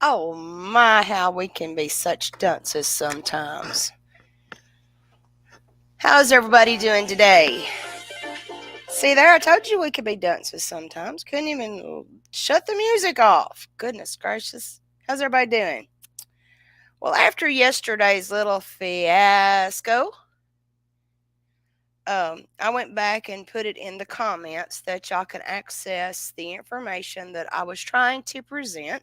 Oh my, how we can be such dunces sometimes. How's everybody doing today? See there, I told you we could be dunces sometimes. Couldn't even shut the music off. Goodness gracious. How's everybody doing? Well, after yesterday's little fiasco, I went back and put it in the comments that y'all can access the information that I was trying to present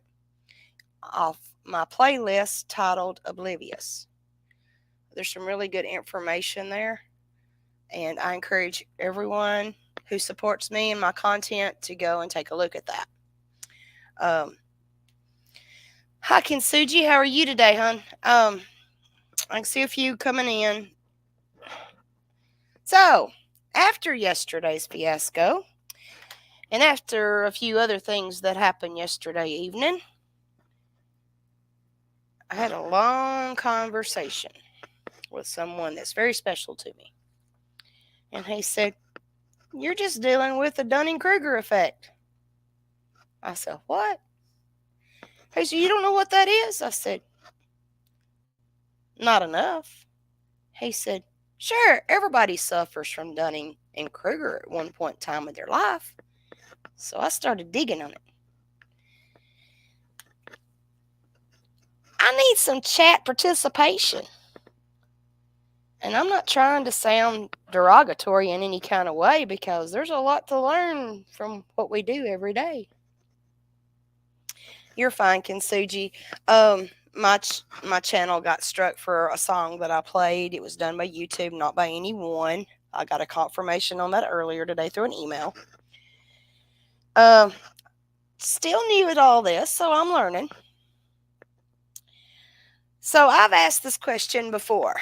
off my playlist titled Oblivious. There's some really good information there, and I encourage everyone who supports me and my content to go and take a look at that. Hi, Kinsuji. How are you today, hon? I can see a few coming in. So, after yesterday's fiasco, and after a few other things that happened yesterday evening, I had a long conversation with someone that's very special to me. And he said, "You're just dealing with the Dunning-Kruger effect." I said, "What?" He said, "You don't know what that is?" I said, "Not enough." He said, "Sure, everybody suffers from Dunning and Kruger at one point in time of their life." So I started digging on it. I need some chat participation. And I'm not trying to sound derogatory in any kind of way because there's a lot to learn from what we do every day. You're fine, Kinsuji. My channel got struck for a song that I played. It was done by YouTube, not by anyone. I got a confirmation on that earlier today through an email. Still new at all this, so I'm learning. So I've asked this question before.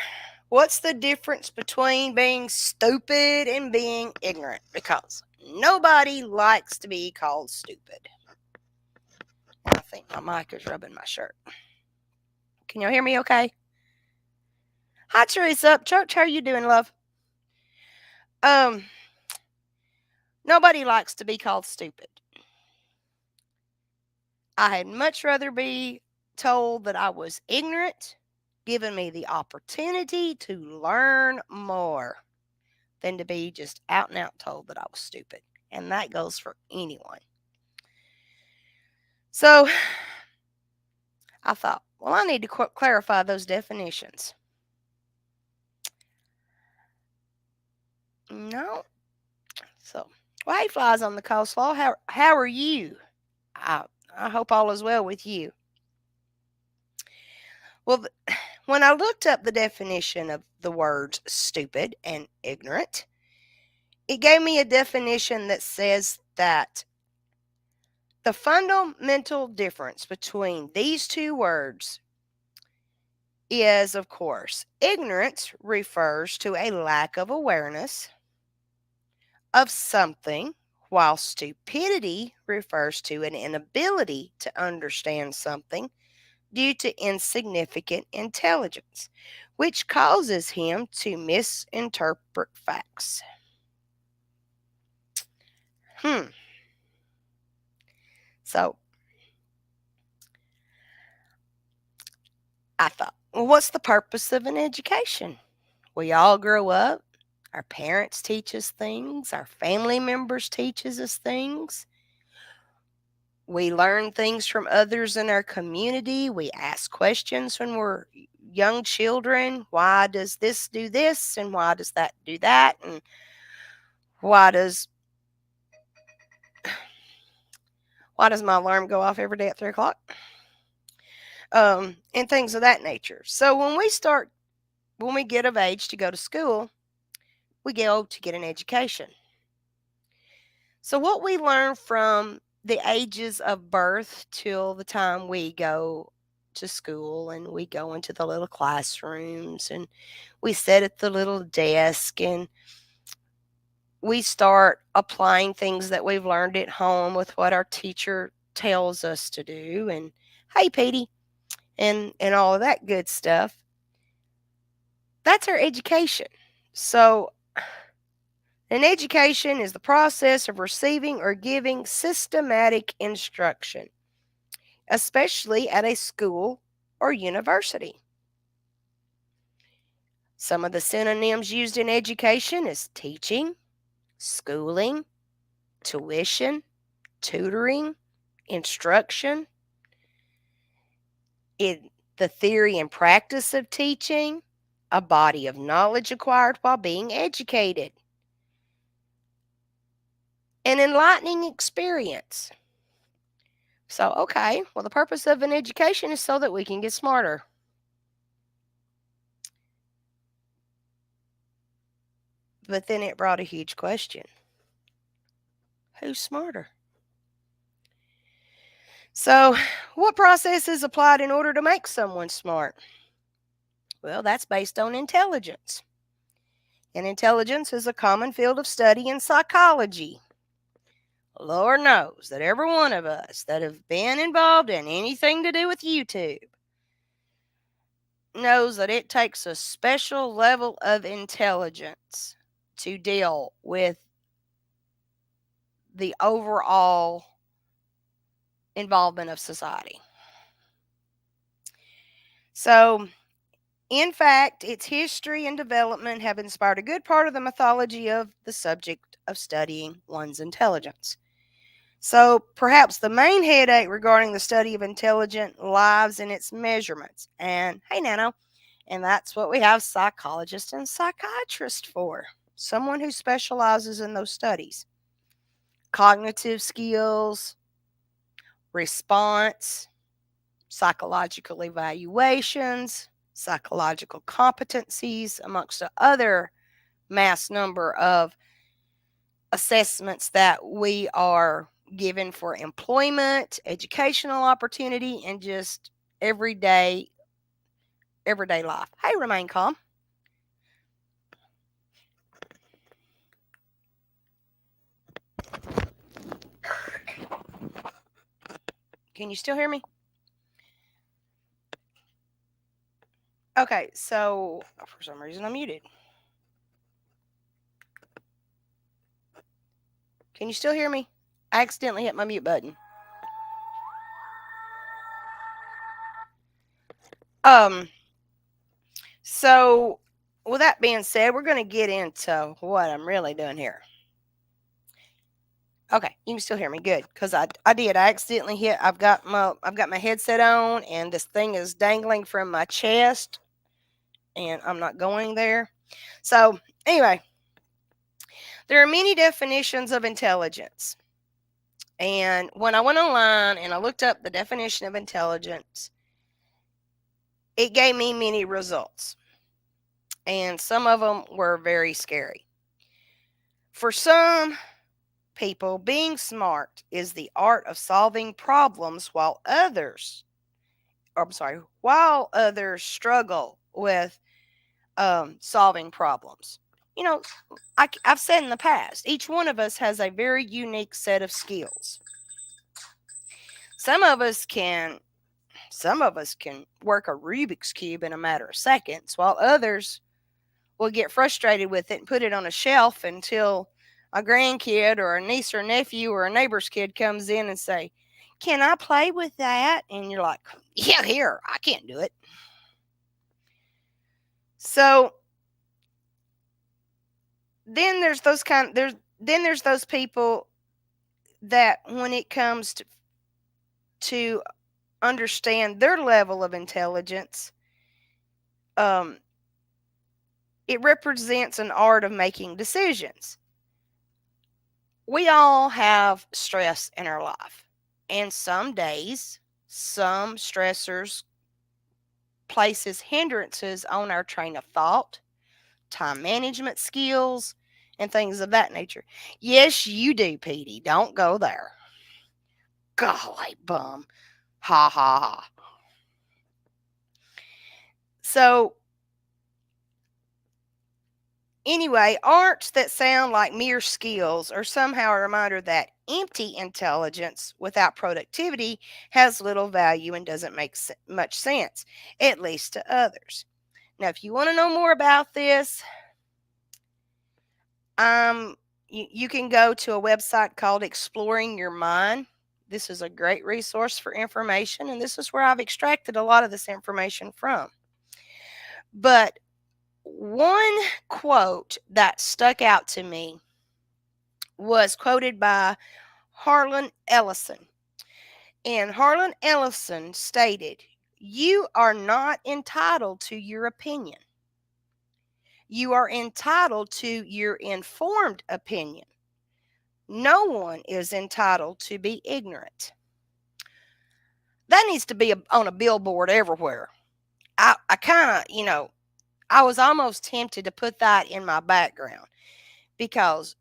What's the difference between being stupid and being ignorant? Because nobody likes to be called stupid. I think my mic is rubbing my shirt. Can y'all hear me okay? Hi, Teresa. Church, how are you doing, love? Nobody likes to be called stupid. I had much rather be told that I was ignorant, giving me the opportunity to learn more, than to be just out and out told that I was stupid. And that goes for anyone. So I thought, well, I need to clarify those definitions. No. So, well, hey, flies on the coleslaw. How are you? I hope all is well with you. Well, when I looked up the definition of the words stupid and ignorant, it gave me a definition that says that the fundamental difference between these two words is, of course, ignorance refers to a lack of awareness of something, while stupidity refers to an inability to understand something due to insignificant intelligence, which causes him to misinterpret facts. So I thought, well, what's the purpose of an education? We all grow up. Our parents teach us things. Our family members teaches us things. We learn things from others in our community. We ask questions when we're young children. Why does this do this? And why does that do that? And why does my alarm go off every day at 3 o'clock? And things of that nature. So when we get of age to go to school, we go to get an education. So what we learn from the ages of birth till the time we go to school and we go into the little classrooms and we sit at the little desk and we start applying things that we've learned at home with what our teacher tells us to do, and hey Petey, and all of that good stuff. That's our education. So an education is the process of receiving or giving systematic instruction. especially at a school or university. Some of the synonyms used in education is teaching, schooling, tuition, tutoring, instruction, the theory and practice of teaching, a body of knowledge acquired while being educated, an enlightening experience. So, okay, well, the purpose of an education is so that we can get smarter. But then it brought a huge question. Who's smarter? So, what process is applied in order to make someone smart? Well, that's based on intelligence. And intelligence is a common field of study in psychology. Lord knows that every one of us that have been involved in anything to do with YouTube knows that it takes a special level of intelligence to deal with the overall involvement of society. So, in fact, its history and development have inspired a good part of the mythology of the subject of studying one's intelligence. So, perhaps the main headache regarding the study of intelligent lies in its measurements. And hey, Nano, and that's what we have psychologists and psychiatrists for, someone who specializes in those studies. Cognitive skills, response, psychological evaluations, psychological competencies, amongst the other mass number of assessments that we are given for employment, educational opportunity, and just everyday life. Hey, remain calm. Can you still hear me? Okay, so for some reason I'm muted. Can you still hear me? I accidentally hit my mute button. So with that being said, we're going to get into what I'm really doing here. Okay, you can still hear me. Good, because I did. I accidentally hit. I've got my headset on, and this thing is dangling from my chest, and I'm not going there. So anyway, there are many definitions of intelligence, and when I went online and I looked up the definition of intelligence, it gave me many results, and some of them were very scary. For some people, being smart is the art of solving problems while others struggle with solving problems. You know, I've said in the past, each one of us has a very unique set of skills. Some of us can work a Rubik's Cube in a matter of seconds, while others will get frustrated with it and put it on a shelf until a grandkid or a niece or nephew or a neighbor's kid comes in and say, "Can I play with that?" And you're like, "Yeah, here, I can't do it." So then there's those people that when it comes to understand their level of intelligence, it represents an art of making decisions. We all have stress in our life, and some days, some stressors places hindrances on our train of thought, time management skills, and things of that nature. Yes, you do, Petey. Don't go there. Golly bum. Ha ha ha. So, anyway, arts that sound like mere skills are somehow a reminder that empty intelligence without productivity has little value and doesn't make much sense, at least to others. Now, if you want to know more about this, you can go to a website called exploringyourmind.com. This is a great resource for information, and this is where I've extracted a lot of this information from. But one quote that stuck out to me was quoted by Harlan Ellison. And Harlan Ellison stated, "You are not entitled to your opinion. You are entitled to your informed opinion. No one is entitled to be ignorant." That needs to be on a billboard everywhere. I kind of, I was almost tempted to put that in my background because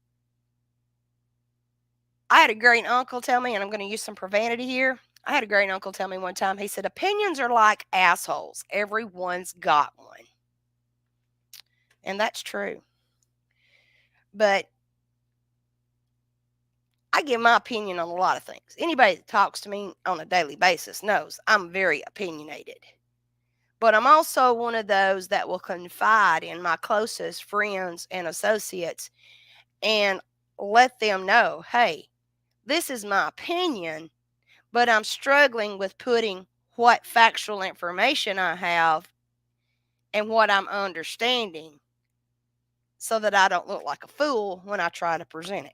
I had a great uncle tell me, and I'm going to use some profanity here. I had a great uncle tell me one time, he said, "Opinions are like assholes. Everyone's got one." And that's true. But I give my opinion on a lot of things. Anybody that talks to me on a daily basis knows I'm very opinionated. But I'm also one of those that will confide in my closest friends and associates and let them know, hey, this is my opinion, but I'm struggling with putting what factual information I have and what I'm understanding so that I don't look like a fool when I try to present it.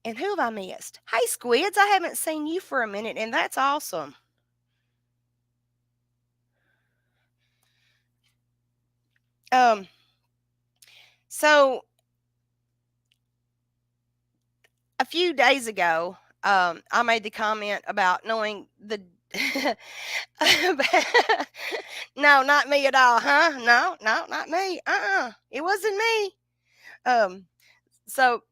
And who have I missed? Hey, Squids, I haven't seen you for a minute, and that's awesome. Um, so a few days ago, I made the comment about knowing the. No, not me at all, huh? No, no, not me. It wasn't me. Um, so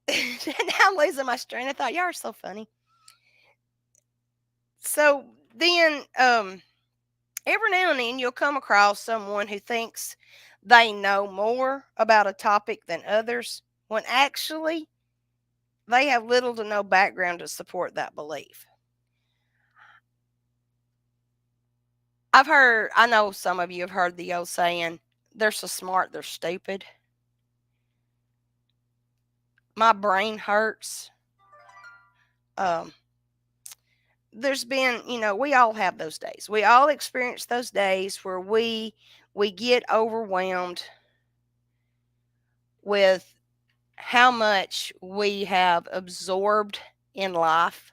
now I'm losing my strain. I thought y'all are so funny. So then, every now and then you'll come across someone who thinks they know more about a topic than others, when actually they have little to no background to support that belief. I know some of you have heard the old saying, "They're so smart, they're stupid." My brain hurts. Um, there's been, we all have those days. We all experience those days where we get overwhelmed with how much we have absorbed in life.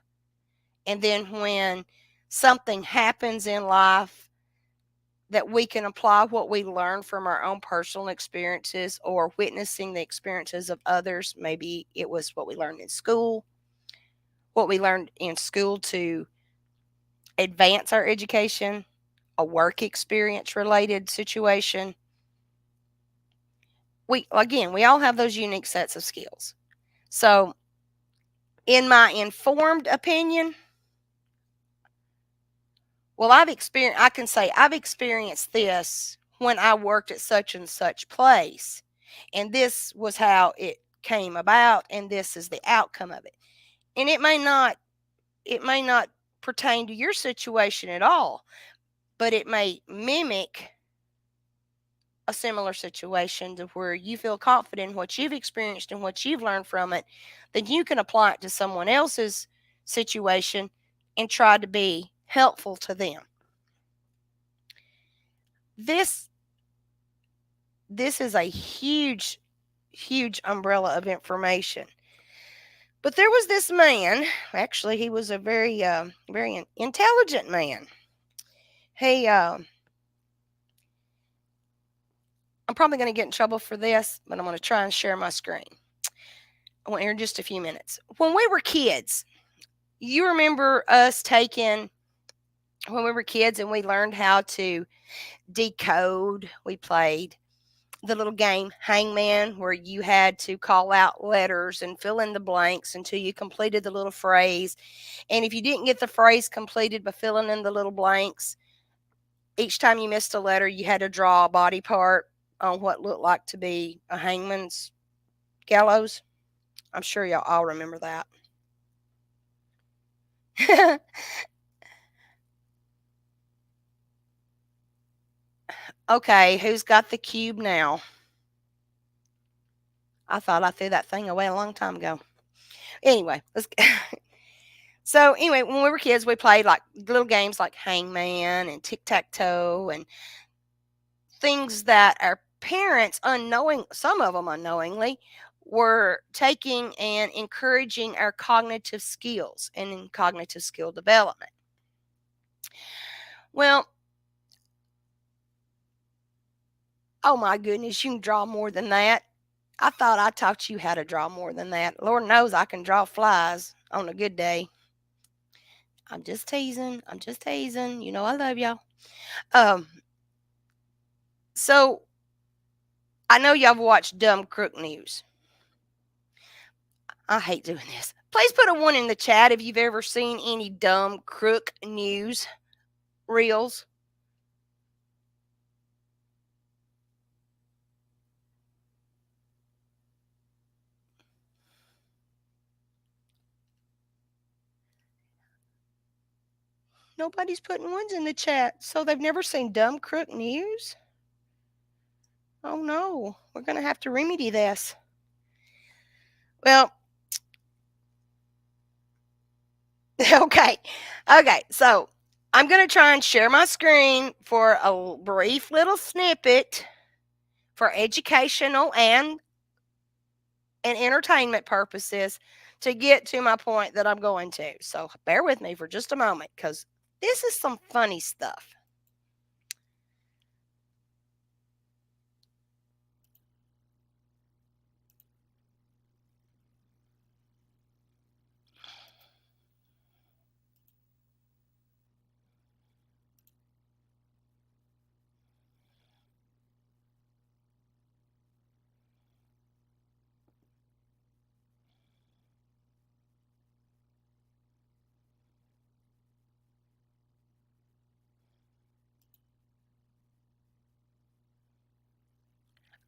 And then when something happens in life that we can apply what we learn from our own personal experiences or witnessing the experiences of others, maybe it was what we learned in school, what we learned in school to advance our education, a work experience related situation. We all have those unique sets of skills. So, in my informed opinion, well, I can say I've experienced this when I worked at such and such place, and this was how it came about, and this is the outcome of it. And it may not pertain to your situation at all, but it may mimic a similar situation to where you feel confident in what you've experienced and what you've learned from it, then you can apply it to someone else's situation and try to be helpful to them. This this is a huge, huge umbrella of information. But there was this man. Actually, he was a very intelligent man. He, I'm probably going to get in trouble for this, but I'm going to try and share my screen. I want to hear just a few minutes. When we were kids, you remember us taking when we were kids and we learned how to decode. We played the little game Hangman, where you had to call out letters and fill in the blanks until you completed the little phrase. And if you didn't get the phrase completed by filling in the little blanks, each time you missed a letter, you had to draw a body part on what looked like to be a hangman's gallows. I'm sure y'all all remember that. Okay, who's got the cube now? I thought I threw that thing away a long time ago. Anyway, let's. So anyway, when we were kids, we played like little games like hangman and tic tac toe and things that our parents some of them unknowingly, were taking and encouraging our cognitive skills and in cognitive skill development. Well, oh my goodness, you can draw more than that. I thought I taught you how to draw more than that. Lord knows I can draw flies on a good day. I'm just teasing. I'm just teasing. You know I love y'all. Um, so I know y'all have watched Dumb Crook News. I hate doing this. Please put a one in the chat if you've ever seen any Dumb Crook News reels. Nobody's putting ones in the chat, so they've never seen Dumb Crook News? Oh no, we're going to have to remedy this. Well, okay. Okay, so I'm going to try and share my screen for a brief little snippet for educational and entertainment purposes to get to my point that I'm going to. So bear with me for just a moment because this is some funny stuff.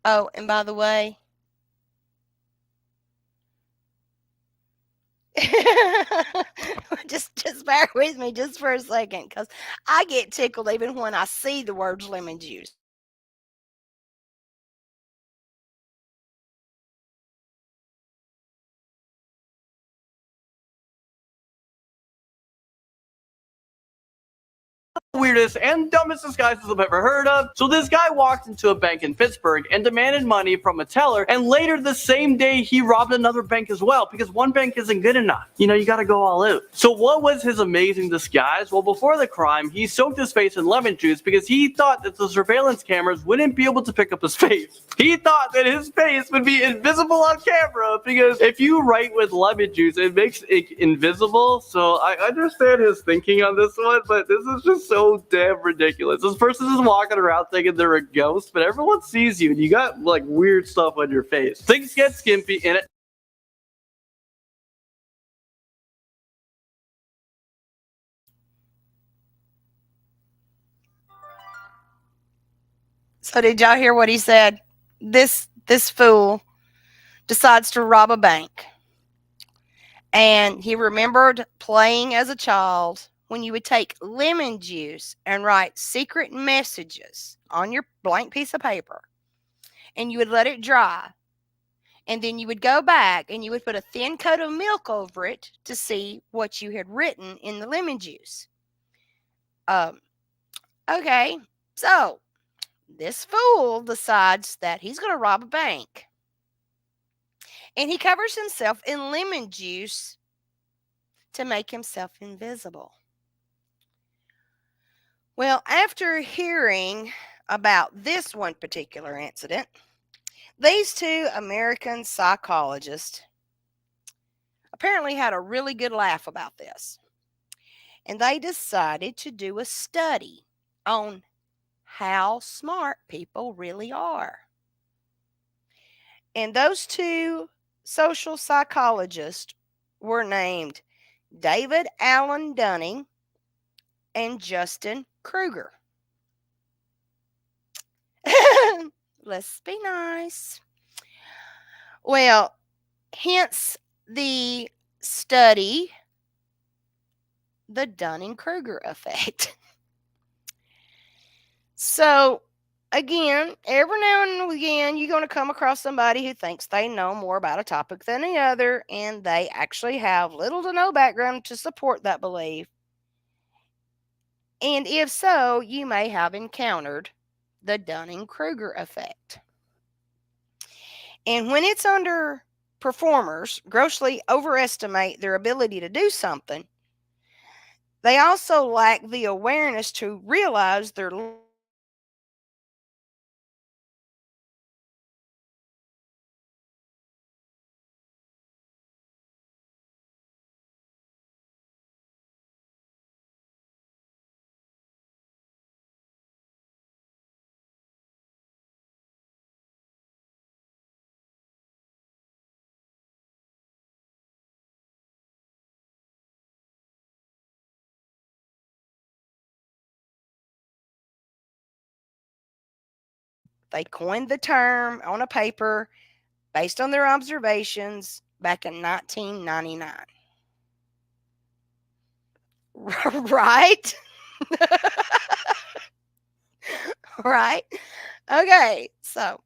Oh, and by the way, just bear with me just for a second because I get tickled even when I see the words lemon juice. Weirdest and dumbest disguises I've ever heard of. So this guy walked into a bank in Pittsburgh and demanded money from a teller, and later the same day he robbed another bank as well because one bank isn't good enough. You know, you gotta go all out. So what was his amazing disguise? Well, before the crime, he soaked his face in lemon juice because he thought that the surveillance cameras wouldn't be able to pick up his face. He thought that his face would be invisible on camera because if you write with lemon juice, it makes it invisible. So I understand his thinking on this one, but this is just so damn ridiculous. This person is walking around thinking they're a ghost, but everyone sees you and you got like weird stuff on your face. Things get skimpy in it. So did y'all hear what he said? This fool decides to rob a bank. And he remembered playing as a child when you would take lemon juice and write secret messages on your blank piece of paper and you would let it dry. And then you would go back and you would put a thin coat of milk over it to see what you had written in the lemon juice. Okay, so this fool decides that he's going to rob a bank. And he covers himself in lemon juice to make himself invisible. Well, after hearing about this one particular incident, these two American psychologists apparently had a really good laugh about this. And they decided to do a study on how smart people really are. And those two social psychologists were named David Allen Dunning and Justin KRUGER. Let's be nice. Well, hence the study, the Dunning-Kruger effect. So, again, every now and again, you're going to come across somebody who thinks they know more about a topic than the other, and they actually have little to no background to support that belief. And if so, you may have encountered the Dunning-Kruger effect. And when it's under performers grossly overestimate their ability to do something, they also lack the awareness to realize their they coined the term on a paper based on their observations back in 1999. Right? Right? Okay, so,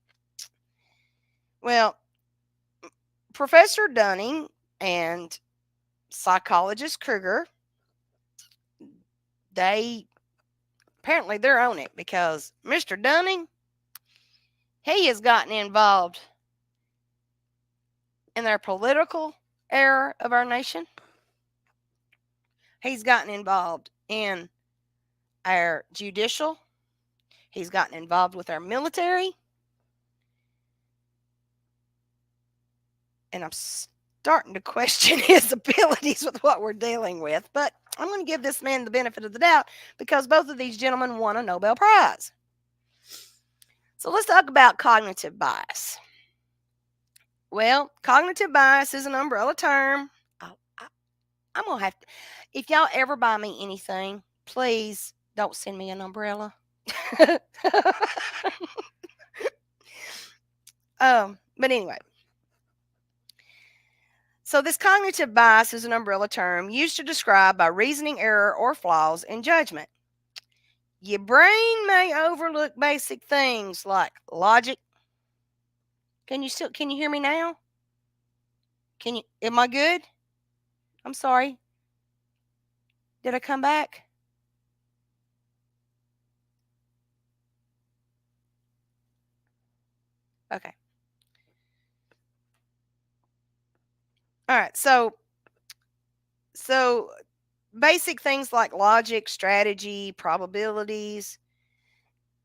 well, Professor Dunning and psychologist Kruger, they apparently they're on it because Mr. Dunning, he has gotten involved in their political era of our nation. He's gotten involved in our judicial. He's gotten involved with our military. And I'm starting to question his abilities with what we're dealing with. But I'm going to give this man the benefit of the doubt because both of these gentlemen won a Nobel Prize. So let's talk about cognitive bias. Well, cognitive bias is an umbrella term. I'm going to have to, if y'all ever buy me anything, please don't send me an umbrella. But anyway, so this cognitive bias is an umbrella term used to describe by reasoning error or flaws in judgment. Your brain may overlook basic things like logic. Can you hear me now? Am I good? I'm sorry. Did I come back? Okay. All right. So basic things like logic, strategy, probabilities.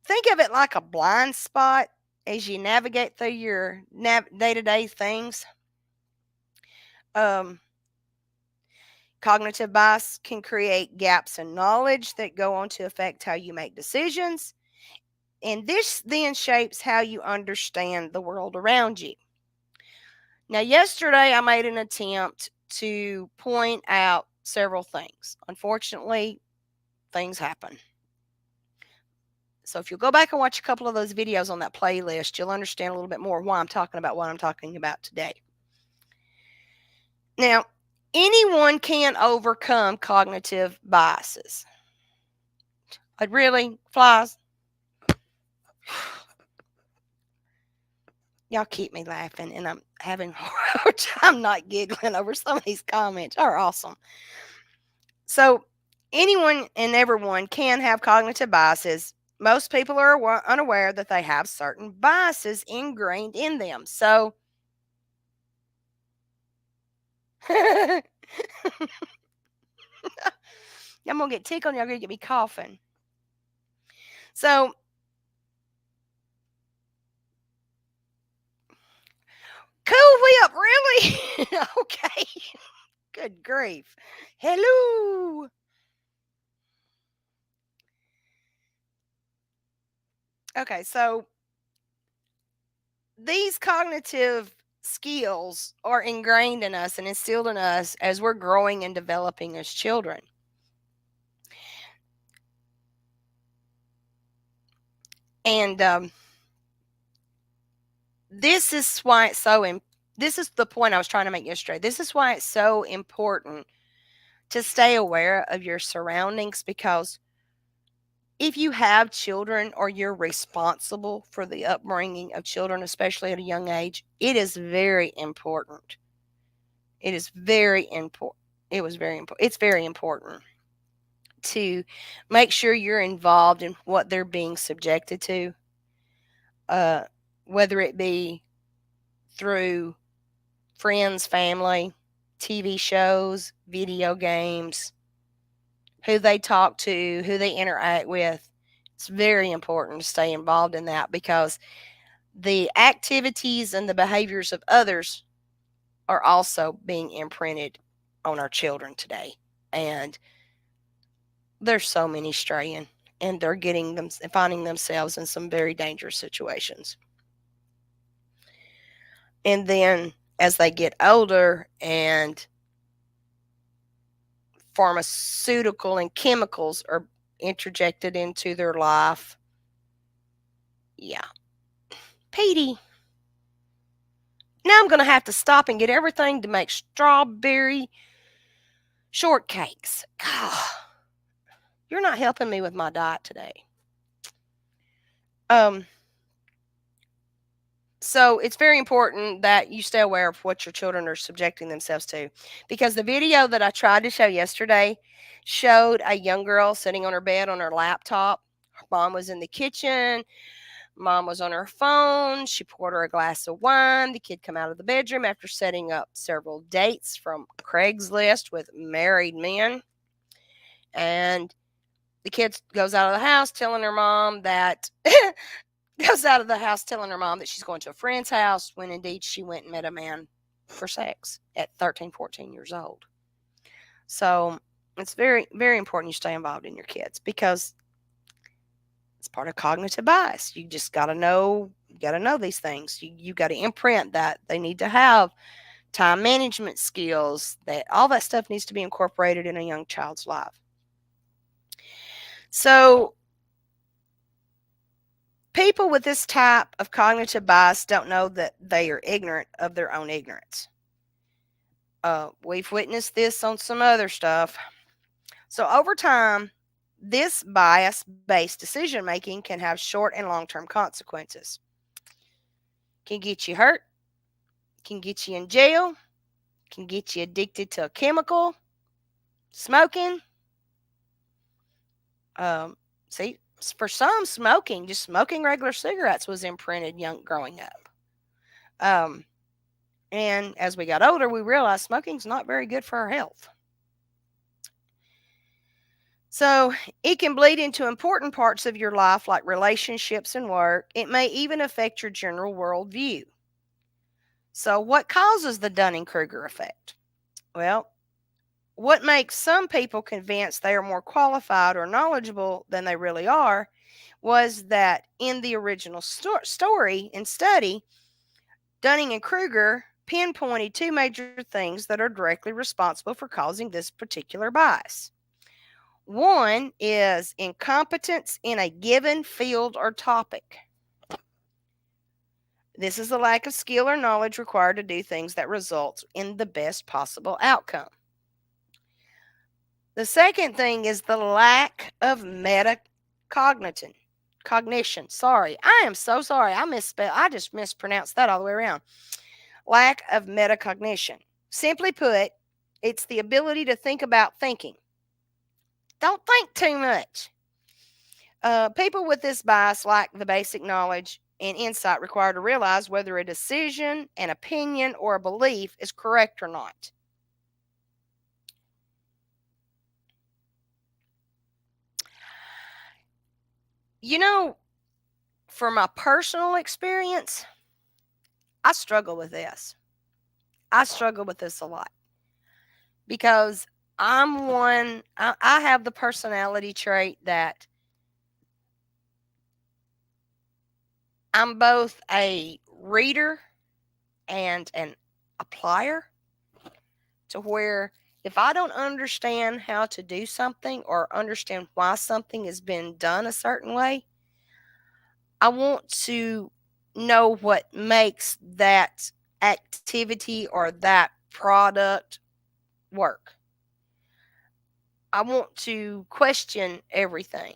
Think of it like a blind spot as you navigate through your day-to-day things. Cognitive bias can create gaps in knowledge that go on to affect how you make decisions. And this then shapes how you understand the world around you. Now, yesterday I made an attempt to point out several things. Unfortunately, things happen. So if you'll go back and watch a couple of those videos on that playlist, you'll understand a little bit more why I'm talking about what I'm talking about today. Now, anyone can overcome cognitive biases. Like, really, flies? Y'all keep me laughing, and I'm having a hard time not giggling over some of these comments. Are awesome. So, anyone and everyone can have cognitive biases. Most people are unaware that they have certain biases ingrained in them. So, I'm going to get tickled and y'all going to get me coughing. So, Cool Whip, really? Okay. Good grief. Hello. Okay, so these cognitive skills are ingrained in us and instilled in us as we're growing and developing as children. And this is why it's so this is the point I was trying to make yesterday. This is why it's so important to stay aware of your surroundings, because if you have children or you're responsible for the upbringing of children, especially at a young age, it is very important. It is very important. It was very important. It's very important to make sure you're involved in what they're being subjected to, uh, whether it be through friends, family, TV shows, video games, who they talk to, who they interact with. It's very important to stay involved in that because the activities and the behaviors of others are also being imprinted on our children today. And there's so many straying and they're getting them finding themselves in some very dangerous situations. And then as they get older and pharmaceutical and chemicals are interjected into their life. Yeah. Petey, now I'm going to have to stop and get everything to make strawberry shortcakes. God, you're not helping me with my diet today. Um, so it's very important that you stay aware of what your children are subjecting themselves to. Because the video that I tried to show yesterday showed a young girl sitting on her bed on her laptop. Her mom was in the kitchen. Mom was on her phone. She poured her a glass of wine. The kid come out of the bedroom after setting up several dates from Craigslist with married men. And the kid goes out of the house telling her mom that she's going to a friend's house when indeed she went and met a man for sex at 13, 14 years old. So it's very, very important you stay involved in your kids because it's part of cognitive bias. You just got to know these things. You got to imprint that they need to have time management skills, that all that stuff needs to be incorporated in a young child's life. So people with this type of cognitive bias don't know that they are ignorant of their own ignorance. We've witnessed this on some other stuff. So over time, this bias-based decision making can have short and long-term consequences. Can get you hurt, can get you in jail, can get you addicted to a chemical, smoking. See, for some, just smoking regular cigarettes was imprinted young growing up. And as we got older, we realized smoking's not very good for our health. So it can bleed into important parts of your life like relationships and work. It may even affect your general worldview. So what causes the Dunning-Kruger effect? Well, what makes some people convinced they are more qualified or knowledgeable than they really are was that in the original story and study, Dunning and Kruger pinpointed two major things that are directly responsible for causing this particular bias. One is incompetence in a given field or topic. This is the lack of skill or knowledge required to do things that result in the best possible outcome. The second thing is the lack of metacognition. Sorry. I am so sorry. I just mispronounced that all the way around. Lack of metacognition. Simply put, it's the ability to think about thinking. Don't think too much. People with this bias lack the basic knowledge and insight required to realize whether a decision, an opinion, or a belief is correct or not. You know, from my personal experience, I struggle with this. I struggle with this a lot because I have the personality trait that I'm both a reader and an applier, to where if I don't understand how to do something or understand why something has been done a certain way, I want to know what makes that activity or that product work. I want to question everything.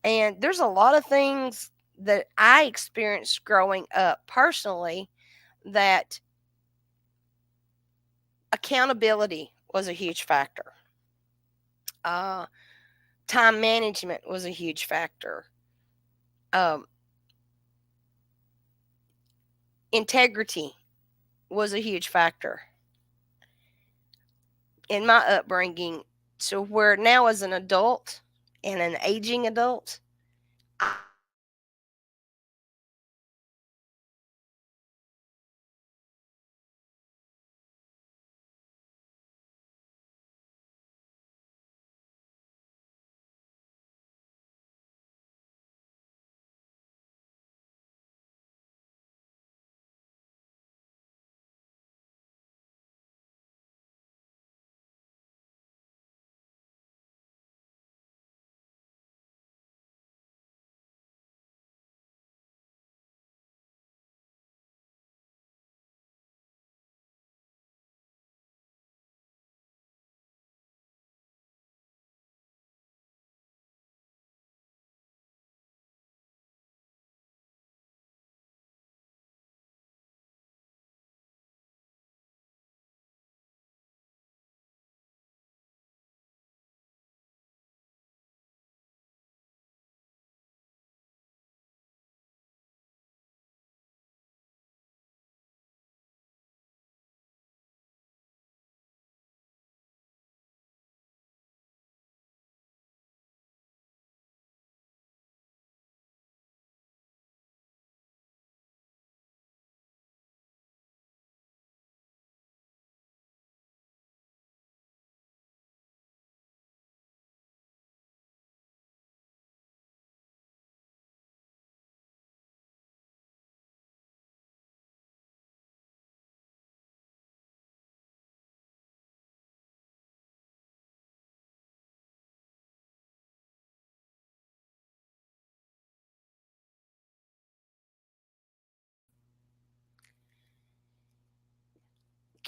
And there's a lot of things that I experienced growing up personally that accountability was a huge factor. Uh, Time management was a huge factor. Um, Integrity was a huge factor in my upbringing. So where now as an adult and an aging adult, I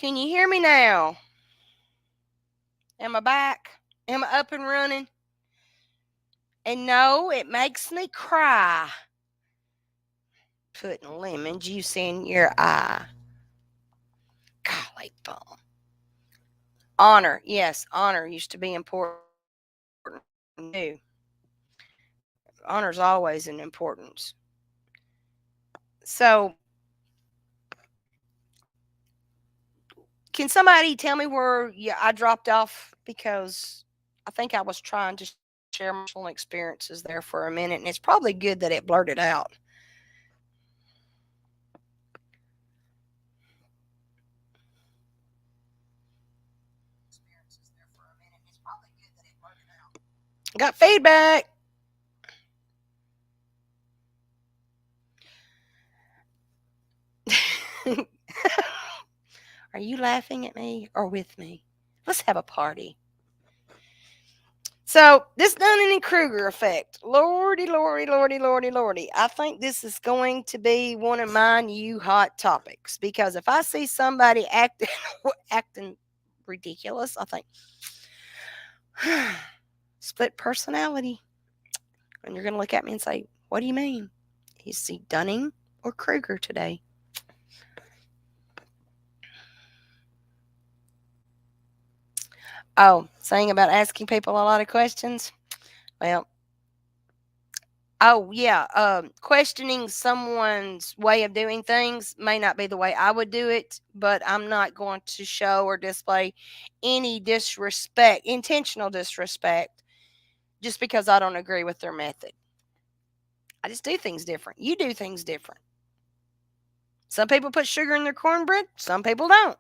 Can you hear me now? Am I back? Am I up and running? And no, it makes me cry putting lemon juice in your eye. Golly bum. Honor, yes, honor used to be important too. Honor's always an importance. So, can somebody tell me where I dropped off? Because I think I was trying to share my personal experiences there for a minute, and it's probably good that it blurted out. Got feedback. Are you laughing at me or with me? Let's have a party. So, this Dunning-Kruger effect. Lordy, lordy, lordy, lordy, lordy. I think this is going to be one of my new hot topics because if I see somebody acting acting ridiculous, I think split personality. And you're going to look at me and say, "What do you mean? Is he Dunning or Kruger today?" Oh, saying about asking people a lot of questions. Well, oh yeah, questioning someone's way of doing things may not be the way I would do it, but I'm not going to show or display any disrespect, intentional disrespect, just because I don't agree with their method. I just do things different. You do things different. Some people put sugar in their cornbread, some people don't.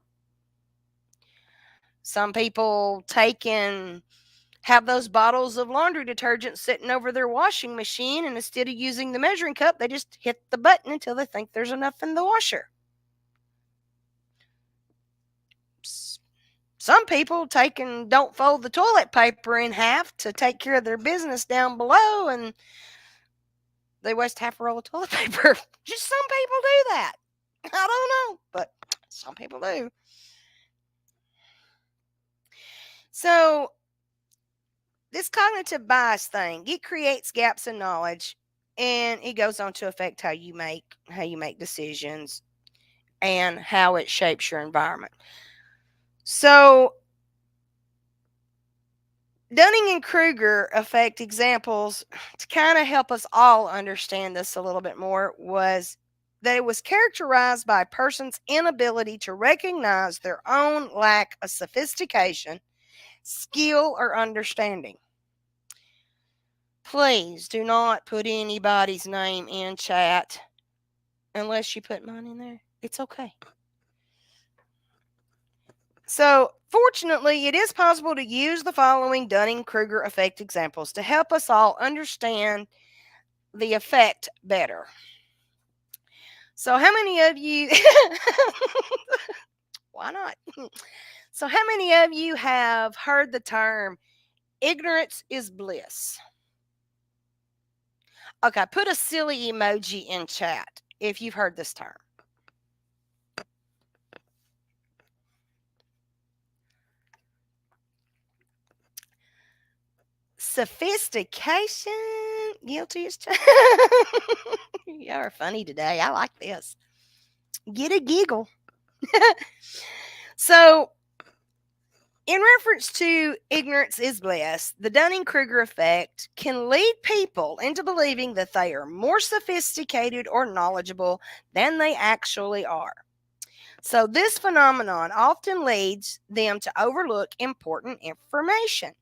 Some people take and have those bottles of laundry detergent sitting over their washing machine, and instead of using the measuring cup, they just hit the button until they think there's enough in the washer. Some people take and don't fold the toilet paper in half to take care of their business down below, and they waste half a roll of toilet paper. Just some people do that. I don't know, but some people do. So this cognitive bias thing, it creates gaps in knowledge, and it goes on to affect how you make decisions and how it shapes your environment. So Dunning and Kruger effect examples to kind of help us all understand this a little bit more was that it was characterized by a person's inability to recognize their own lack of sophistication, skill, or understanding. Please do not put anybody's name in chat unless you put mine in there. It's okay. So, fortunately, it is possible to use the following Dunning-Kruger effect examples to help us all understand the effect better. So, how many of you, why not? So, how many of you have heard the term ignorance is bliss? Okay, put a silly emoji in chat if you've heard this term. Sophistication, guilty as charged. Y'all are funny today. I like this. Get a giggle. So, in reference to ignorance is bliss, the Dunning-Kruger effect can lead people into believing that they are more sophisticated or knowledgeable than they actually are. So, this phenomenon often leads them to overlook important information.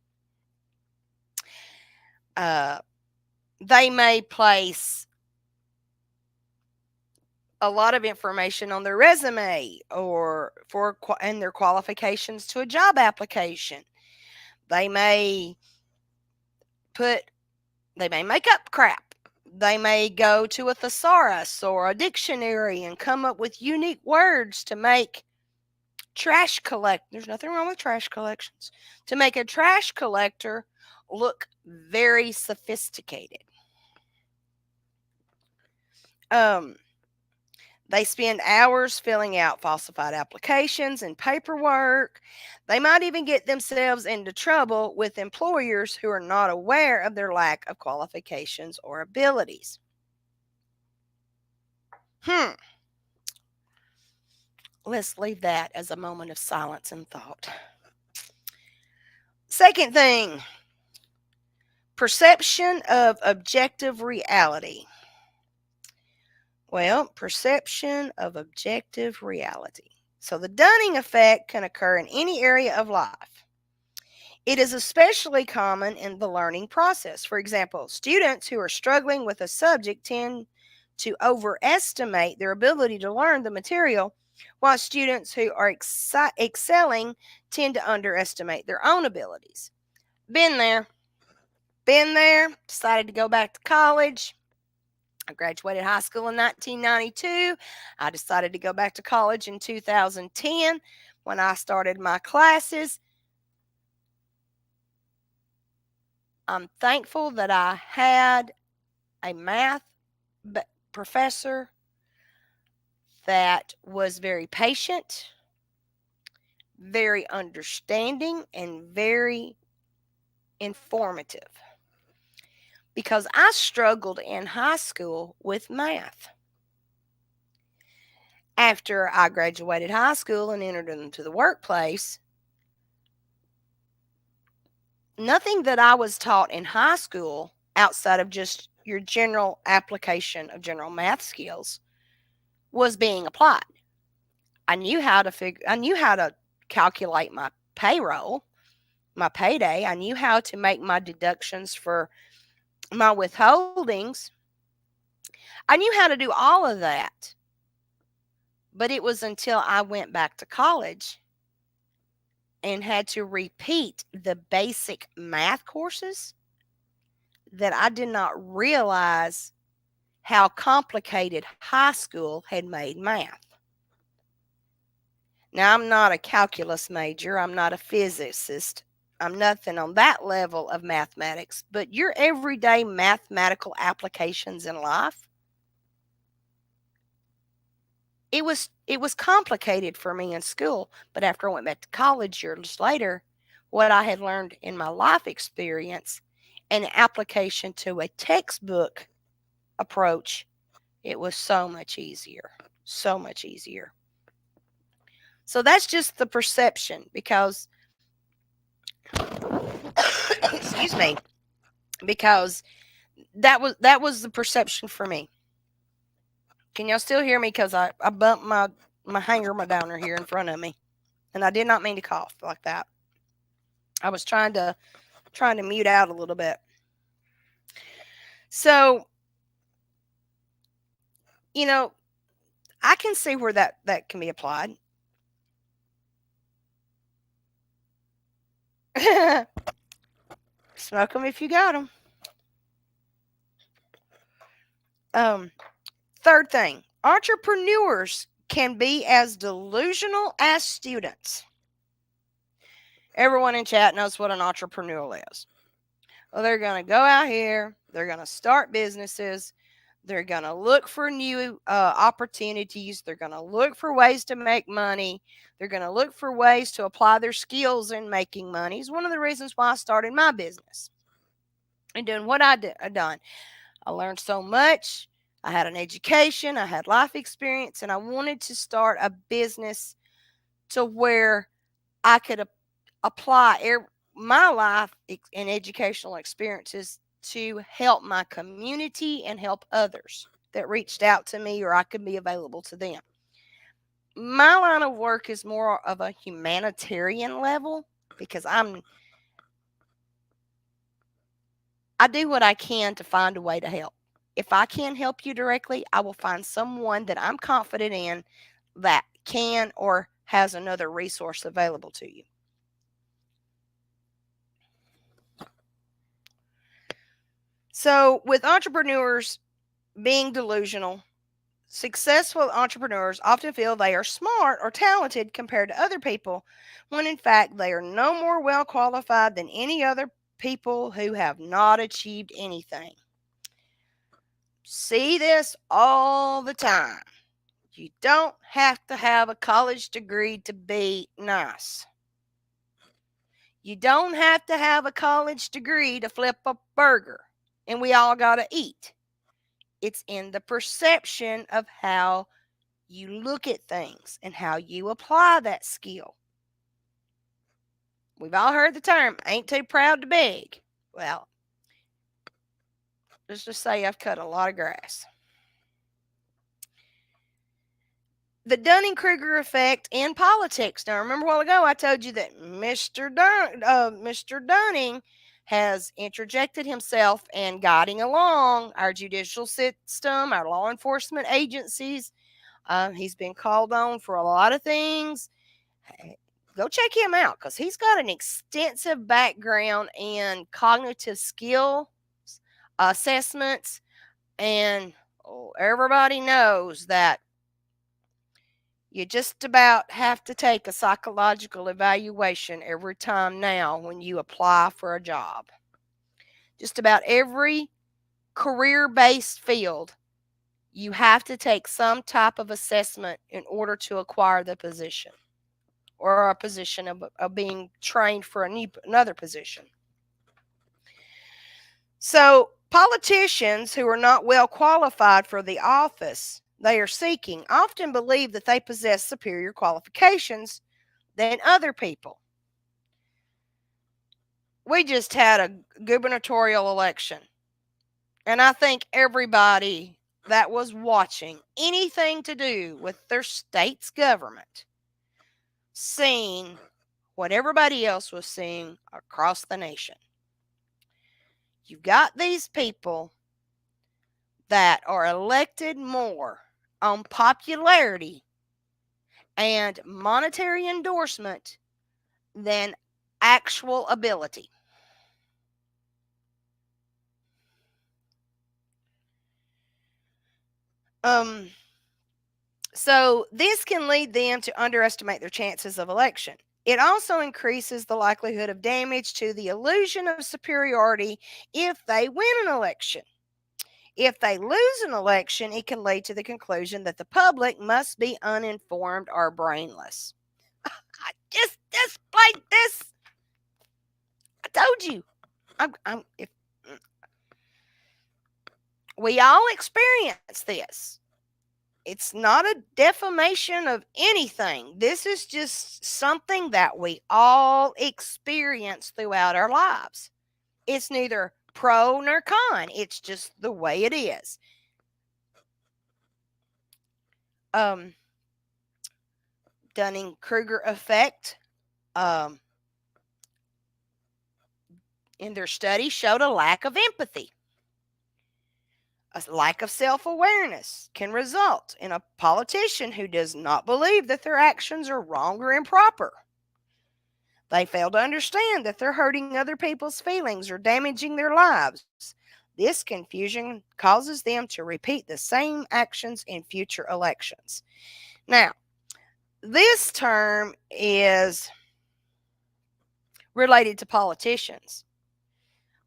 They may place a lot of information on their resume or and their qualifications to a job application. They may make up crap. They may go to a thesaurus or a dictionary and come up with unique words to make there's nothing wrong with trash collections, to make a trash collector look very sophisticated. They spend hours filling out falsified applications and paperwork. They might even get themselves into trouble with employers who are not aware of their lack of qualifications or abilities. Let's leave that as a moment of silence and thought. Second thing, perception of objective reality. Well, perception of objective reality. So the Dunning effect can occur in any area of life. It is especially common in the learning process. For example, students who are struggling with a subject tend to overestimate their ability to learn the material, while students who are excelling tend to underestimate their own abilities. Been there. Decided to go back to college. I graduated high school in 1992. I decided to go back to college in 2010 when I started my classes. I'm thankful that I had a math professor that was very patient, very understanding, and very informative, because I struggled in high school with math. After I graduated high school and entered into the workplace, nothing that I was taught in high school outside of just your general application of general math skills was being applied. I knew how to calculate my payroll, my payday. I knew how to make my deductions for my withholdings. I knew how to do all of that. But it was until I went back to college and had to repeat the basic math courses that I did not realize how complicated high school had made math. Now, I'm not a calculus major. I'm not a physicist. I'm nothing on that level of mathematics. But your everyday mathematical applications in life, it was complicated for me in school. But after I went back to college years later, what I had learned in my life experience and application to a textbook approach, it was so much easier. So much easier. So that's just the perception because, excuse me, because that was the perception for me. Can y'all still hear me? Because I bumped my hanger, my downer here in front of me. And I did not mean to cough like that. I was trying to mute out a little bit. So, you know, I can see where that can be applied. Smoke them if you got them. Um, Third thing, entrepreneurs can be as delusional as students. Everyone in chat knows what an entrepreneur is. Well, they're going to go out here, they're going to start businesses, they're going to look for new opportunities, they're going to look for ways to make money, they're going to look for ways to apply their skills in making money. It's one of the reasons why I started my business and doing what I done. I learned so much. I had an education, I had life experience, and I wanted to start a business to where I could apply my life and educational experiences to help my community and help others that reached out to me or I could be available to them. My line of work is more of a humanitarian level because I do what I can to find a way to help. If I can't help you directly, I will find someone that I'm confident in that can or has another resource available to you. So, with entrepreneurs being delusional, successful entrepreneurs often feel they are smart or talented compared to other people, when in fact they are no more well qualified than any other people who have not achieved anything. See this all the time. You don't have to have a college degree to be nice. You don't have to have a college degree to flip a burger, and we all got to eat. It's in the perception of how you look at things and how you apply that skill. We've all heard the term, ain't too proud to beg. Well, let's just say I've cut a lot of grass. The Dunning-Kruger effect in politics. Now, remember a while ago I told you that Mr. Dunning has interjected himself and guiding along our judicial system, our law enforcement agencies. He's been called on for a lot of things. Go check him out because he's got an extensive background in cognitive skill assessments. And everybody knows that you just about have to take a psychological evaluation every time now when you apply for a job. Just about every career-based field, you have to take some type of assessment in order to acquire the position or a position of being trained for another position. So politicians who are not well qualified for the office they are seeking often believe that they possess superior qualifications than other people. We just had a gubernatorial election, and I think everybody that was watching anything to do with their state's government seen what everybody else was seeing across the nation. You've got these people that are elected more on popularity and monetary endorsement than actual ability. So this can lead them to underestimate their chances of election. It also increases the likelihood of damage to the illusion of superiority if they win an election. If they lose an election, it can lead to the conclusion that the public must be uninformed or brainless. I just played this told you. We all experience this. It's not a defamation of anything. This is just something that we all experience throughout our lives. It's neither pro nor con. It's just the way it is. Dunning-Kruger effect, in their study, showed a lack of empathy. A lack of self-awareness can result in a politician who does not believe that their actions are wrong or improper. They fail to understand that they're hurting other people's feelings or damaging their lives. This confusion causes them to repeat the same actions in future elections. Now, this term is related to politicians.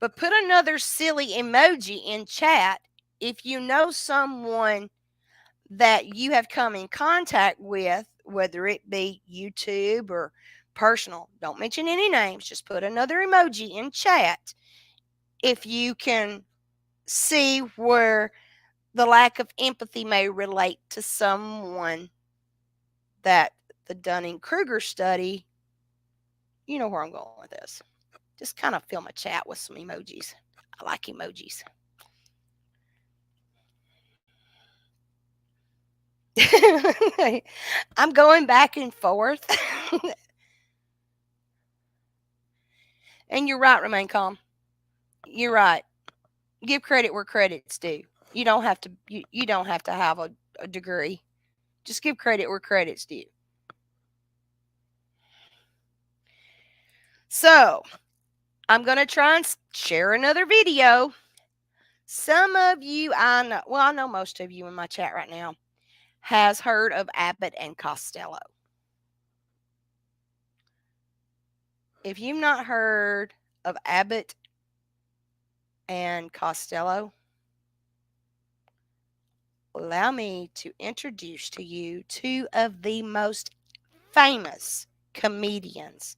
But put another silly emoji in chat if you know someone that you have come in contact with, whether it be YouTube or personal. Don't mention any names. Just put another emoji in chat if you can see where the lack of empathy may relate to someone that the Dunning-Kruger study, you know where I'm going with this. Just kind of fill my chat with some emojis. I like emojis. I'm going back and forth. And you're right, remain calm. You're right. Give credit where credit's due. You don't have to you don't have to have a degree. Just give credit where credit's due. So, I'm going to try and share another video. Some of you, I know most of you in my chat right now has heard of Abbott and Costello. If you've not heard of Abbott and Costello, allow me to introduce to you two of the most famous comedians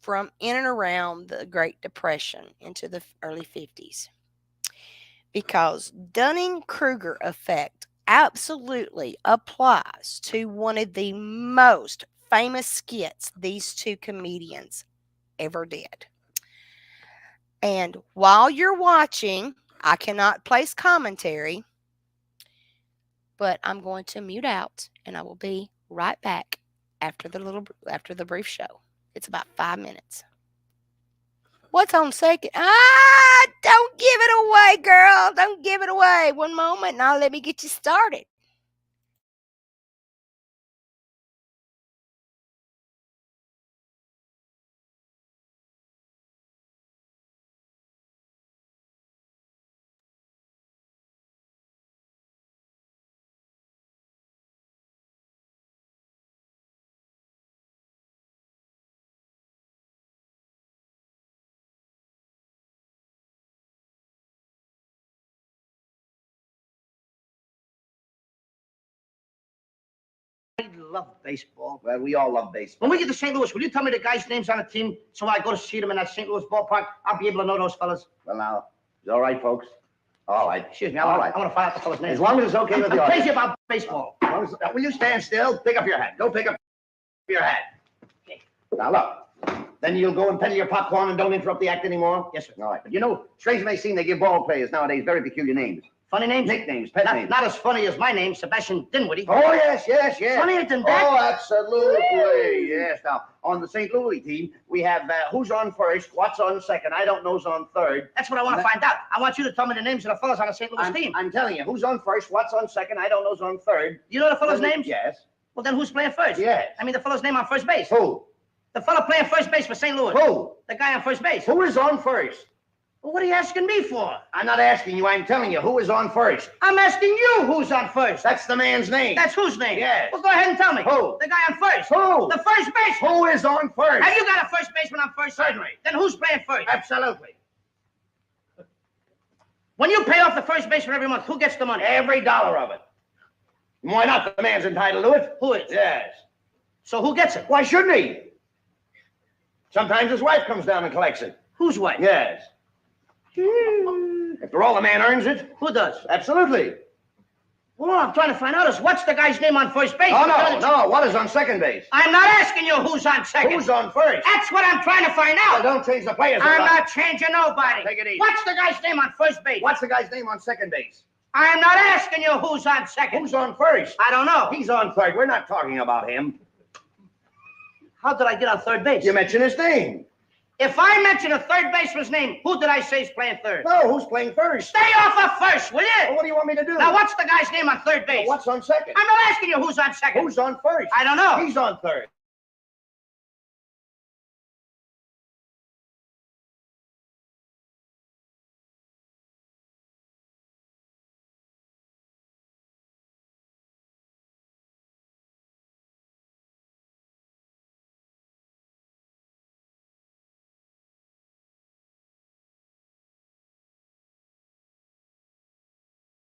from in and around the Great Depression into the early 50s. Because Dunning-Kruger effect absolutely applies to one of the most famous skits these two comedians ever did. And while you're watching, I cannot place commentary, but I'm going to mute out and I will be right back after the brief show. It's about 5 minutes. What's on second? Don't give it away, girl. Don't give it away. One moment, now let me get you started. I love baseball. Well, we all love baseball. When we get to St. Louis, will you tell me the guys' names on the team so when I go to see them in that St. Louis ballpark, I'll be able to know those fellas? Well, now, it's all right, folks. All right. Excuse me. I want to find out the fellas' names. As long as it's okay with you. I'm crazy about baseball. Will you stand still? Pick up your hat. Go pick up your hat. Okay. Now, look. Then you'll go and peddle your popcorn and don't interrupt the act anymore? Yes, sir. All right. But you know, strange as may seem, they give ball players nowadays very peculiar names. Funny names? Nicknames, pet names. Not as funny as my name, Sebastian Dinwiddie. Oh, yes. Funnier than that? Oh, absolutely. Yes. Now, on the St. Louis team, we have who's on first, what's on second. I don't know's on third. That's what I want to find out. I want you to tell me the names of the fellas on the St. Louis team. I'm telling you, who's on first, what's on second. I don't know's on third. You know the fellas' names? Yes. Well, then who's playing first? Yes. I mean the fellow's name on first base. Who? The fellow playing first base for St. Louis. Who? The guy on first base. Who is on first? Well, what are you asking me for? I'm not asking you. I'm telling you who is on first. I'm asking you who's on first. That's the man's name. That's whose name? Yes. Well, go ahead and tell me. Who? The guy on first. Who? The first baseman. Who is on first? Have you got a first baseman on first? Certainly. Then who's playing first? Absolutely. When you pay off the first baseman every month, who gets the money? Every dollar of it. Why not? The man's entitled to it. Who is? Yes. So who gets it? Why shouldn't he? Sometimes his wife comes down and collects it. Whose wife? Yes. After all, the man earns it. Who does? Absolutely. Well, all I'm trying to find out is what's the guy's name on first base? Oh, no. What is on second base? I'm not asking you who's on second. Who's on first? That's what I'm trying to find out. Well, don't change the players. I'm not changing nobody. Take it easy. What's the guy's name on first base? What's the guy's name on second base? I'm not asking you who's on second. Who's on first? I don't know. He's on third. We're not talking about him. How did I get on third base? You mentioned his name. If I mention a third baseman's name, who did I say is playing third? No, who's playing first? Stay off of first, will you? Well, what do you want me to do? Now, what's the guy's name on third base? Well, what's on second? I'm not asking you who's on second. Who's on first? I don't know. He's on third.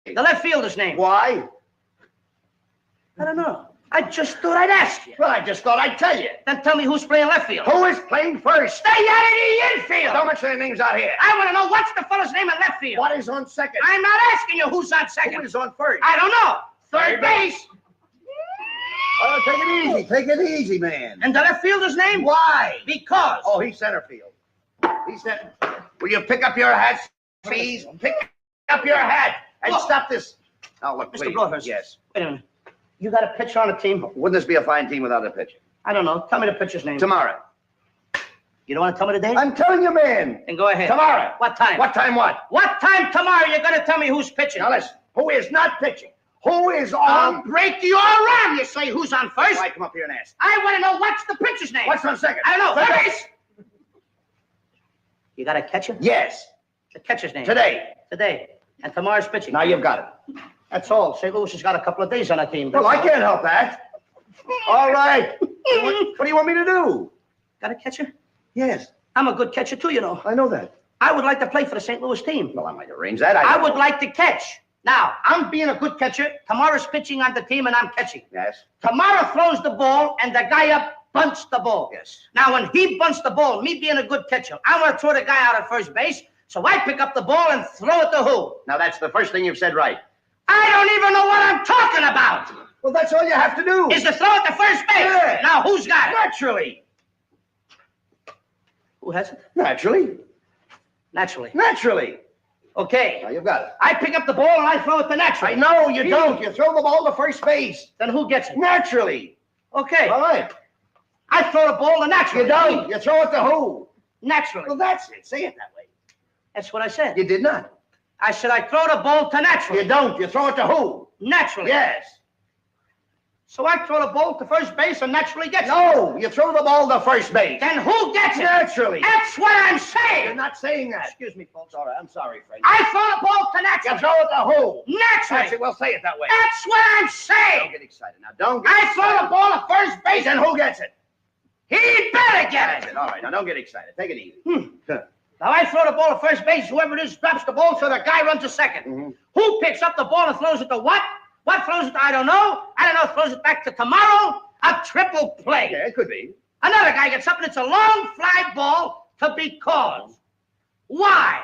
The left fielder's name. Why? I don't know. I just thought I'd ask you. Well, I just thought I'd tell you. Then tell me who's playing left field. Who is playing first? Stay out of the infield. Don't mention any names out here. I want to know what's the fellow's name in left field. What is on second? I'm not asking you who's on second. Who is on first? I don't know. Third base. Oh, take it easy. Take it easy, man. And the left fielder's name? Why? Because. Oh, he's center field. He's center. Will you pick up your hat, please? Pick up your hat and Look. stop this. Oh, look, Mr. please. Broadhurst. Yes. Wait a minute. You got a pitcher on the team? Wouldn't this be a fine team without a pitcher? I don't know. Tell me the pitcher's name. Tomorrow. You don't want to tell me the date? I'm telling you, man. Then go ahead. Tomorrow. What time? What time what? What time tomorrow you're going to tell me who's pitching? Now listen, who is not pitching? Who is I'll on? break your arm. You say who's on first? Why come up here and ask? I want to know what's the pitcher's name. What's on second? I don't know. Third First. You got a catcher? Yes. The catcher's name. Today. Today. And tomorrow's pitching. Now you've got it. That's all. St. Louis has got a couple of days on that team. Well, I can't help that. All right. What do you want me to do? Got a catcher? Yes, I'm a good catcher too, you know. I know that. I would like to play for the St. Louis team. Well, I might arrange that. I don't would know. like to catch. Now, I'm being a good catcher. Tomorrow's pitching on the team and I'm catching. Yes. Tomorrow throws the ball and the guy up bunts the ball. Yes. Now, when he bunts the ball, me being a good catcher, I want to throw the guy out at first base. So I pick up the ball and throw it to who? Now that's the first thing you've said right. I don't even know what I'm talking about. Well, that's all you have to do. Is to throw it to first base. Yeah. Now, who's got it? Naturally. Who has it? Naturally. Naturally. Naturally. Okay. Now you've got it. I pick up the ball and I throw it to naturally. I know you don't. You throw the ball to first base. Then who gets it? Naturally. Okay. All right. I throw the ball to naturally. You don't. You throw it to who? Naturally. Well, that's it. Say it that way. That's what I said. You did not. I said I throw the ball to naturally. You don't. You throw it to who? Naturally. Yes. So I throw the ball to first base and naturally gets it. No, you throw the ball to first base. Then who gets it? Naturally. That's what I'm You're saying. not saying that. Excuse me, folks. All right, I'm sorry, Frank. I throw the ball to You naturally. throw it to who? That's Naturally. it. We'll say it that way. That's what I'm Don't saying. get excited now. Don't get I excited. throw the ball to first base And who gets it? he better get That's it. it. All right, now don't get excited. Take it easy. Now I throw the ball to first base. Whoever it is drops the ball, so the guy runs to 2nd. Mhm. Who picks up the ball and throws it to what? What throws it to? I don't know. I don't know. Throws it back to tomorrow. A triple play. Yeah, it could be. Another guy gets up and it's a long fly ball to be called. Why?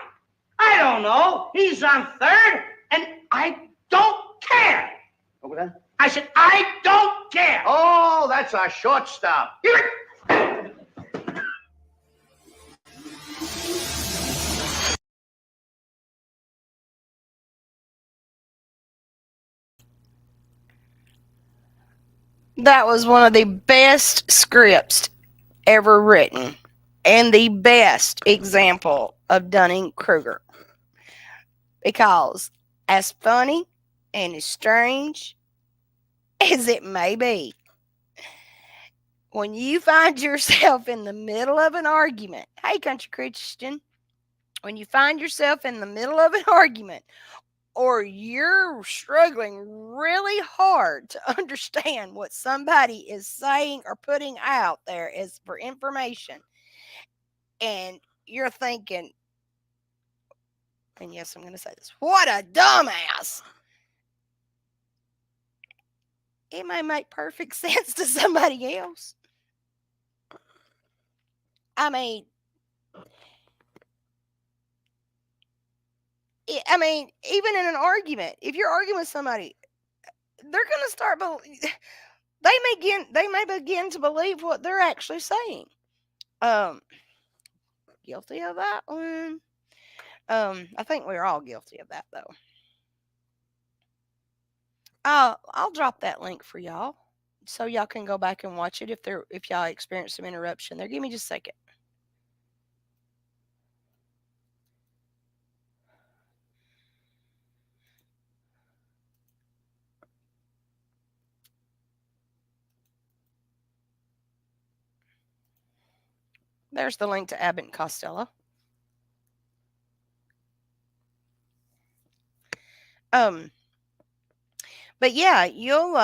I don't know. He's on third, and I don't care. What was that? I said, I don't care. Oh, that's a shortstop. That was one of the best scripts ever written and the best example of Dunning-Kruger. Because as funny and as strange as it may be, when you find yourself in the middle of an argument, hey, country Christian, when you find yourself in the middle of an argument, or you're struggling really hard to understand what somebody is saying or putting out there as for information, and you're thinking, and yes, I'm going to say this, what a dumbass. It may make perfect sense to somebody else. I mean, even in an argument, if you're arguing with somebody, they're going to start. They may begin to believe what they're actually saying. Um, Guilty of that one. I think we're all guilty of that, though. I'll drop that link for y'all, so y'all can go back and watch it if y'all experience some interruption there. Give me just a second. There's the link to Abbott and Costello. But yeah, you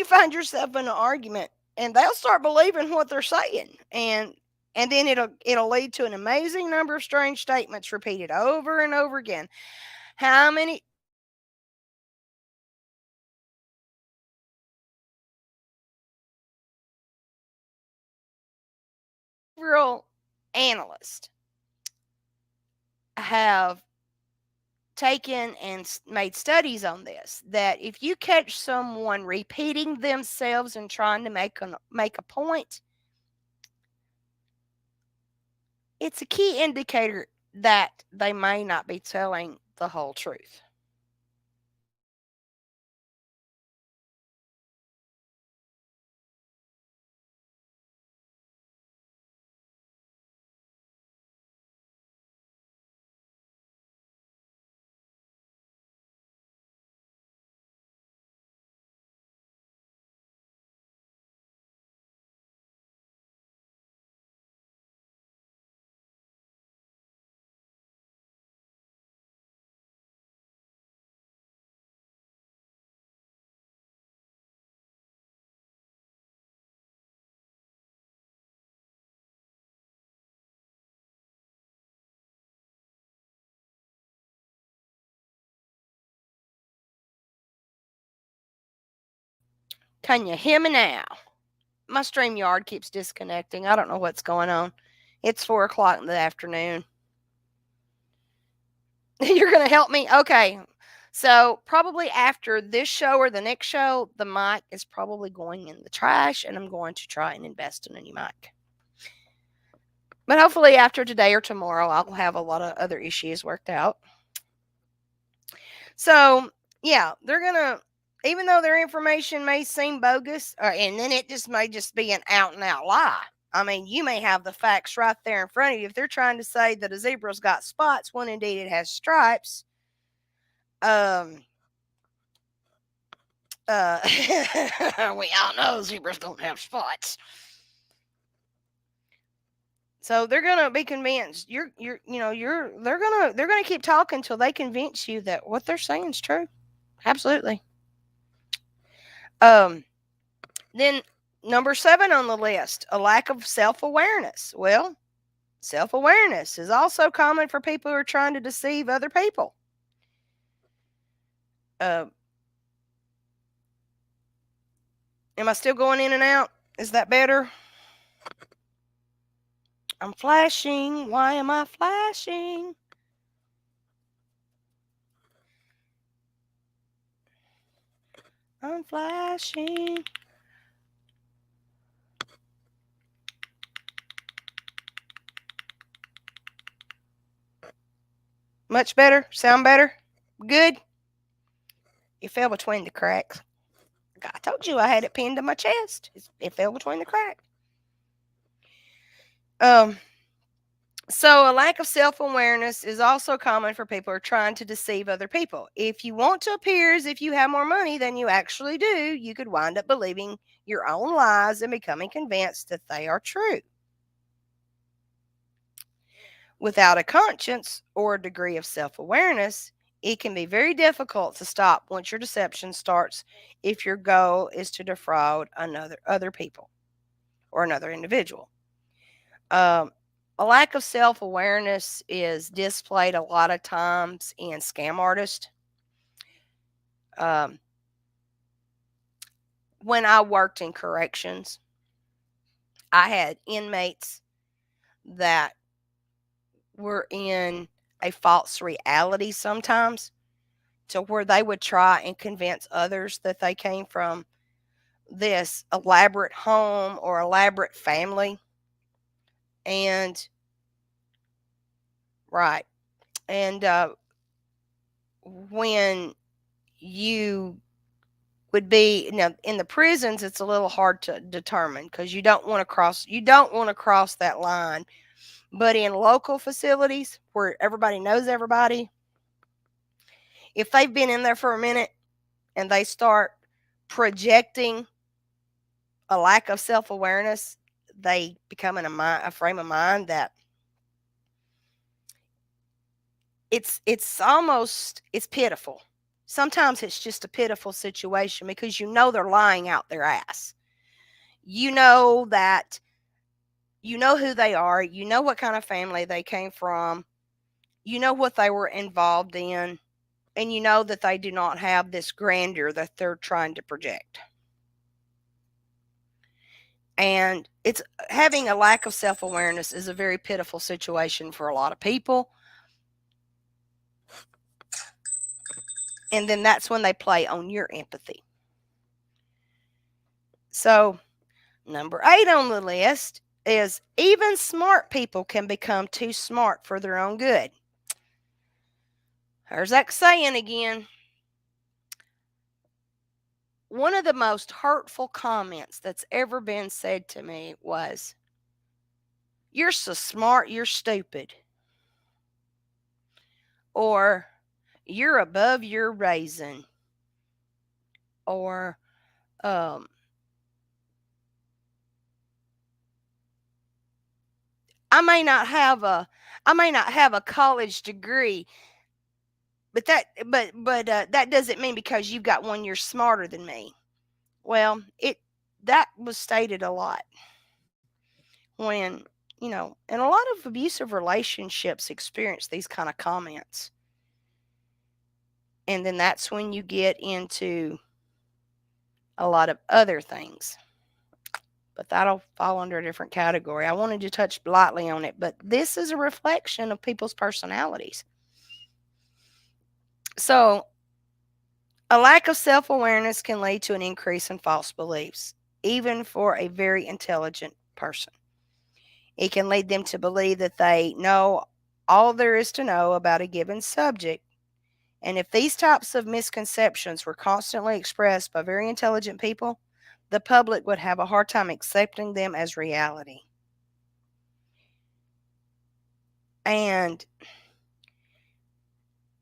find yourself in an argument, and they'll start believing what they're saying, and then it'll lead to an amazing number of strange statements repeated over and over again. How many behavioral analysts have taken and made studies on this, that if you catch someone repeating themselves and trying to make a point, it's a key indicator that they may not be telling the whole truth. Can you hear me now? My StreamYard keeps disconnecting. I don't know what's going on. It's 4 o'clock in the afternoon. You're going to help me? Okay. So, probably after this show or the next show, the mic is probably going in the trash, and I'm going to try and invest in a new mic. But hopefully, after today or tomorrow, I'll have a lot of other issues worked out. So, yeah, they're going to, even though their information may seem bogus, and then it may just be an out and out lie. I mean, you may have the facts right there in front of you. If they're trying to say that a zebra's got spots when indeed it has stripes, we all know zebras don't have spots. So they're gonna be convinced. They're gonna keep talking until they convince you that what they're saying is true. Absolutely. Then number 7 on the list, a lack of self-awareness. Well, self-awareness is also common for people who are trying to deceive other people. Am I still going in and out? Is that better? I'm flashing. Why am I flashing? I'm flashing. Much better? Sound better? Good? It fell between the cracks. I told you I had it pinned to my chest. It fell between the cracks. So a lack of self-awareness is also common for people who are trying to deceive other people. If you want to appear as if you have more money than you actually do, you could wind up believing your own lies and becoming convinced that they are true. Without a conscience or a degree of self-awareness, it can be very difficult to stop once your deception starts if your goal is to defraud other people or another individual. A lack of self-awareness is displayed a lot of times in scam artists. When I worked in corrections, I had inmates that were in a false reality sometimes, to where they would try and convince others that they came from this elaborate home or elaborate family. And right. And when you would be, in the prisons, it's a little hard to determine because you don't want to cross that line. But in local facilities where everybody knows everybody, if they've been in there for a minute and they start projecting a lack of self-awareness, they become in a frame of mind that it's pitiful. Sometimes it's just a pitiful situation because they're lying out their ass. You know that you know who they are, you know what kind of family they came from, you know what they were involved in, and you know that they do not have this grandeur that they're trying to project. And it's having a lack of self-awareness is a very pitiful situation for a lot of people. And then that's when they play on your empathy. So, number 8 on the list is even smart people can become too smart for their own good. There's that saying again. One of the most hurtful comments that's ever been said to me was, "You're so smart, you're stupid." Or, "You're above your raising." Or, um, I may not have a college degree, but that doesn't mean because you've got one you're smarter than me. Well, that was stated a lot when, and a lot of abusive relationships experience these kind of comments. And then that's when you get into a lot of other things. But that'll fall under a different category. I wanted to touch lightly on it, but this is a reflection of people's personalities. So, a lack of self awareness can lead to an increase in false beliefs, even for a very intelligent person. It can lead them to believe that they know all there is to know about a given subject. And if these types of misconceptions were constantly expressed by very intelligent people, the public would have a hard time accepting them as reality. And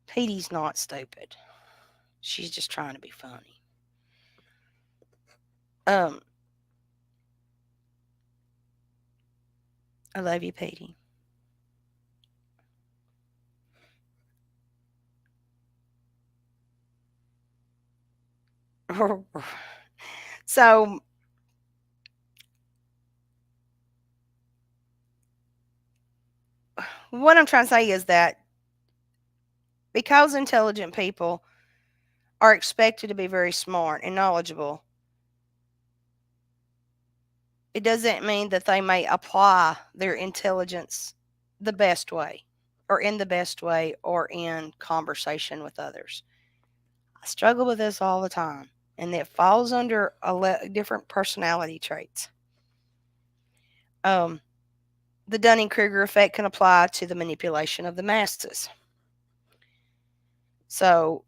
Petey's not stupid. She's just trying to be funny. I love you, Petey. So, what I'm trying to say is that because intelligent people are expected to be very smart and knowledgeable, it doesn't mean that they may apply their intelligence the best way, or in the best way, or in conversation with others. I struggle with this all the time, and it falls under different personality traits. The Dunning-Kruger effect can apply to the manipulation of the masses. So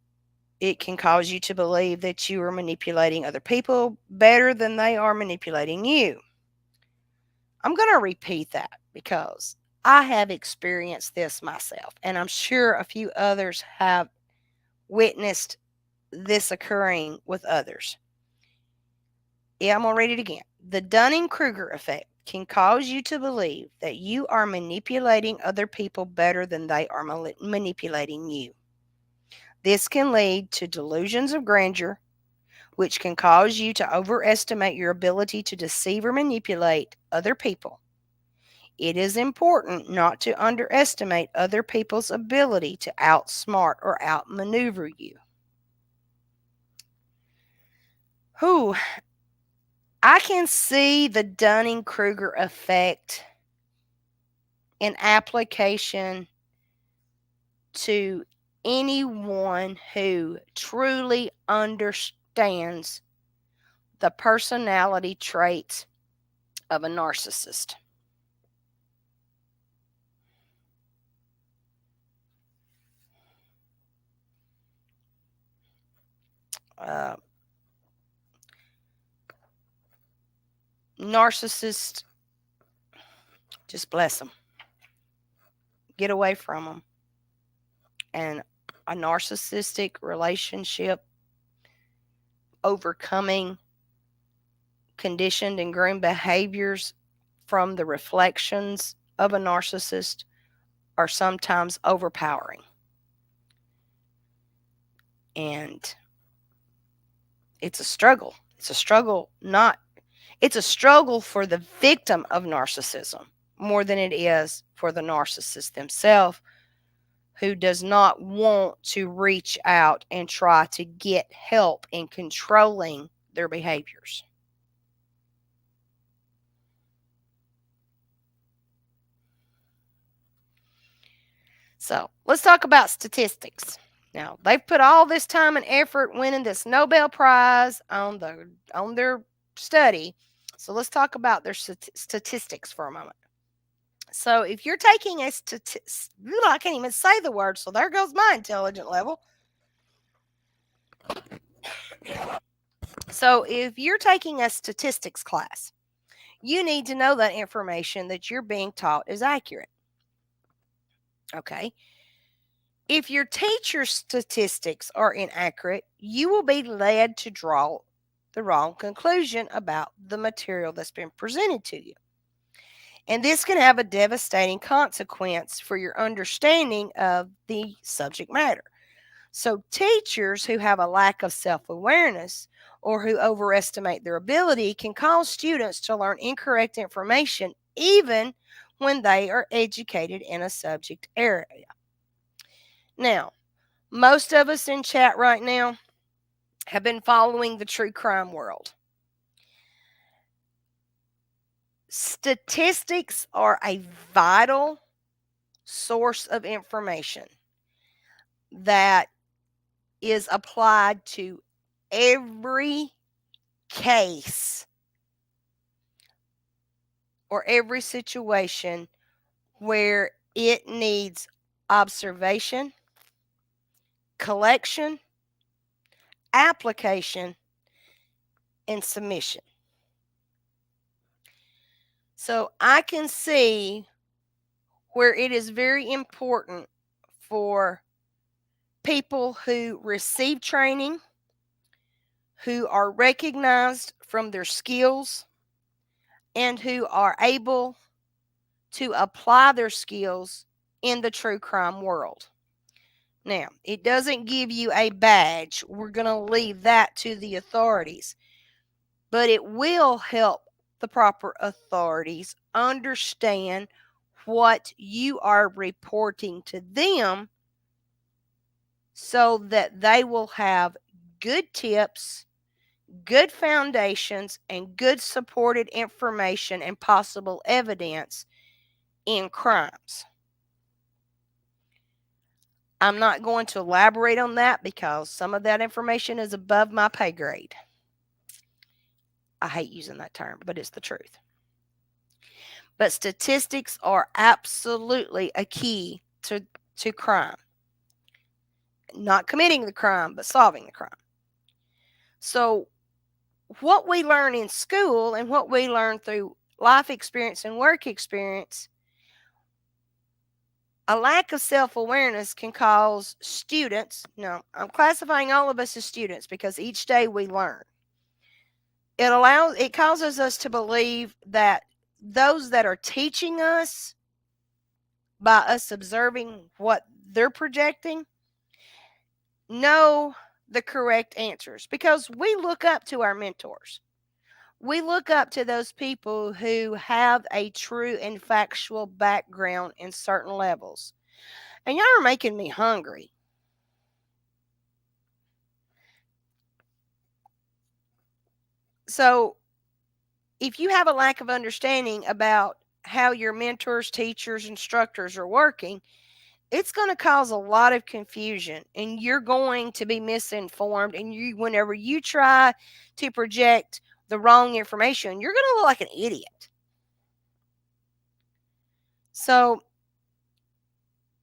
it can cause you to believe that you are manipulating other people better than they are manipulating you. I'm going to repeat that because I have experienced this myself, and I'm sure a few others have witnessed this occurring with others. Yeah, I'm going to read it again. The Dunning-Kruger effect can cause you to believe that you are manipulating other people better than they are manipulating you. This can lead to delusions of grandeur, which can cause you to overestimate your ability to deceive or manipulate other people. It is important not to underestimate other people's ability to outsmart or outmaneuver you. Whew. I can see the Dunning-Kruger effect in application to anyone who truly understands the personality traits of a narcissist. Uh, narcissists, just bless them. Get away from them. And a narcissistic relationship, overcoming conditioned and groomed behaviors from the reflections of a narcissist, are sometimes overpowering. And it's a struggle. It's a struggle for the victim of narcissism more than it is for the narcissist themselves, who does not want to reach out and try to get help in controlling their behaviors. So let's talk about statistics. Now, they've put all this time and effort winning this Nobel Prize on their study. So let's talk about their statistics for a moment. So if you're taking a I can't even say the word, so there goes my intelligent level. So if you're taking a statistics class, you need to know that information that you're being taught is accurate. Okay. If your teacher's statistics are inaccurate, you will be led to draw the wrong conclusion about the material that's been presented to you. And this can have a devastating consequence for your understanding of the subject matter. So, teachers who have a lack of self awareness or who overestimate their ability can cause students to learn incorrect information even when they are educated in a subject area. Now, most of us in chat right now have been following the true crime world. Statistics are a vital source of information that is applied to every case or every situation where it needs observation, collection, application, and submission. So I can see where it is very important for people who receive training, who are recognized from their skills, and who are able to apply their skills in the true crime world. Now, it doesn't give you a badge. We're going to leave that to the authorities. But it will help the proper authorities understand what you are reporting to them so that they will have good tips, good foundations, and good supported information and possible evidence in crimes. I'm not going to elaborate on that because some of that information is above my pay grade. I hate using that term, but it's the truth. But statistics are absolutely a key to crime. Not committing the crime, but solving the crime. So what we learn in school and what we learn through life experience and work experience, a lack of self-awareness can cause students, no, I'm classifying all of us as students because each day we learn. It causes us to believe that those that are teaching us by us observing what they're projecting know the correct answers because we look up to our mentors. We look up to those people who have a true and factual background in certain levels. And y'all are making me hungry. So, if you have a lack of understanding about how your mentors, teachers, instructors are working, it's going to cause a lot of confusion and you're going to be misinformed. And whenever you try to project the wrong information, you're going to look like an idiot. So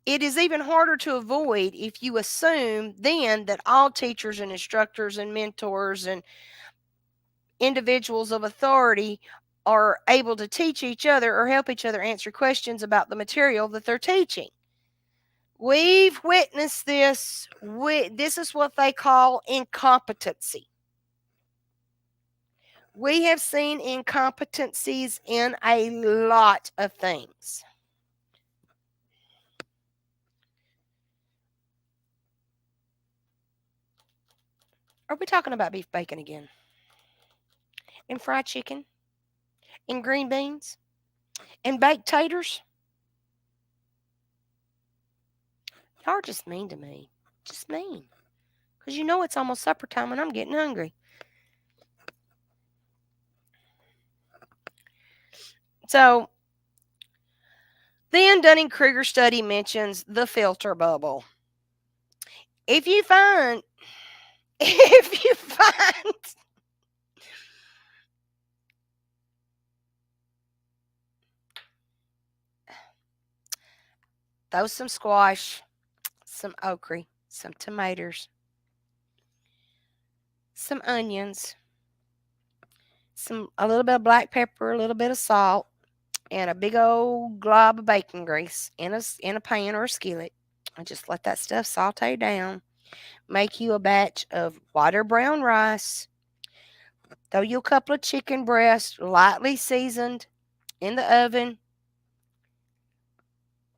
it is even harder to avoid if you assume then that all teachers and instructors and mentors and individuals of authority are able to teach each other or help each other answer questions about the material that they're teaching. We've witnessed this. This is what they call incompetency. We have seen incompetencies in a lot of things. Are we talking about beef bacon again? And fried chicken? And green beans? And baked taters? Y'all are just mean to me. Just mean. Because you know it's almost supper time and I'm getting hungry. So, the Dunning-Kruger study mentions the filter bubble. If you find throw some squash, some okra, some tomatoes, some onions, a little bit of black pepper, a little bit of salt, and a big old glob of bacon grease in a pan or a skillet. And just let that stuff saute down. Make you a batch of water brown rice. Throw you a couple of chicken breasts, lightly seasoned, in the oven,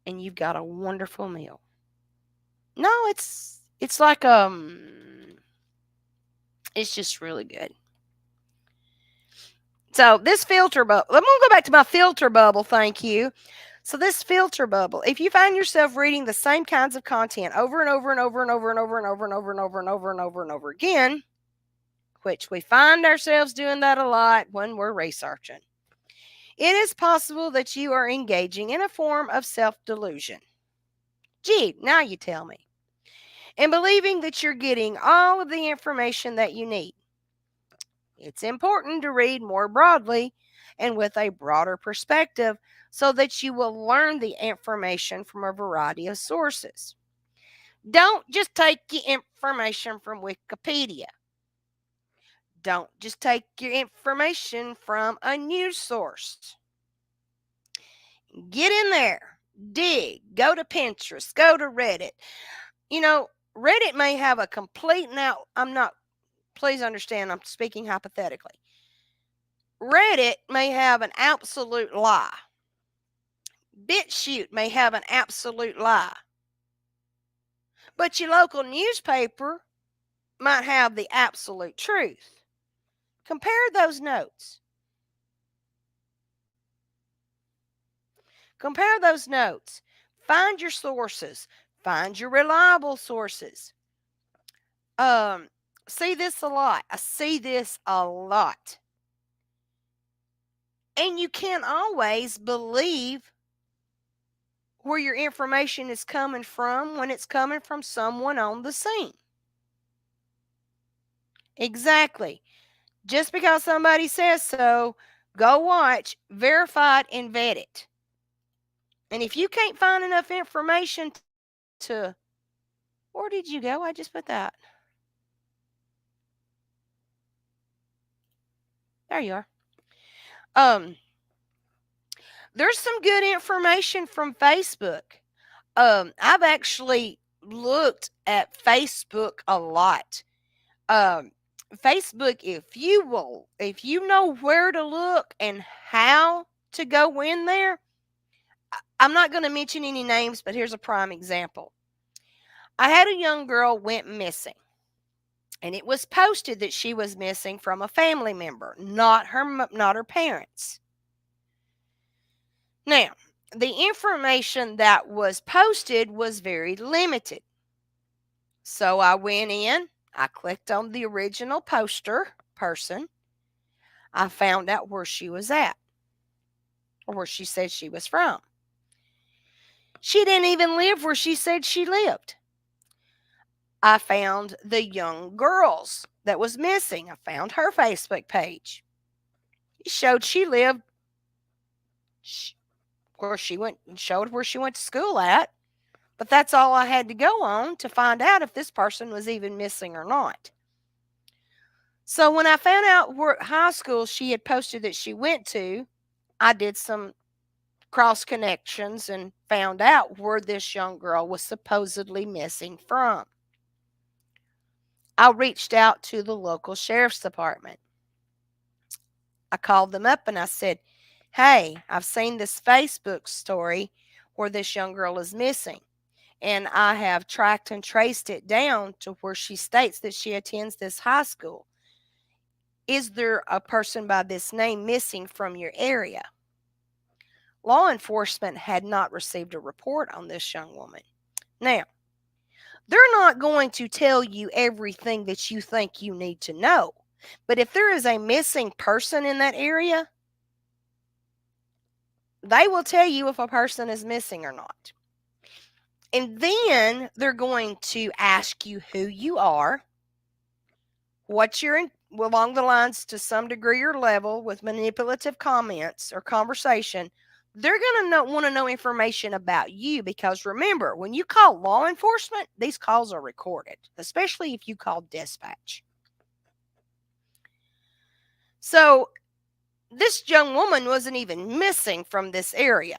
and you've got a wonderful meal. No, it's like it's just really good. So this filter bubble, I'm going to go back to my filter bubble, thank you. So this filter bubble, if you find yourself reading the same kinds of content over and over and over and over and over and over and over and over and over and over and over again, which we find ourselves doing that a lot when we're researching, it is possible that you are engaging in a form of self-delusion. Gee, now you tell me. And believing that you're getting all of the information that you need. It's important to read more broadly and with a broader perspective so that you will learn the information from a variety of sources. Don't just take your information from Wikipedia. Don't just take your information from a news source. Get in there, dig, go to Pinterest, go to Reddit. Reddit may have a complete, now please understand, I'm speaking hypothetically. Reddit may have an absolute lie. BitChute may have an absolute lie. But your local newspaper might have the absolute truth. Compare those notes. Compare those notes. Find your sources. Find your reliable sources. See this a lot. I see this a lot. And you can't always believe where your information is coming from when it's coming from someone on the scene. Exactly. Just because somebody says so, go watch, verify it, and vet it. And if you can't find enough information to, where did you go? I just put that. There you are. There's some good information from Facebook. I've actually looked at Facebook a lot. Facebook, if you know where to look and how to go in there, I'm not going to mention any names, but here's a prime example. I had a young girl went missing, and it was posted that she was missing from a family member, not her parents. Now, the information that was posted was very limited. So I went in, I clicked on the original poster person. I found out where she was at. or where she said she was from. She didn't even live where she said she lived. I found the young girls that was missing. I found her Facebook page. It showed she lived where she went, showed where she went to school at. But that's all I had to go on to find out if this person was even missing or not. So when I found out what high school she had posted that she went to, I did some cross connections and found out where this young girl was supposedly missing from. I reached out to the local sheriff's department. I called them up and I said, "Hey, I've seen this Facebook story where this young girl is missing, and I have tracked and traced it down to where she states that she attends this high school. Is there a person by this name missing from your area?" Law enforcement had not received a report on this young woman. Now, they're not going to tell you everything that you think you need to know. But if there is a missing person in that area, they will tell you if a person is missing or not. And then they're going to ask you who you are, what you're in, along the lines to some degree or level with manipulative comments or conversation. They're going to want to know information about you, because remember, when you call law enforcement, these calls are recorded, especially if you call dispatch. So this young woman wasn't even missing from this area.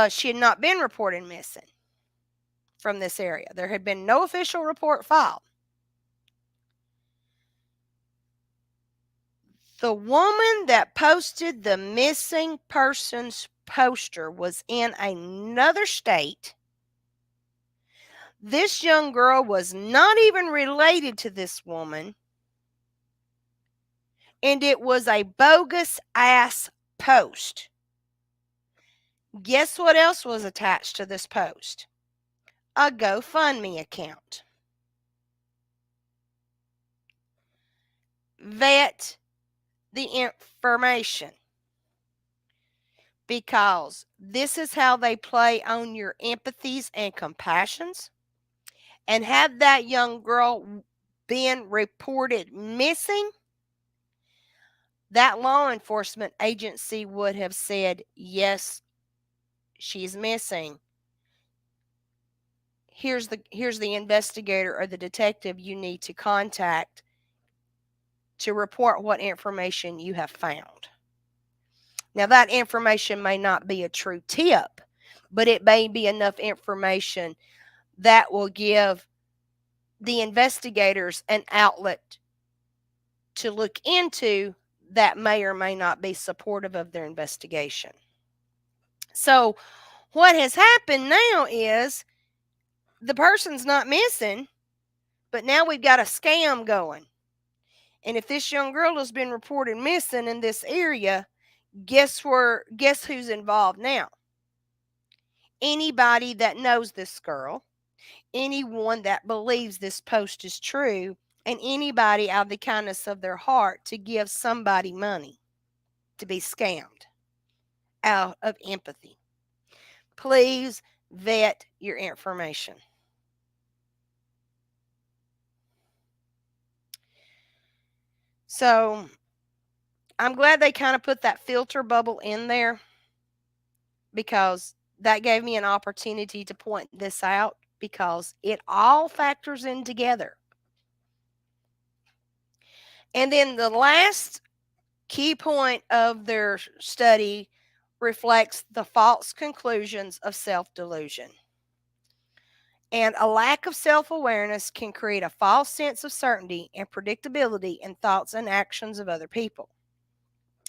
She had not been reported missing from this area. There had been no official report filed. The woman that posted the missing persons poster was in another state. This young girl was not even related to this woman. And it was a bogus ass post. Guess what else was attached to this post? A GoFundMe account. Vet the information, because this is how they play on your empathies and compassions. And had that young girl been reported missing, that law enforcement agency would have said, yes, she's missing. Here's the investigator or the detective you need to contact to report what information you have found. Now, that information may not be a true tip, but it may be enough information that will give the investigators an outlet to look into that may or may not be supportive of their investigation. So what has happened now is the person's not missing, but now we've got a scam going. And if this young girl has been reported missing in this area, guess who's involved now? Anybody that knows this girl, anyone that believes this post is true, and anybody out of the kindness of their heart to give somebody money to be scammed out of empathy. Please vet your information. So I'm glad they kind of put that filter bubble in there, because that gave me an opportunity to point this out, because it all factors in together. And then the last key point of their study reflects the false conclusions of self-delusion. And a lack of self-awareness can create a false sense of certainty and predictability in thoughts and actions of other people.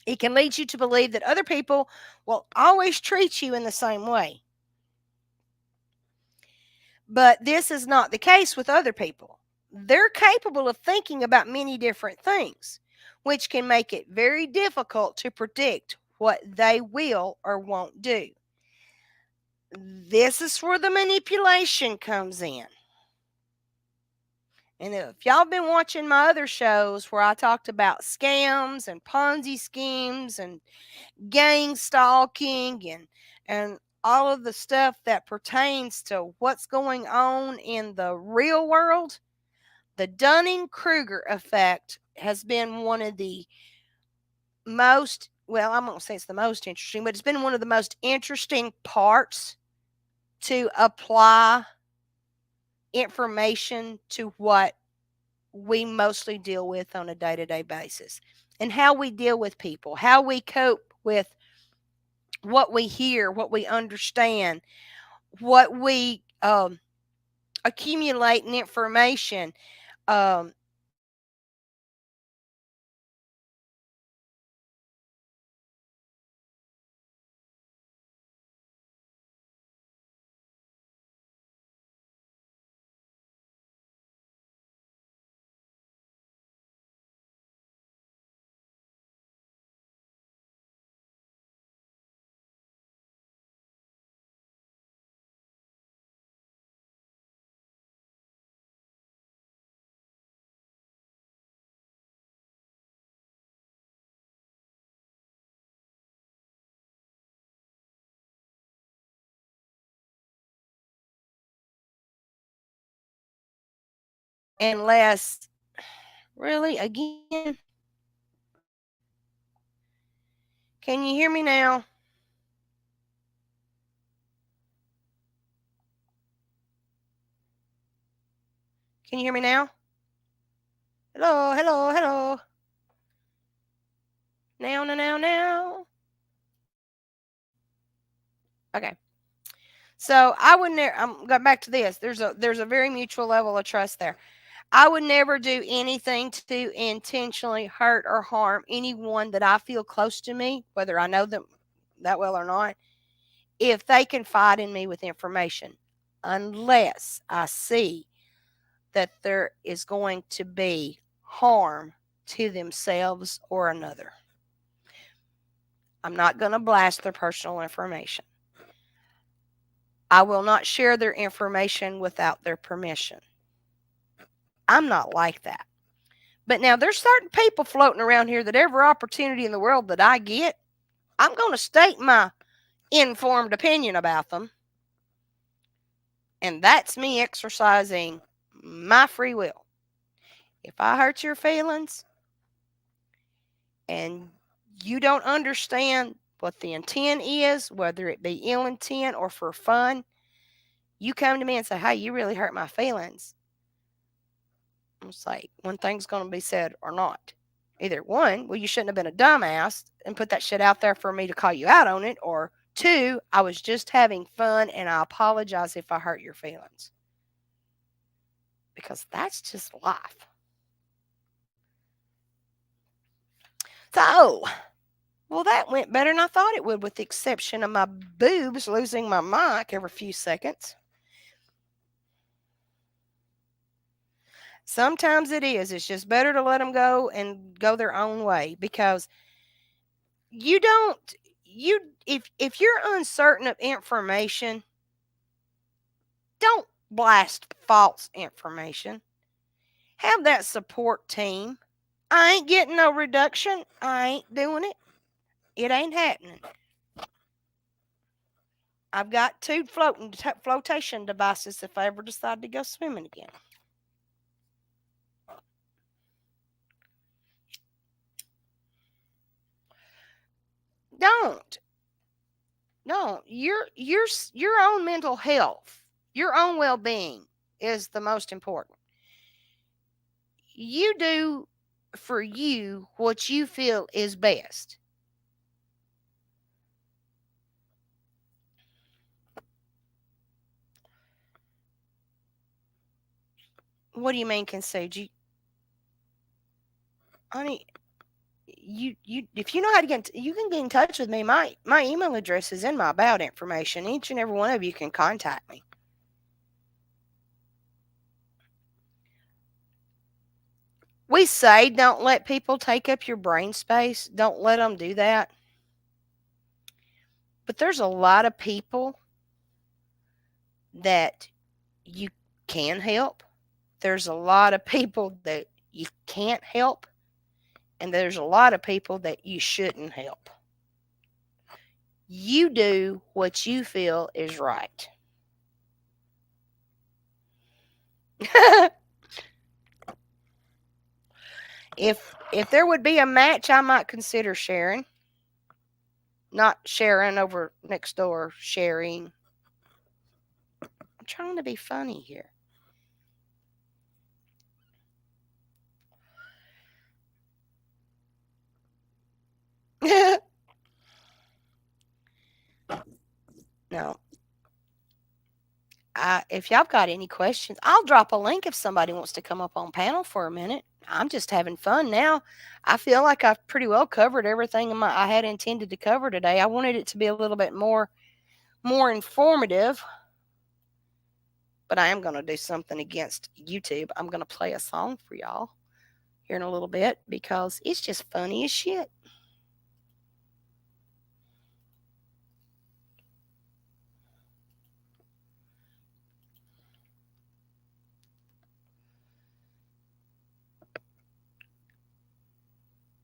It can lead you to believe that other people will always treat you in the same way. But this is not the case with other people. They're capable of thinking about many different things, which can make it very difficult to predict what they will or won't do. This is where the manipulation comes in. And if y'all been watching my other shows where I talked about scams and Ponzi schemes and gang stalking and all of the stuff that pertains to what's going on in the real world, the Dunning-Kruger effect has been one of the most, well, I'm going to say it's the most interesting, but it's been one of the most interesting parts to apply information to what we mostly deal with on a day-to-day basis, and how we deal with people, how we cope with what we hear, what we understand, what we accumulate in information. Um, unless, really, again, can you hear me now? Can you hear me now? Hello, hello, hello. Now, now, now, now. Okay. So I would never. I'm going back to this. There's a very mutual level of trust there. I would never do anything to intentionally hurt or harm anyone that I feel close to me, whether I know them that well or not, if they confide in me with information, unless I see that there is going to be harm to themselves or another. I'm not going to blast their personal information. I will not share their information without their permission. I'm not like that. But now there's certain people floating around here that every opportunity in the world that I get, I'm going to state my informed opinion about them. And that's me exercising my free will. If I hurt your feelings and you don't understand what the intent is, whether it be ill intent or for fun, you come to me and say, hey, you really hurt my feelings. It's like one thing's going to be said or not. Either one, well, you shouldn't have been a dumbass and put that shit out there for me to call you out on it, or two, I was just having fun and I apologize if I hurt your feelings. Because that's just life. So, well, that went better than I thought it would, with the exception of my boobs losing my mic every few seconds. Sometimes it is. It's just better to let them go and go their own way, because you don't you if you're uncertain of information, don't blast false information. Have that support team. I ain't getting no reduction. I ain't doing it. It ain't happening. I've got two flotation devices if I ever decide to go swimming again. Don't. No, your own mental health, your own well-being is the most important. You do for you what you feel is best. What do you mean, concede? Honey, you if you know how to get, you can get in touch with me. My email address is in my about information. Each and every one of you can contact me. We say don't let people take up your brain space. Don't let them do that. But there's a lot of people that you can help there's a lot of people that you can't help, and there's a lot of people that you shouldn't help. You do what you feel is right. If there would be a match, I might consider sharing. Not sharing over next door, sharing. I'm trying to be funny here. No. If y'all got any questions, I'll drop a link if somebody wants to come up on panel for a minute. I'm just having fun now. I feel like I've pretty well covered everything I had intended to cover today. I wanted it to be a little bit more informative, but I am going to do something against YouTube. I'm going to play a song for y'all here in a little bit because it's just funny as shit.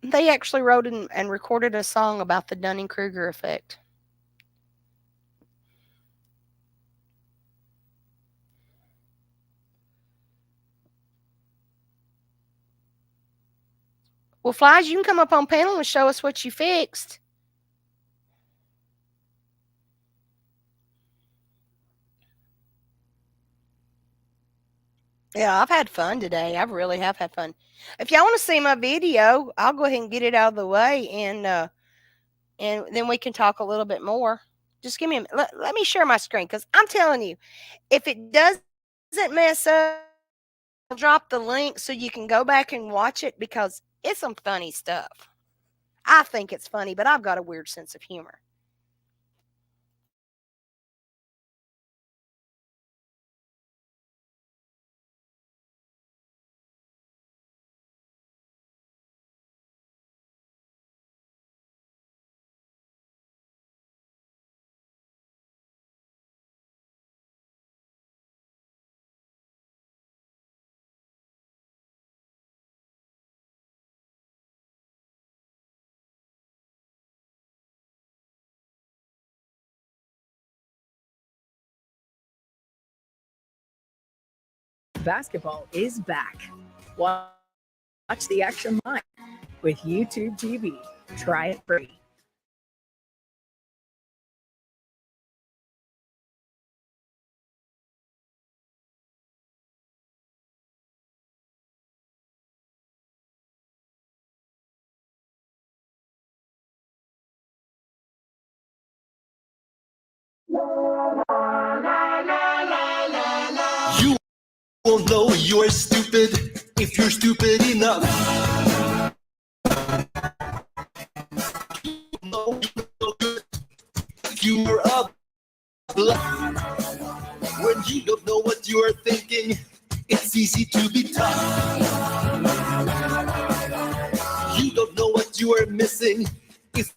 They actually wrote and recorded a song about the Dunning-Kruger effect. Well, Flies, you can come up on panel and show us what you fixed. Yeah, I've had fun today. I really have had fun. If y'all want to see my video, I'll go ahead and get it out of the way, and then we can talk a little bit more. Just give me let me share my screen because I'm telling you, if it doesn't mess up, I'll drop the link so you can go back and watch it because it's some funny stuff. I think it's funny, but I've got a weird sense of humor. Basketball is back. Watch the action live with YouTube TV. Try it free. You will know you're stupid if you're stupid enough. You know you're good if you were up. When you don't know what you are thinking, it's easy to be tough. You don't know what you are missing if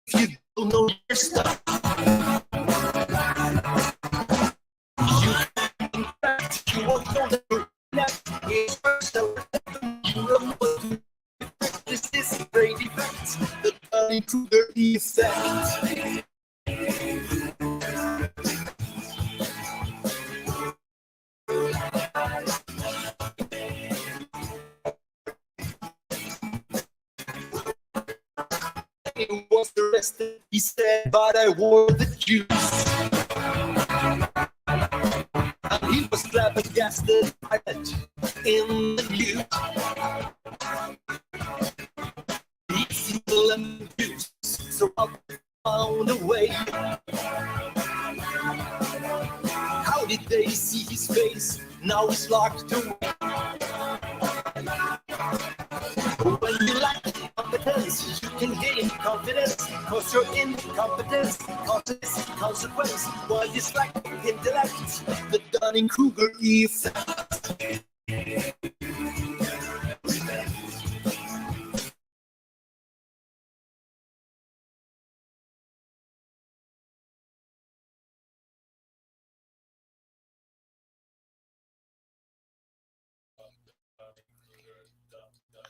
you don't know your stuff. You won't know that you're not. You don't know what to practice this great effect, the Dunning-Kruger effect. He was arrested, he said, but I wore the juice. And he was flabbergasted by it in the news. He's seen the lemon juice, so I found a way. How did they see his face? Now he's locked away. When you lack competence, you can gain confidence. Cause your incompetence causes consequence. While you slack intellect, the Dunning-Kruger effect.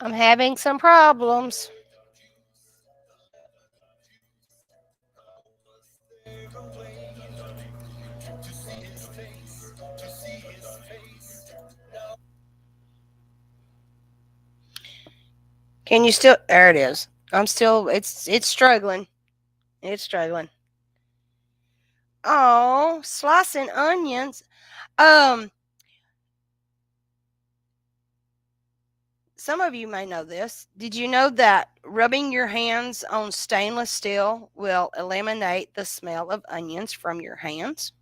I'm having some problems. Can you still? There it is. I'm still. It's struggling. It's struggling. Oh, slicing onions. Um, some of you may know this. Did you know that rubbing your hands on stainless steel will eliminate the smell of onions from your hands?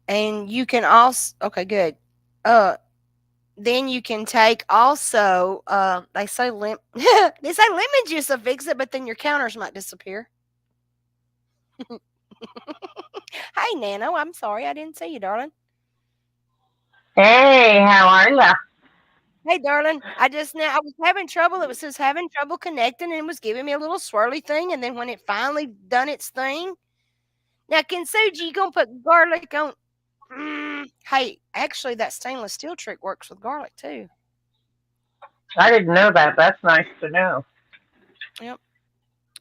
And you can also, okay, good. Uh, then you can take also, they say they say lemon juice will fix it, but then your counters might disappear. Hey, Nano, I'm sorry I didn't see you, darling. Hey, how are ya? Hey, darling, I was having trouble. It was just having trouble connecting, and it was giving me a little swirly thing. And then when it finally done its thing, now can Suji, you gonna put garlic on? Hey, actually, that stainless steel trick works with garlic too. I didn't know that. That's nice to know. Yep.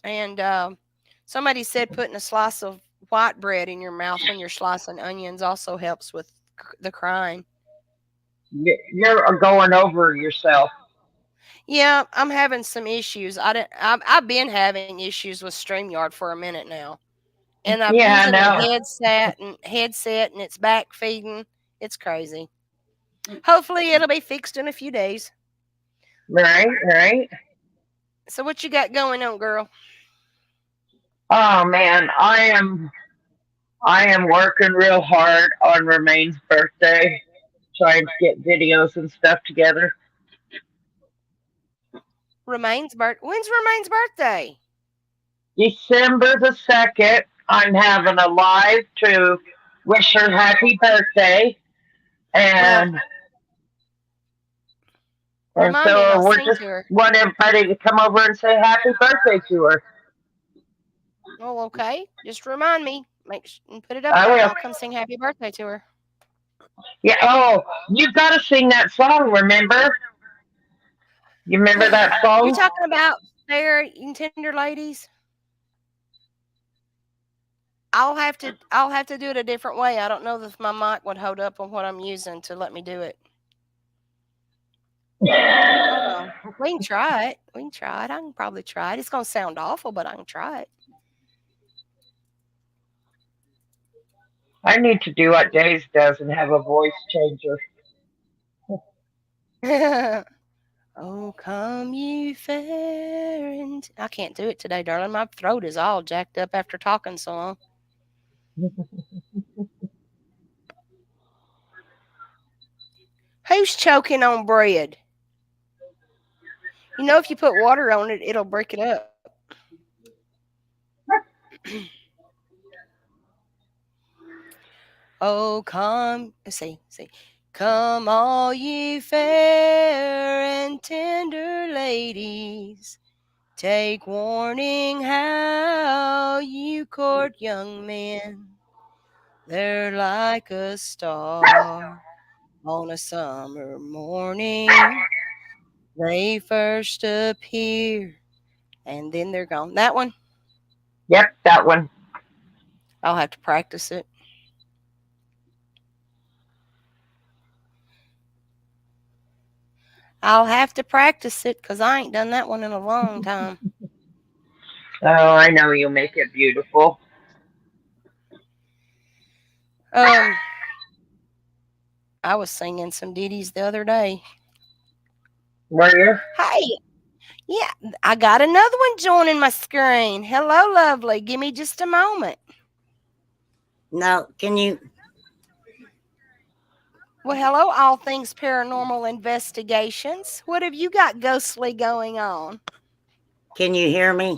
And somebody said putting a slice of white bread in your mouth when you're slicing onions also helps with the crying. You're going over yourself. Yeah, I'm having some issues. I've been having issues with StreamYard for a minute now, and I'm Yeah, I using the know. headset, and it's back feeding. It's crazy. Hopefully, it'll be fixed in a few days. Right, right. So, what you got going on, girl? Oh man, I am working real hard on Remaine's birthday, trying to get videos and stuff together. When's Remaine's birthday? December the 2nd, I'm having a live to wish her happy birthday, Well, and remind me, and so I'll we're sing just to her. want everybody to come over and say happy birthday to her. Oh, okay. Just remind me. And put it up I there, and will. I'll come sing happy birthday to her. Yeah. Oh, you've got to sing that song. Remember? You remember that You song? talking about fair and tender ladies? I'll have to do it a different way. I don't know if my mic would hold up on what I'm using to let me do it. Hold on. We can try it. We can try it. I can probably try it. It's gonna sound awful, but I can try I need to do what Days does and have a voice changer. it. Oh, come ye fair and I can't do it today, darling. My throat is all jacked up after talking so long. Who's choking on bread? You know, if you put water on it, it'll break it up. Oh, come, let's see. Come, all ye fair and tender ladies, take warning how you court young men. They're like a star on a summer morning. They first appear and then they're gone. That one, Yep, that one. I'll have to practice it. I'll have to practice it because I ain't done that one in a long time. Oh, I know you make it beautiful. Um, I was singing some ditties the other day. Were you? Hey, yeah, I got another one joining my screen. Hello, lovely. Give me just a moment. No, can you? Well, hello, all things paranormal investigations. What have you got ghostly going on? Can you hear me?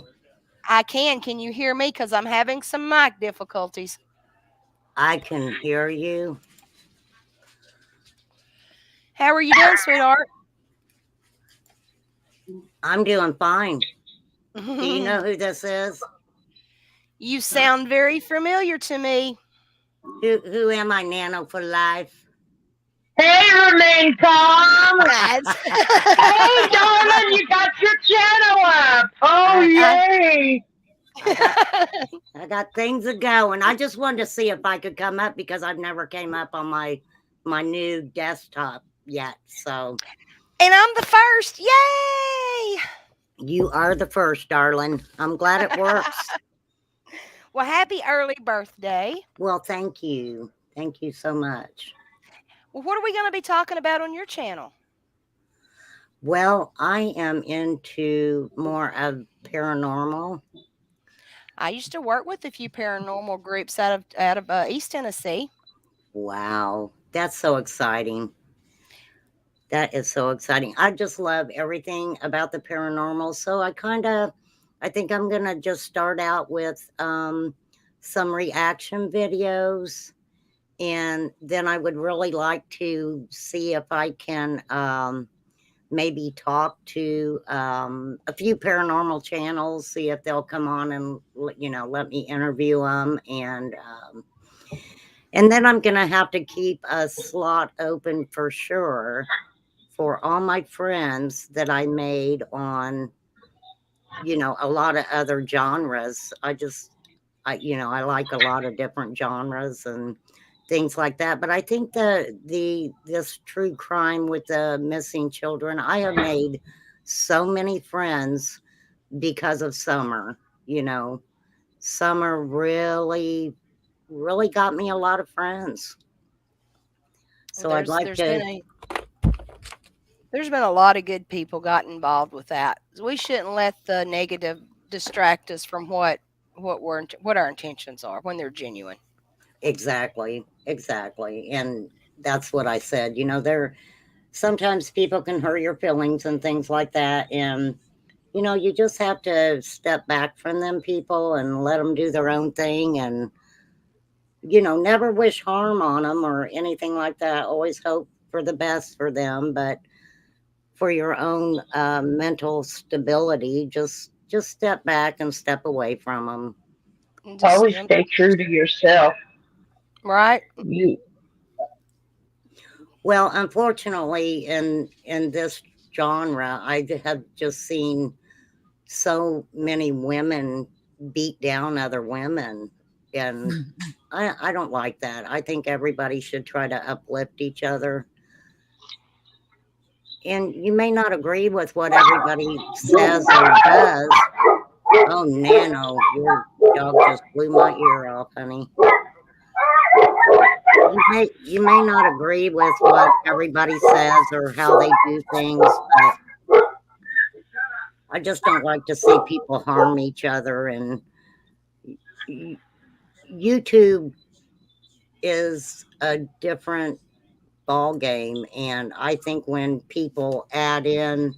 I can. Can you hear me? Because I'm having some mic difficulties. I can hear you. How are you doing, sweetheart? I'm doing fine. Do you know who this is? You sound very familiar to me. Who am I, Nano for life? Hey, remain calm. That's Hey, darling, you got your channel up. Oh, yay. I got things to go, and I just wanted to see if I could come up because I've never came up on my new desktop yet. So, and I'm the first. Yay! you are the first, darling. I'm glad it works. Well, happy early birthday. Well, thank you. Thank you so much. Well, what are we going to be talking about on your channel? Well, I am into more of paranormal. I used to work with a few paranormal groups out of East Tennessee. Wow, that's so exciting. That is so exciting. I just love everything about the paranormal. So I think I'm going to just start out with some reaction videos. And then I would really like to see if I can maybe talk to a few paranormal channels, see if they'll come on and, let me interview them. And then I'm going to have to keep a slot open for sure for all my friends that I made on, a lot of other genres. I like a lot of different genres and things like that. But I think this true crime with the missing children, I have made so many friends because of Summer. Summer really, really got me a lot of friends. So I'd like to. There's been a lot of good people got involved with that. We shouldn't let the negative distract us from what our intentions are when they're genuine. Exactly, exactly. And that's what I said. There sometimes people can hurt your feelings and things like that. And, you just have to step back from them people and let them do their own thing and, never wish harm on them or anything like that. Always hope for the best for them. But for your own mental stability, just step back and step away from them. Always stay true to yourself. Right. Well, unfortunately, in this genre, I have just seen so many women beat down other women, and I don't like that. I think everybody should try to uplift each other. And you may not agree with what everybody says or does. Oh, Nano, your dog just blew my ear off, honey. You may not agree with what everybody says or how they do things, but I just don't like to see people harm each other. And YouTube is a different ball game, and I think when people add in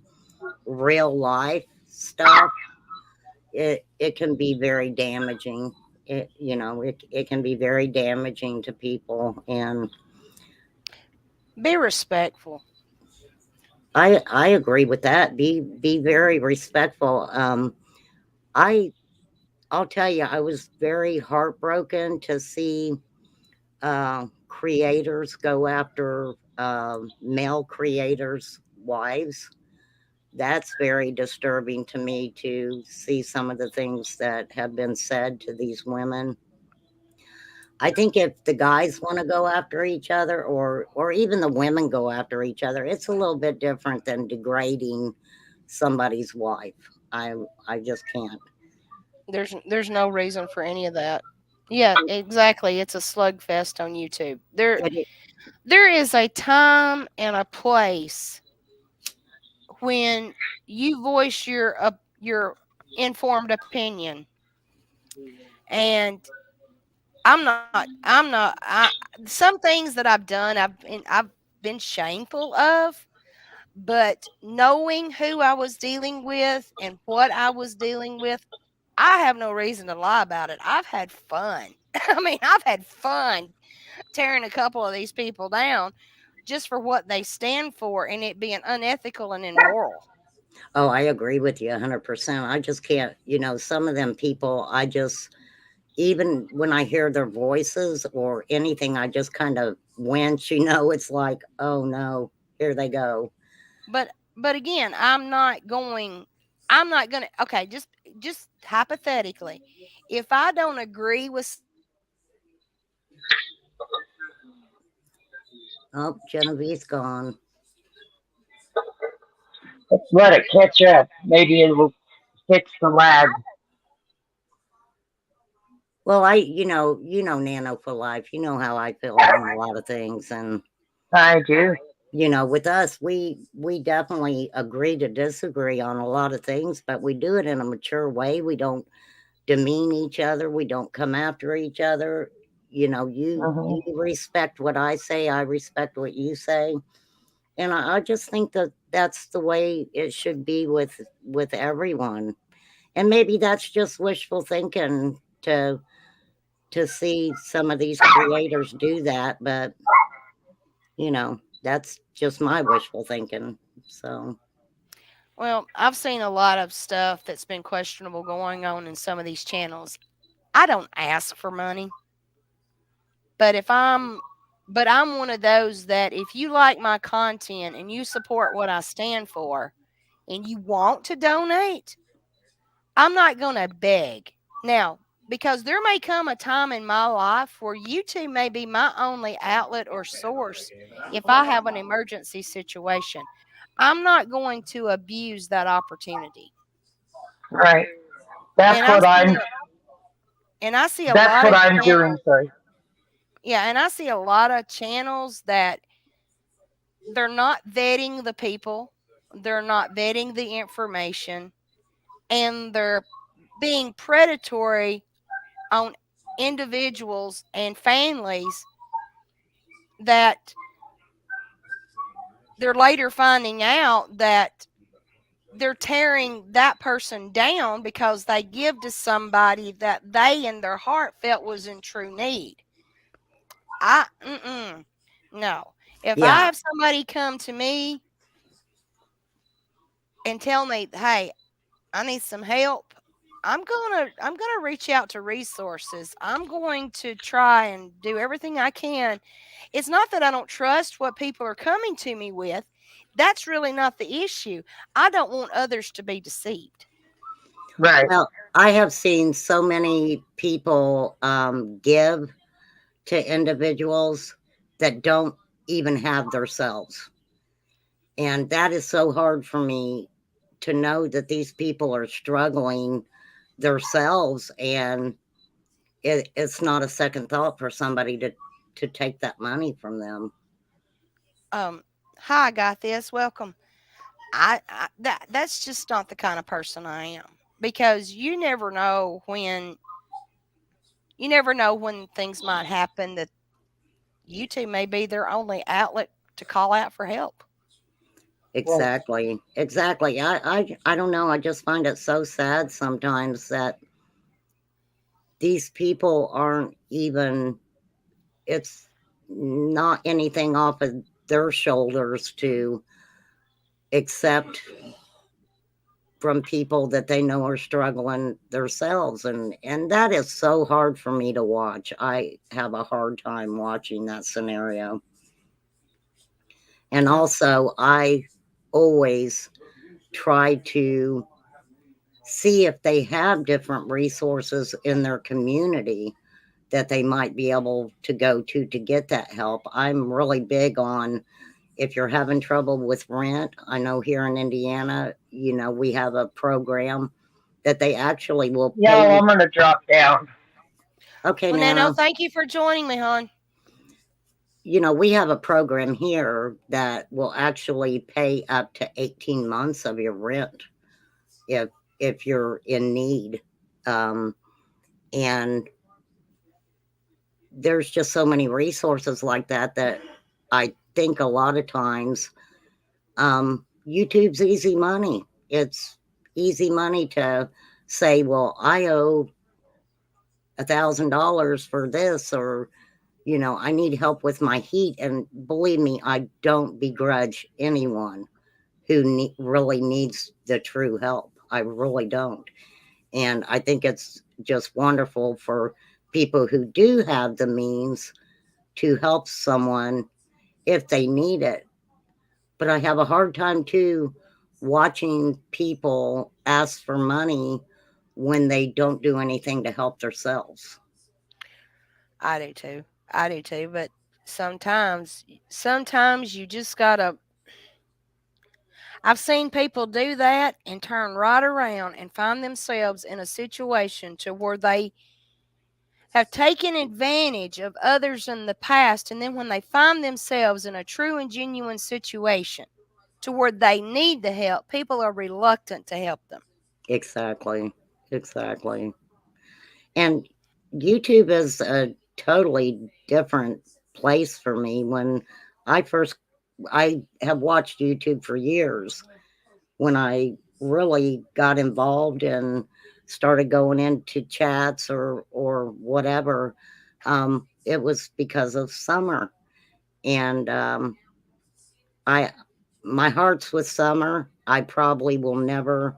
real life stuff, it can be very damaging. It can be very damaging to people, and Be respectful. I agree with that. Be very respectful. I'll tell you, I was very heartbroken to see creators go after male creators' wives. That's very disturbing to me to see some of the things that have been said to these women. I think if the guys want to go after each other, or even the women go after each other, it's a little bit different than degrading somebody's wife. I just can't. There's no reason for any of that. Yeah, exactly. It's a slugfest on YouTube. There is a time and a place when you voice your informed opinion, and Some things that I've done, I've been shameful of, but knowing who I was dealing with and what I was dealing with, I have no reason to lie about it. I've had fun. I mean, I've had fun tearing a couple of these people down just for what they stand for and it being unethical and immoral. Oh, I agree with you 100%. I just can't, some of them people, even when I hear their voices or anything, I just kind of wince, it's like, oh no, here they go. But again, I'm not going to okay, just hypothetically, if I don't agree with somebody or I don't agree with what they're doing, Oh, Genevieve's gone. Let's let it catch up. Maybe it will fix the lag. Well, Nano for life. You know how I feel on a lot of things. And, I do. with us, we definitely agree to disagree on a lot of things, but we do it in a mature way. We don't demean each other. We don't come after each other. Hmm. You respect what I say. I respect what you say. And I just think that that's the way it should be with everyone. And maybe that's just wishful thinking to see some of these creators do that, but that's just my wishful thinking. So, well, I've seen a lot of stuff that's been questionable going on in some of these channels. I don't ask for money, but if I'm but I'm one of those that if you like my content and you support what I stand for and you want to donate, I'm not going to beg. Now, because there may come a time in my life where YouTube may be my only outlet or source if I have an emergency situation. I'm not going to abuse that opportunity. Right. That's And I what see I'm. a, and I see a That's lot what of I'm doing. channels. Sorry. Yeah, and I see a lot of channels that they're not vetting the people, they're not vetting the information, and they're being predatory on individuals and families that they're later finding out that they're tearing that person down because they give to somebody that they in their heart felt was in true need. No. If I yeah, have somebody come to me and tell me, "Hey, I need some help," I'm gonna reach out to resources. I'm going to try and do everything I can. It's not that I don't trust what people are coming to me with. That's really not the issue. I don't want others to be deceived. Right. well, I have seen so many people give to individuals that don't even have themselves. And that is so hard for me to know that these people are struggling themselves, and it's not a second thought for somebody to take that money from them. Um, Hi, I got this. Welcome. That's just not the kind of person I am because you never know when things might happen that YouTube may be their only outlet to call out for help. Right. Exactly. I don't know. I just find it so sad sometimes that these people aren't even, it's not anything off of their shoulders to accept from people that they know are struggling themselves, and that is so hard for me to watch. I have a hard time watching that scenario. And Yeah. also I always try to see if they have different resources in their community that they might be able to go to get that help. I'm really big on, if you're having trouble with rent, I know here in Indiana, we have a program that they actually will Yeah, pay well, you. I'm gonna drop down. Okay, Well, Nano, Nana. thank you for joining me, hon. We have a program here that will actually pay up to 18 months of your rent if you're in need. And there's just so many resources like that that I think a lot of times YouTube's easy money. It's easy money to say, well, I owe $1,000 for this, or I need help with my heat. And believe me, I don't begrudge anyone who really needs the true help. I really don't. And I think it's just wonderful for people who do have the means to help someone if they need it. But I have a hard time too watching people ask for money when they don't do anything to help themselves. I do too. I do too. But sometimes you just gotta. I've seen people do that and turn right around and find themselves in a situation to where they have taken advantage of others in the past, and then when they find themselves in a true and genuine situation to where they need the help, people are reluctant to help them. Exactly. Exactly. And YouTube is a totally different place for me. When I first, I have watched YouTube for years. When I really got involved and started going into chats or whatever, it was because of Summer. And I, my heart's with Summer. I probably will never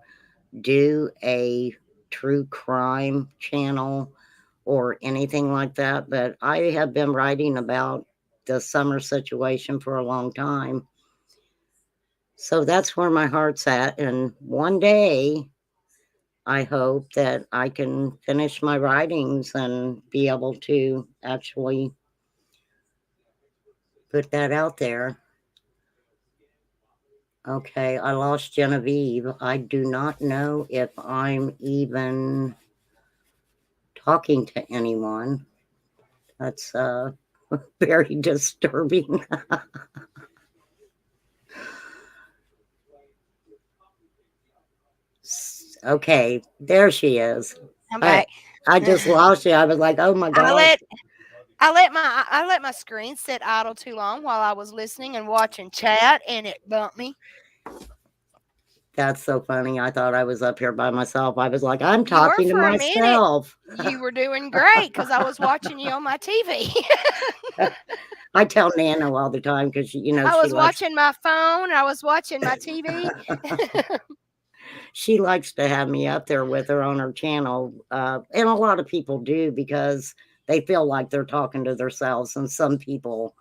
do a true crime channel or anything like that, but I have been writing about the Summer situation for a long time. So that's where my heart's at. And one day, I hope that I can finish my writings and be able to actually put that out there. Okay, I lost Genevieve. I do not know if I'm even talking to anyone. That's very disturbing. Okay, there she is. I'm I back. I just lost you. I was like, oh my I gosh. let I let my screen sit idle too long while I was listening and watching chat, and it bumped me. That's so funny. I thought I was up here by myself. I was like, I'm You were talking to for a minute. myself. You were doing great because I was watching you on my TV. I tell Nano all the time because I she was likes watching my phone. I was watching my TV. she likes to have me up there with her on her channel, and a lot of people do because they feel like they're talking to themselves, and some people,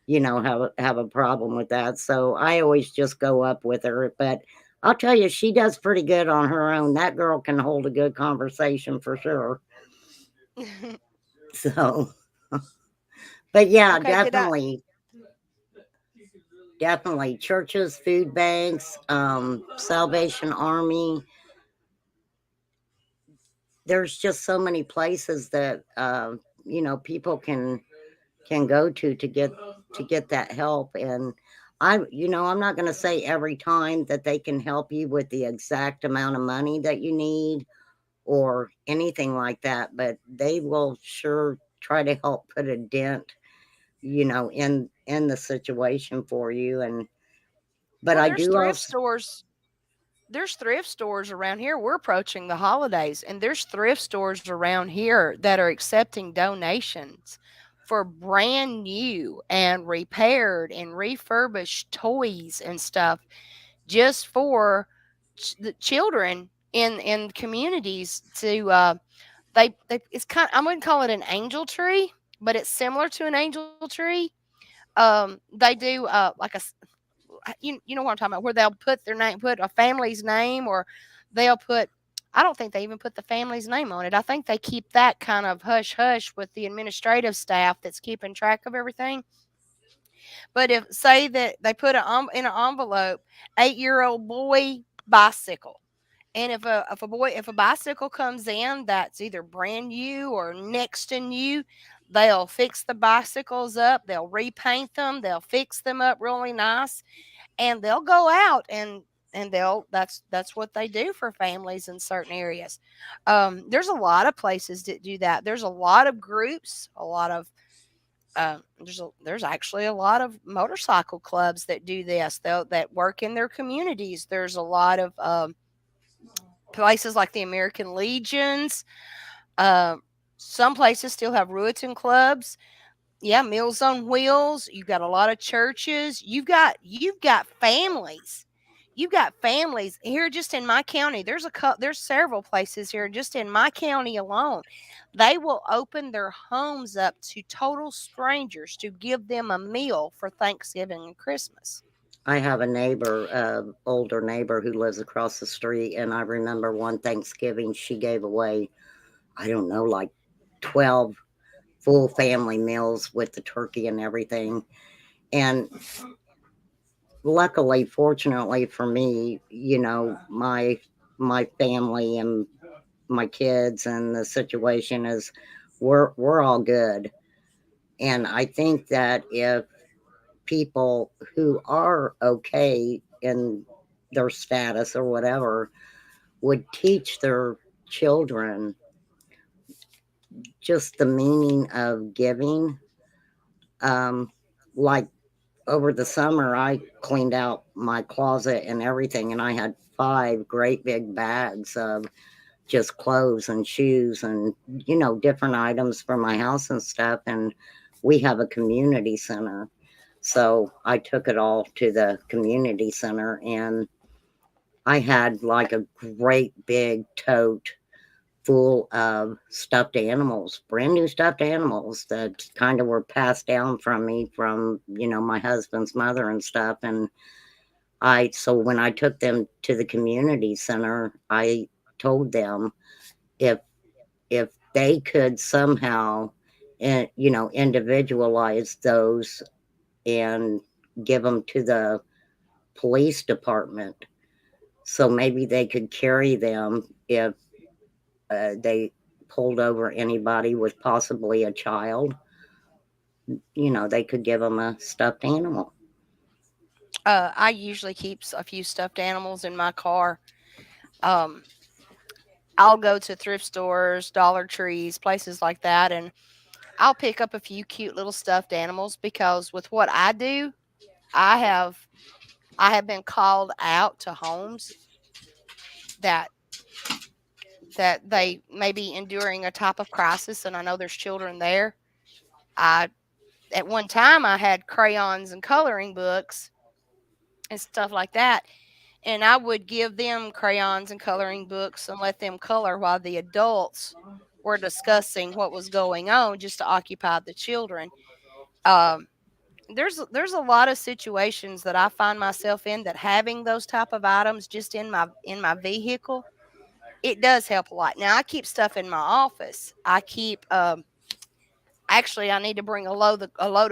have a problem with that. So I always just go up with her, but I'll tell you, she does pretty good on her own. That girl can hold a good conversation for sure. So, but yeah, Okay, did I? definitely churches, food banks, Salvation Army. There's just so many places that people can go to get that help. And I'm not going to say every time that they can help you with the exact amount of money that you need or anything like that, but they will sure try to help put a dent, in the situation for you. And but Well, I do also. there's thrift stores around here. We're approaching the holidays, and there's thrift stores around here that are accepting donations for brand new and repaired and refurbished toys and stuff just for the children in communities to they it's kind I wouldn't call it an angel tree, but it's similar to an angel tree. They do like you know what I'm talking about, where they'll put their name, put a family's name, or they'll put. I don't think they even put the family's name on it. I think they keep that kind of hush hush with the administrative staff that's keeping track of everything. But if say that they put in an envelope, 8-year-old boy bicycle, and if a bicycle comes in that's either brand new or next to new, they'll fix the bicycles up, they'll repaint them, they'll fix them up really nice, and they'll go out and and that's what they do for families in certain areas. There's a lot of places that do that. There's a lot of groups, a lot of there's actually a lot of motorcycle clubs that do this, though, that work in their communities. There's a lot of places like the American Legions. Um, some places still have Ruetan clubs. Yeah, Meals on Wheels. You've got a lot of churches. You've got families. You've got families here just in my county. There's several places here just in my county alone. They will open their homes up to total strangers to give them a meal for Thanksgiving and Christmas. I have a neighbor, older neighbor who lives across the street, and I remember one Thanksgiving she gave away, I don't know, like 12 full family meals with the turkey and everything. And luckily, fortunately for me, my family and my kids and the situation is we're all good. And I think that if people who are okay in their status or whatever would teach their children just the meaning of giving, like over the summer, I cleaned out my closet and everything, and I had 5 great big bags of just clothes and shoes and, different items for my house and stuff. And we have a community center. So I took it all to the community center, and I had like a great big tote full of stuffed animals, brand new stuffed animals that kind of were passed down from me from, my husband's mother and stuff. And so when I took them to the community center, I told them if, if they could somehow, individualize those and give them to the police department. So maybe they could carry them if they pulled over anybody with possibly a child. They could give them a stuffed animal. I usually keep a few stuffed animals in my car. Um, I'll go to thrift stores, Dollar Trees, places like that, and I'll pick up a few cute little stuffed animals because with what I do, I have I have been called out to homes that they may be enduring a type of crisis, and I know there's children there. I At one time I had crayons and coloring books and stuff like that, and I would give them crayons and coloring books and let them color while the adults were discussing what was going on just to occupy the children. Um, there's a lot of situations that I find myself in that having those type of items just in my vehicle, it does help a lot. Now I keep stuff in my office. I keep actually I need to bring a load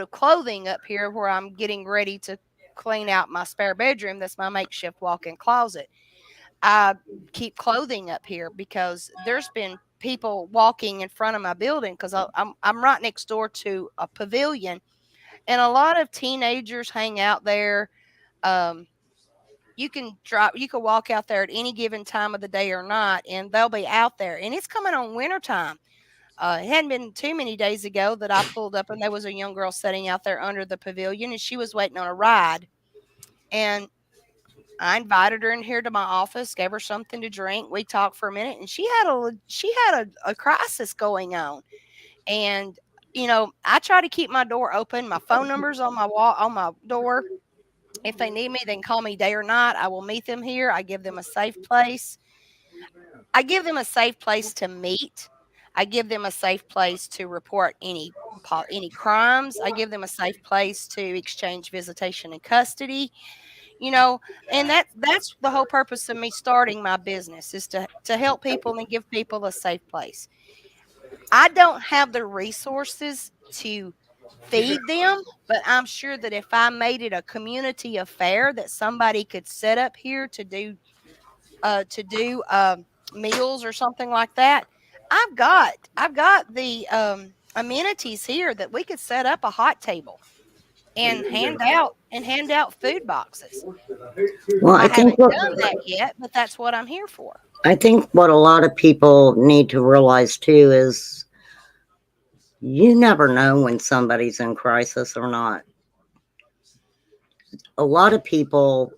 of clothing up here where I'm getting ready to clean out my spare bedroom. That's my makeshift walk-in closet. I keep clothing up here because there's been people walking in front of my building because I'm right next door to a pavilion, and a lot of teenagers hang out there. Um, you can walk out there at any given time of the day or not, and they'll be out there. And it's coming on wintertime. It hadn't been too many days ago that I pulled up and there was a young girl sitting out there under the pavilion, and she was waiting on a ride. And I invited her in here to my office, gave her something to drink. We talked for a minute, and she had a crisis going on. And I try to keep my door open. My phone number's on my wall on my door. If they need me, they can call me day or night. I will meet them here. I give them a safe place. I give them a safe place to meet. I give them a safe place to report any crimes. I give them a safe place to exchange visitation and custody. You know, and that's the whole purpose of me starting my business is to help people and give people a safe place. I don't have the resources to feed them, but I'm sure that if I made it a community affair that somebody could set up here to do meals or something like that, I've got the amenities here that we could set up a hot table. and hand out food boxes. Well, I haven't done that yet, but that's what I'm here for. I think what a lot of people need to realize too is you never know when somebody's in crisis or not. A lot of people,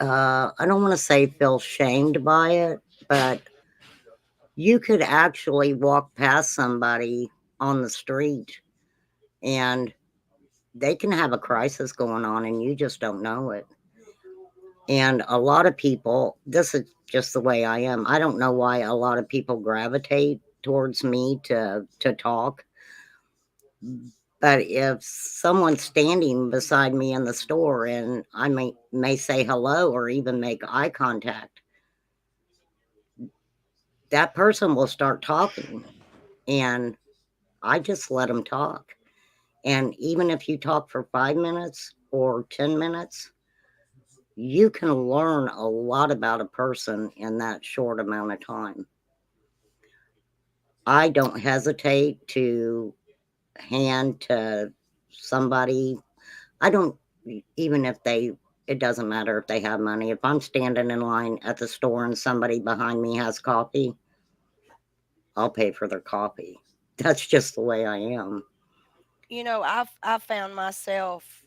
I don't want to say feel shamed by it, but you could actually walk past somebody on the street and they can have a crisis going on and you just don't know it. And a lot of people, this is just the way I am. I don't know why a lot of people gravitate towards me to talk. But if someone's standing beside me in the store and I may say hello or even make eye contact, that person will start talking and I just let them talk. And even if you talk for 5 minutes or 10 minutes, you can learn a lot about a person in that short amount of time. I don't hesitate to hand to somebody. I don't, even if it doesn't matter if they have money. If I'm standing in line at the store and somebody behind me has coffee, I'll pay for their coffee. That's just the way I am. I've found myself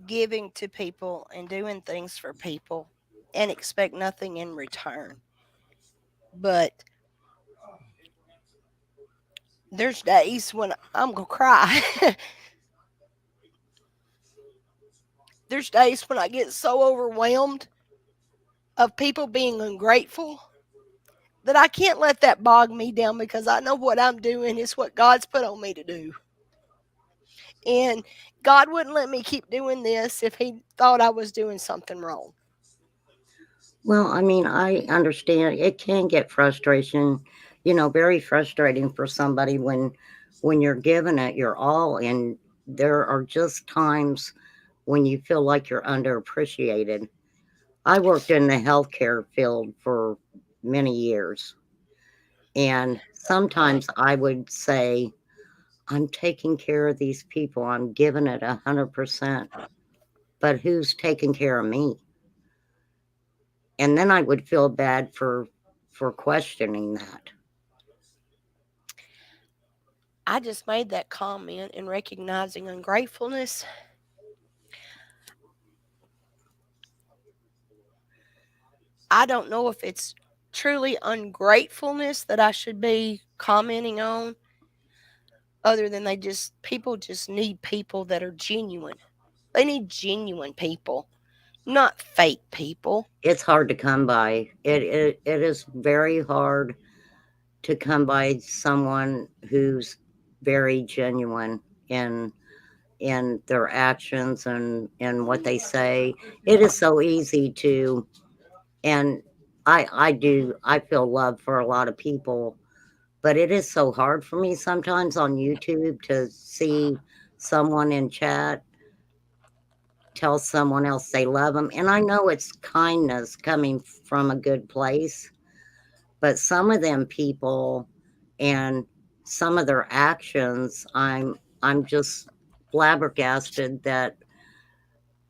giving to people and doing things for people and expect nothing in return. But there's days when I'm gonna cry. There's days when I get so overwhelmed of people being ungrateful that I can't let that bog me down because I know what I'm doing is what God's put on me to do. And God wouldn't let me keep doing this if He thought I was doing something wrong. Well, I mean, I understand it can get very frustrating for somebody when you're giving it your all and there are just times when you feel like you're underappreciated. I worked in the healthcare field for many years, and sometimes I would say, I'm taking care of these people, I'm giving it 100%, but who's taking care of me? And then I would feel bad for questioning that. I just made that comment in recognizing ungratefulness. I don't know if it's truly ungratefulness that I should be commenting on, other than people just need people that are genuine. They need genuine people, not fake people. It's hard to come by. It is very hard to come by someone who's very genuine in their actions and what they say. It is so easy to, and I feel love for a lot of people, but it is so hard for me sometimes on YouTube to see someone in chat tell someone else they love them. And I know it's kindness coming from a good place, but some of them people and some of their actions, I'm just flabbergasted that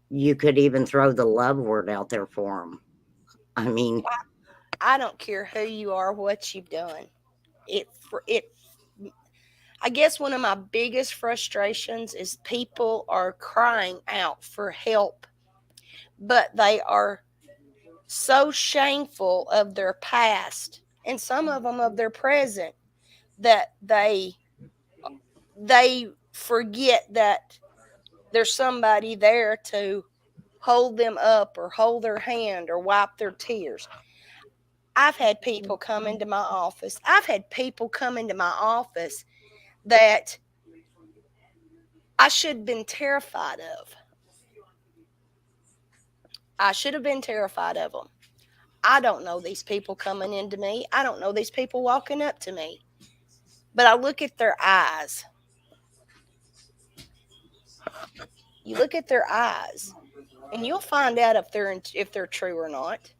you could even throw the love word out there for them. I mean, I don't care who you are, what you've done. It I guess one of my biggest frustrations is people are crying out for help, but they are so shameful of their past and some of them of their present that they forget that there's somebody there to hold them up or hold their hand or wipe their tears. I've had people come into my office. I've had people come into my office that I should have been terrified of. I should have been terrified of them. I don't know these people coming into me. I don't know these people walking up to me. But I look at their eyes. You look at their eyes, and you'll find out if they're true or not.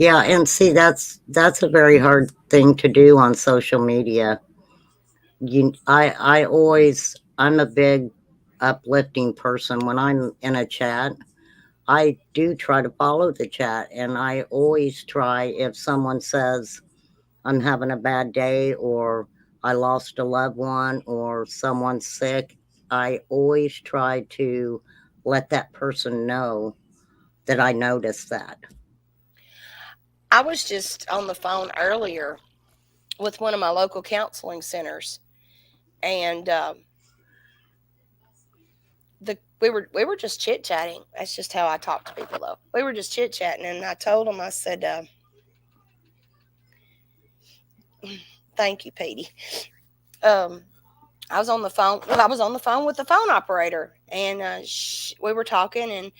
yeah, and see that's a very hard thing to do on social media. I always I'm a big uplifting person. When I'm in a chat, I do try to follow the chat, and I always try, if someone says I'm having a bad day, or I lost a loved one, or someone's sick, I always try to let that person know that I noticed that. I was just on the phone earlier with one of my local counseling centers, and we were just chit chatting. That's just how I talk to people, though. We were just chit chatting, and I told him, I said, "Thank you, Petey." Um, I was on the phone. Well, I was on the phone with the phone operator, and we were talking, and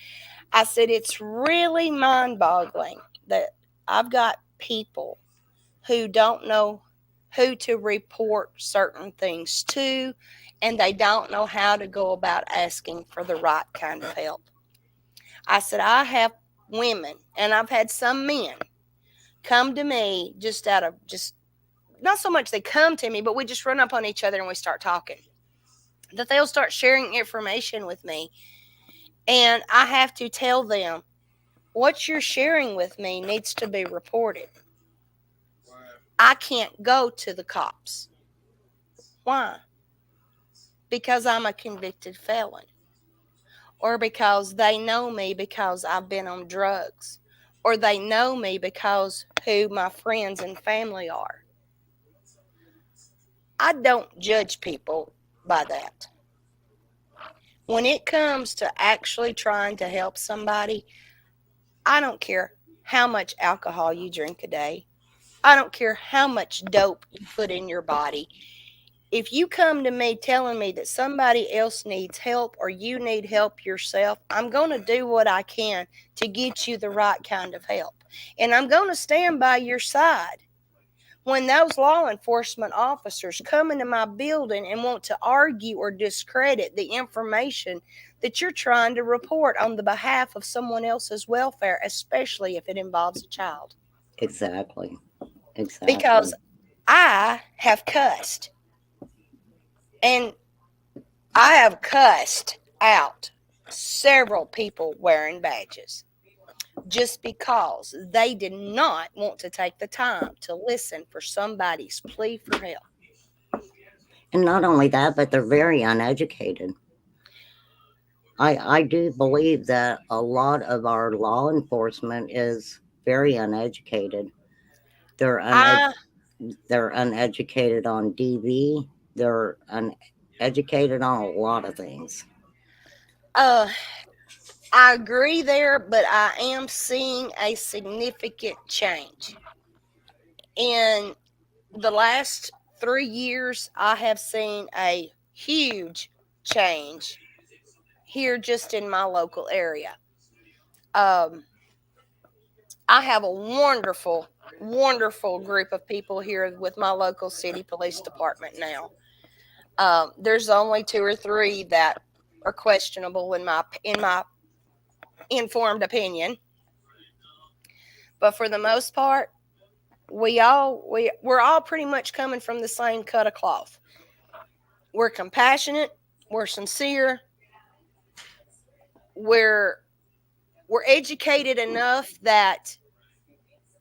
I said, "It's really mind-boggling that I've got people who don't know who to report certain things to, and they don't know how to go about asking for the right kind of help." I said, "I have women, and I've had some men come to me just out of just not so much they come to me, but we just run up on each other and we start talking. That they'll start sharing information with me, and I have to tell them, what you're sharing with me needs to be reported. I can't go to the cops. Why? Because I'm a convicted felon, or because they know me because I've been on drugs, or they know me because who my friends and family are. I don't judge people by that. When it comes to actually trying to help somebody, I don't care how much alcohol you drink a day. I don't care how much dope you put in your body. If you come to me telling me that somebody else needs help or you need help yourself, I'm going to do what I can to get you the right kind of help. And I'm going to stand by your side. When those law enforcement officers come into my building and want to argue or discredit the information that you're trying to report on the behalf of someone else's welfare, especially if it involves a child. Exactly. Because Exactly. I have cussed, and I have cussed out several people wearing badges just because they did not want to take the time to listen for somebody's plea for help. And not only that, but they're very uneducated. I do believe that a lot of our law enforcement is very uneducated. They're I they're uneducated on DV. They're uneducated on a lot of things. uh I agree there, but I am seeing a significant change. In the last 3 years, I have seen a huge change here just in my local area. Um, I have a wonderful, wonderful group of people here with my local city police department now. There's only two or three that are questionable in my informed opinion, but for the most part, we're all pretty much coming from the same cut of cloth. We're compassionate, we're sincere, we're we're educated enough that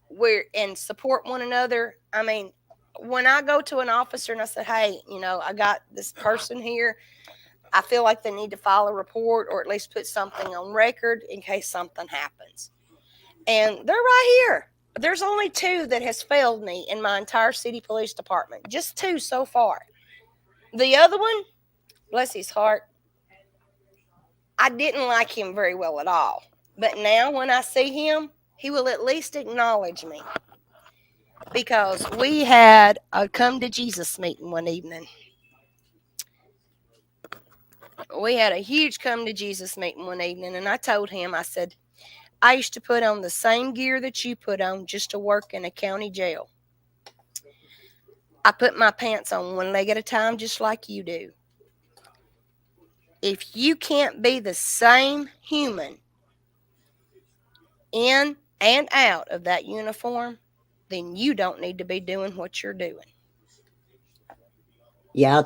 we're and support one another. I mean, when I go to an officer and I say, "Hey, I got this person here. I feel like they need to file a report or at least put something on record in case something happens." And they're right here. There's only two that has failed me in my entire city police department. Just two so far. The other one, bless his heart, I didn't like him very well at all. But now when I see him, he will at least acknowledge me. Because we had a come to Jesus meeting one evening. We had a huge come to Jesus meeting one evening, and I told him, I said, I used to put on the same gear that you put on just to work in a county jail. I put my pants on one leg at a time just like you do. If you can't be the same human in and out of that uniform, then you don't need to be doing what you're doing. Yeah,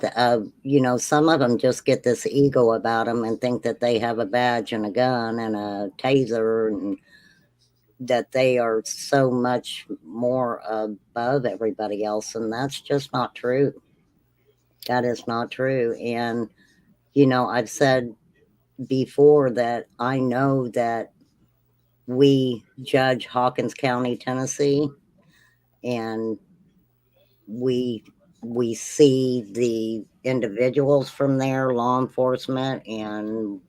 some of them just get this ego about them and think that they have a badge and a gun and a taser, and that they are so much more above everybody else. And that's just not true. That is not true. And, I've said before that I know that we judge Hawkins County, Tennessee, and we we see the individuals from there, law enforcement, and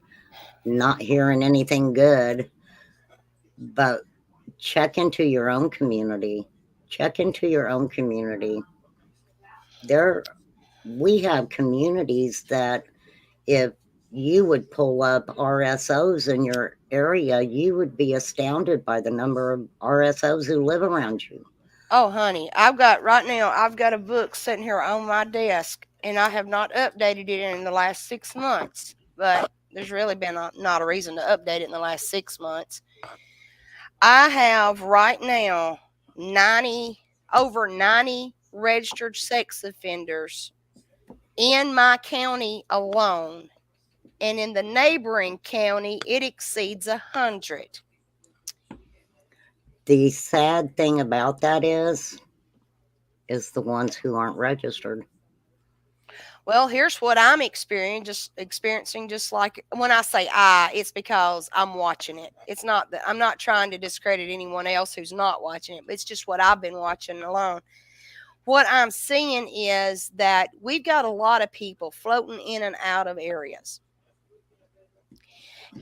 not hearing anything good. But check into your own community. Check into your own community. There, we have communities that if you would pull up RSOs in your area, you would be astounded by the number of RSOs who live around you. Oh, honey, I've got a book sitting here on my desk, and I have not updated it in the last 6 months. But there's really been not a reason to update it in the last 6 months. I have right now 90 registered sex offenders in my county alone, and in the neighboring county, it exceeds 100. The sad thing about that is the ones who aren't registered. Well, here's what I'm experiencing. Just like when I say it's because I'm watching it. It's not that I'm not trying to discredit anyone else who's not watching it, but it's just what I've been watching alone. What I'm seeing is that we've got a lot of people floating in and out of areas.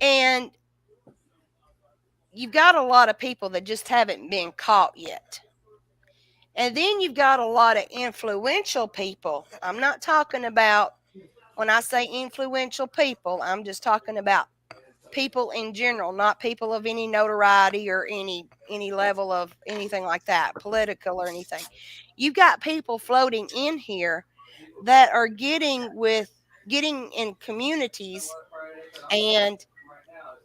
And you've got a lot of people that just haven't been caught yet. And then you've got a lot of influential people. I'm not talking about, when I say influential people, I'm just talking about people in general, not people of any notoriety or any level of anything like that, political or anything. You've got people floating in here that are getting in communities. And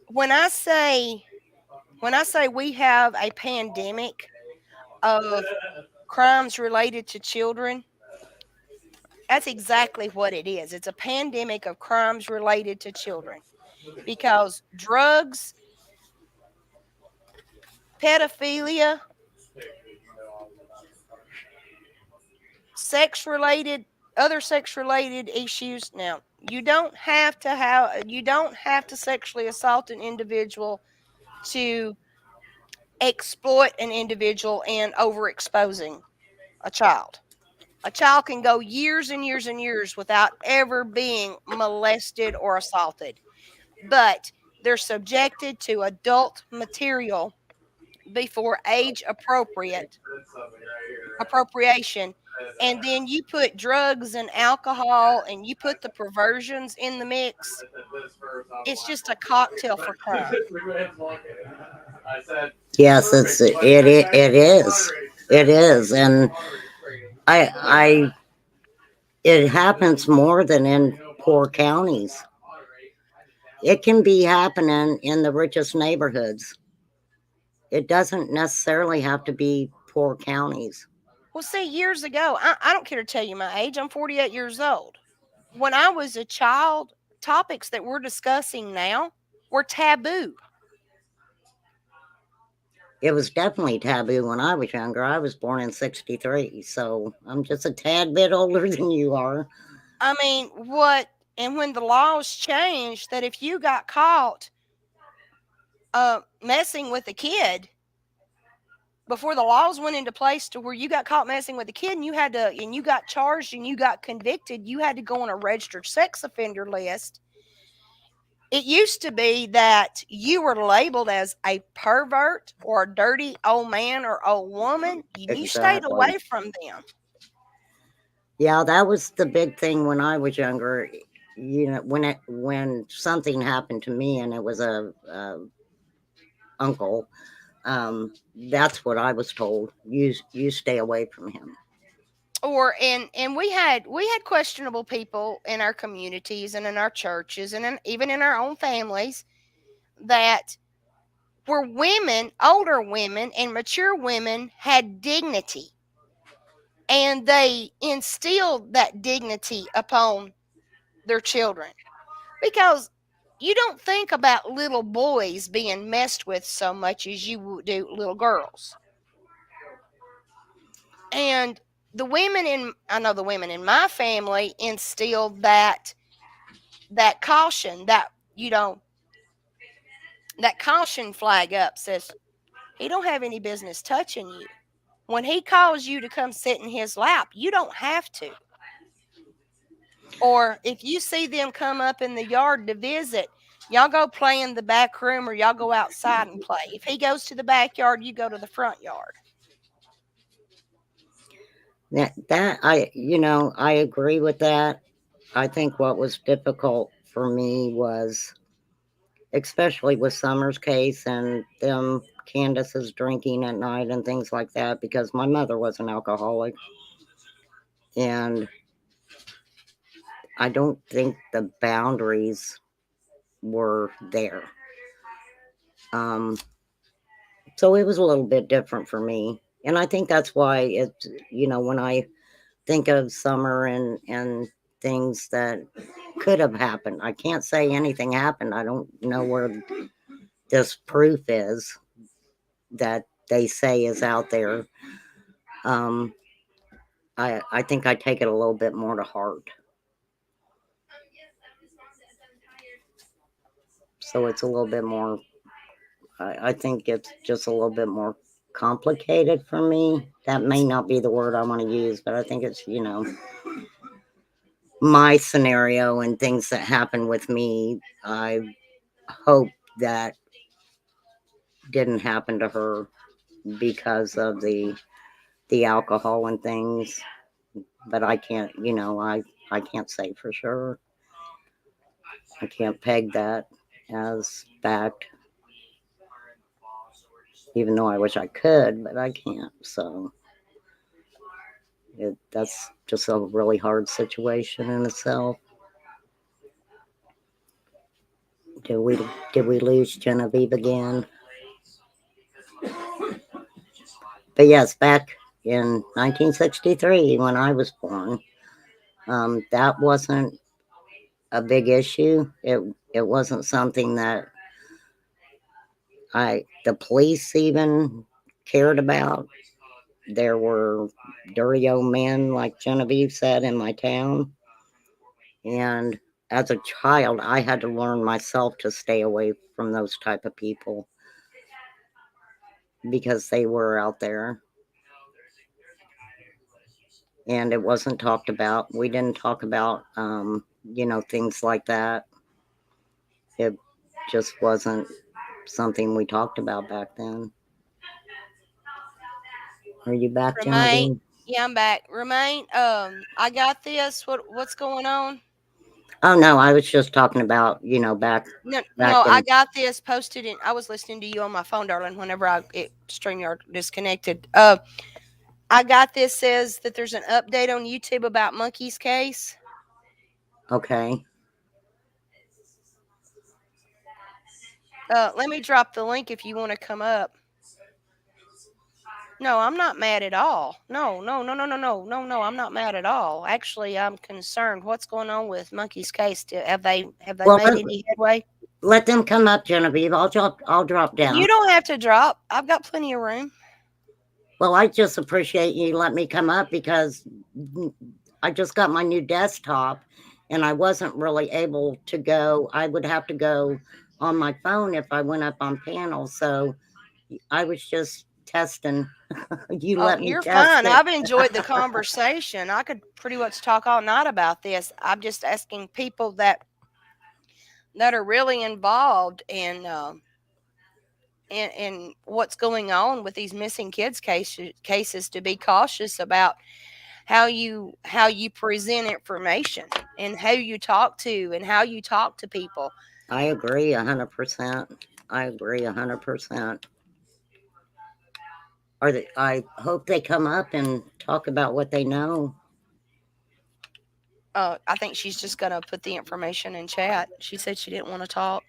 when I say we have a pandemic of crimes related to children, that's exactly what it is. It's a pandemic of crimes related to children, because drugs, pedophilia, other sex related issues. Now, you don't have to sexually assault an individual to exploit an individual and overexposing a child. A child can go years and years and years without ever being molested or assaulted, but they're subjected to adult material before age appropriation. And then you put drugs and alcohol and you put the perversions in the mix. It's just a cocktail for crime. Yes, it is, and I it happens more than in poor counties. It can be happening in the richest neighborhoods. It doesn't necessarily have to be poor counties. Well, see, years ago, I don't care to tell you my age. I'm 48 years old. When I was a child, topics that we're discussing now were taboo. It was definitely taboo when I was younger. I was born in '63, so I'm just a tad bit older than you are. I mean, and when the laws changed, that if you got caught messing with a kid, before the laws went into place to where you got caught messing with a kid and you got charged and you got convicted, you had to go on a registered sex offender list. It used to be that you were labeled as a pervert or a dirty old man or old woman. You stayed Exactly. away from them. Yeah, that was the big thing when I was younger. When something happened to me and it was a uncle, that's what I was told. You stay away from him. And we had questionable people in our communities and in our churches and even in our own families that were women, older women and mature women, had dignity. and they instilled that dignity upon their children, because you don't think about little boys being messed with so much as you do little girls. And I know the women in my family instilled that caution, that caution flag up, says he don't have any business touching you. When he calls you to come sit in his lap, you don't have to. Or if you see them come up in the yard to visit, y'all go play in the back room or y'all go outside and play. If he goes to the backyard, you go to the front yard. I agree with that. I think what was difficult for me was, especially with Summer's case and them Candace's drinking at night and things like that, because my mother was an alcoholic, and I don't think the boundaries were there. Um, so it was a little bit different for me, and I think that's why when I think of Summer and things that could have happened, I can't say anything happened. I don't know where this proof is that they say is out there. Um, I think I take it a little bit more to heart. So it's a little bit more, I think it's just a little bit more complicated for me. That may not be the word I want to use, but I think it's, my scenario and things that happen with me. I hope that didn't happen to her because of the alcohol and things, but I can't, I can't say for sure. I can't peg that as fact, even though I wish I could, but I can't. So that's just a really hard situation in itself. Did we did we lose Genevieve again? But yes, back in 1963 when I was born, that wasn't a big issue. It wasn't something that the police even cared about. There were dirty old men, like Genevieve said, in my town. And as a child, I had to learn myself to stay away from those type of people because they were out there. And it wasn't talked about. We didn't talk about, things like that. It just wasn't something we talked about back then. Are you back, Remain. Genevieve? Yeah, I'm back. Remain. I got this. What's going on? Oh no, I was just talking about, No, back no, I in. got this posted in. I was listening to you on my phone, darling. Whenever StreamYard disconnected. I got this. Says that there's an update on YouTube about Monkey's case. Okay. Let me drop the link if you want to come up. No, I'm not mad at all. No, no, no, no, no, no, no, no. I'm not mad at all. Actually, I'm concerned. What's going on with Monkey's case? Have they Well, made any headway? let them come up, Genevieve. I'll drop down. You don't have to drop. I've got plenty of room. Well, I just appreciate you letting me come up because I just got my new desktop and I wasn't really able to go. I would have to go on my phone if I went up on panel. So I was just testing. You Oh, let me you're test fine. it. I've enjoyed the conversation. I could pretty much talk all night about this. I'm just asking people that are really involved in what's going on with these missing kids cases to be cautious about how you present information and who you talk to and how you talk to people. I agree 100%. I agree 100%. I hope they come up and talk about what they know. I think she's just going to put the information in chat. She said she didn't want to talk,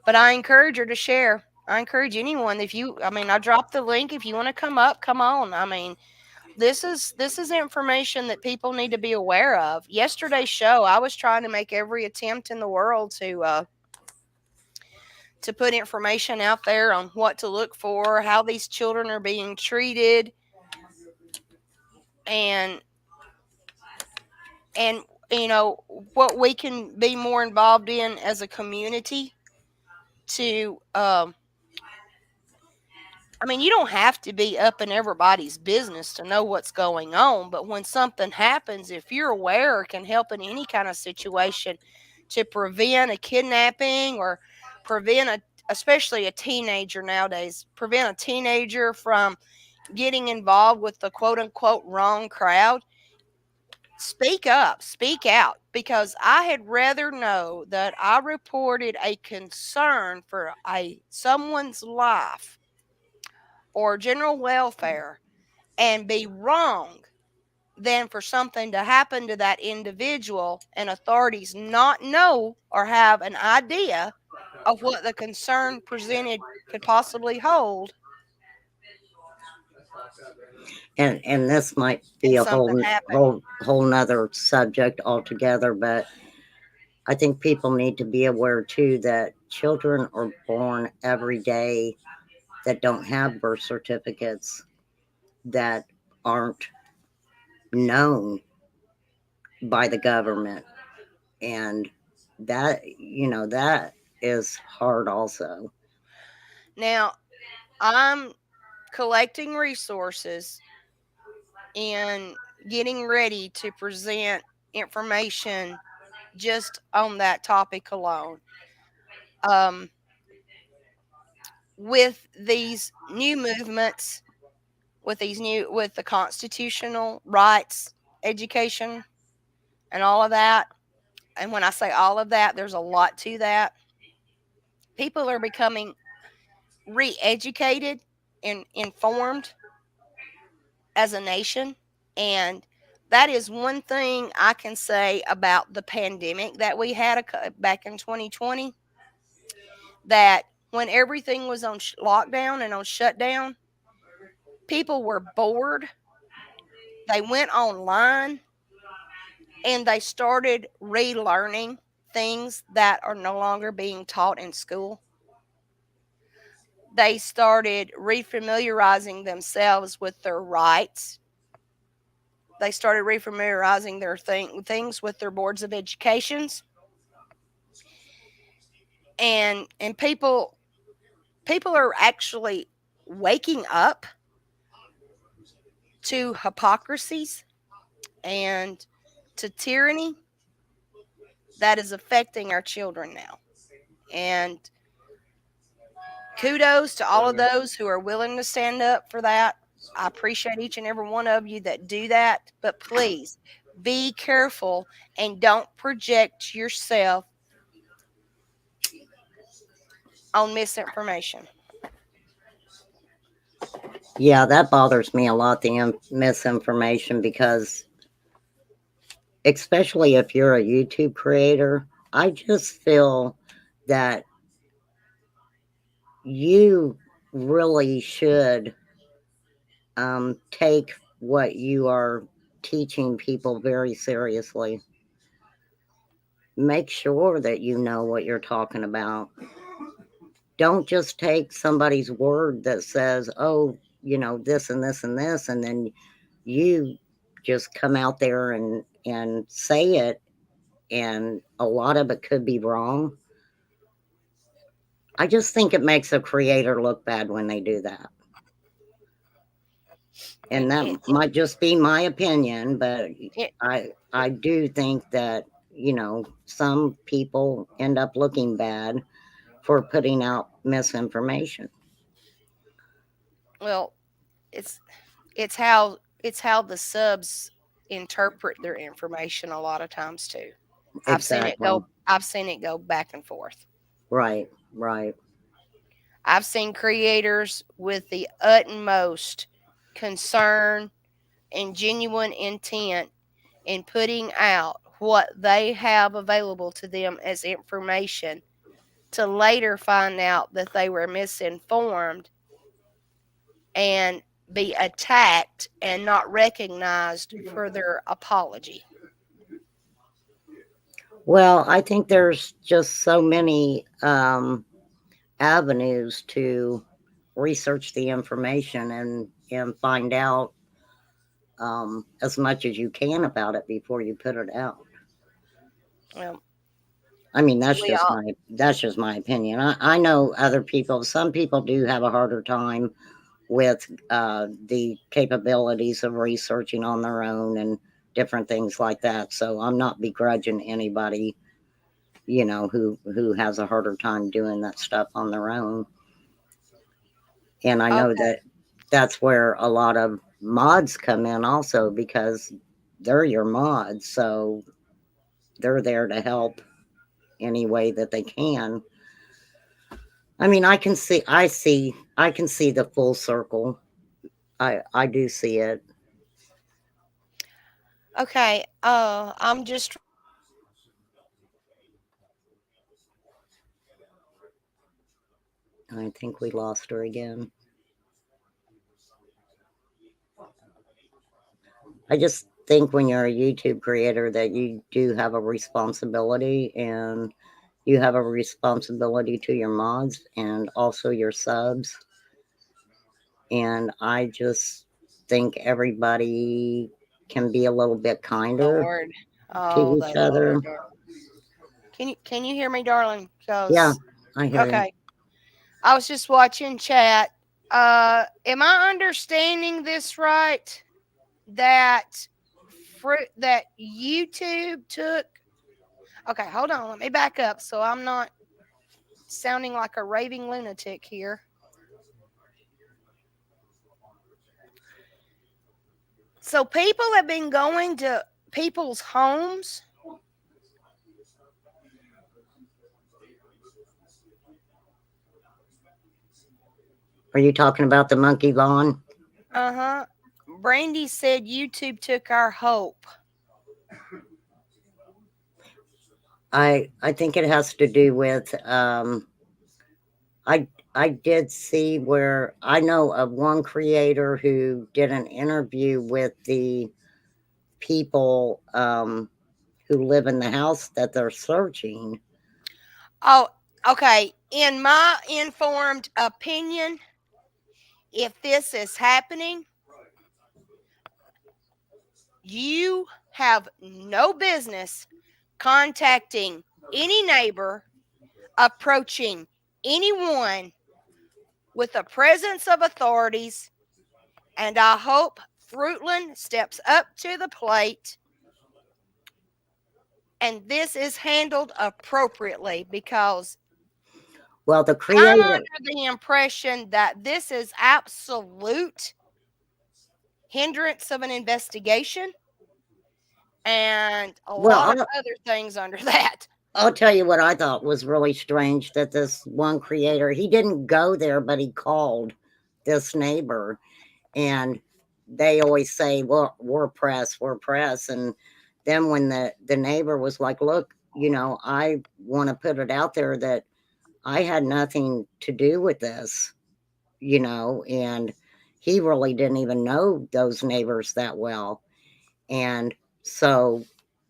but I encourage her to share. I encourage anyone, I dropped the link. If you want to come up, come on. this is information that people need to be aware of. Yesterday's show, I was trying to make every attempt in the world to put information out there on what to look for, how these children are being treated, and and what we can be more involved in as a community to I mean, you don't have to be up in everybody's business to know what's going on, but when something happens, if you're aware, it can help in any kind of situation to prevent a kidnapping or prevent especially a teenager nowadays, prevent a teenager from getting involved with the quote unquote wrong crowd. Speak up, speak out, because I had rather know that I reported a concern for someone's life or general welfare and be wrong than for something to happen to that individual and authorities not know or have an idea of what the concern presented could possibly hold, And this might be and a something whole happened. whole nother subject altogether, but I think people need to be aware too that children are born every day that don't have birth certificates, that aren't known by the government, and that is hard also. Now, I'm collecting resources and getting ready to present information just on that topic alone. Um, with these new movements, with the constitutional rights education and all of that, and when I say all of that, there's a lot to that. People are becoming re-educated and informed as a nation, and that is one thing I can say about the pandemic that we had back in 2020, that when everything was on lockdown and on shutdown, people were bored. They went online and they started relearning things that are no longer being taught in school. They started refamiliarizing themselves with their rights. They started refamiliarizing their things with their boards of educations, and people are actually waking up to hypocrisies and to tyranny that is affecting our children now. And kudos to all of those who are willing to stand up for that. I appreciate each and every one of you that do that, but please be careful and don't project yourself on misinformation. Yeah, that bothers me a lot, the misinformation, because especially if you're a YouTube creator, I just feel that you really should take what you are teaching people very seriously. Make sure that you know what you're talking about. Don't just take somebody's word that says, oh, this and this and this, and then you just come out there and say it, and a lot of it could be wrong. I just think it makes a creator look bad when they do that. And It, that it, might just be my opinion, but it, I do think that, some people end up looking bad for putting out misinformation. well, it's it's how the subs interpret their information a lot of times too. Exactly. I've seen it go back and forth. Right, right. I've seen creators with the utmost concern and genuine intent in putting out what they have available to them as information, to later find out that they were misinformed and be attacked and not recognized for their apology? Well, I think there's just so many avenues to research the information and find out as much as you can about it before you put it out. Well, I mean, we all, that's just my opinion. I know other people. Some people do have a harder time with the capabilities of researching on their own and different things like that. So I'm not begrudging anybody, who has a harder time doing that stuff on their own. And I know okay. that that's where a lot of mods come in also because they're your mods, so they're there to help any way that they can. I mean, I can see the full circle. I do see it. Okay. I'm just I think we lost her again. I just think when you're a YouTube creator that you do have a responsibility, and you have a responsibility to your mods and also your subs. And I just think everybody can be a little bit kinder Lord. to Oh, each the Lord. other. Can you hear me, darling? Yeah, Because I hear you. okay, I was just watching chat. Am I understanding this right? That that YouTube took. Okay, hold on. Let me back up so I'm not sounding like a raving lunatic here. So people have been going to people's homes. Are you talking about the monkey lawn? Uh-huh. Brandy said YouTube took our hope. I think it has to do with I did see where I know of one creator who did an interview with the people who live in the house that they're searching. Oh, okay. In my informed opinion, if this is happening, you have no business contacting any neighbor, approaching anyone with the presence of authorities, and I hope Fruitland steps up to the plate and this is handled appropriately because Well, the I'm creator, under the impression that this is absolute hindrance of an investigation and a well, lot of other things under that. I'll tell you what I thought was really strange, that this one creator, he didn't go there, but he called this neighbor. And they always say, well, we're press, we're press. And then when the neighbor was like, look, I want to put it out there that I had nothing to do with this, and he really didn't even know those neighbors that well. And so,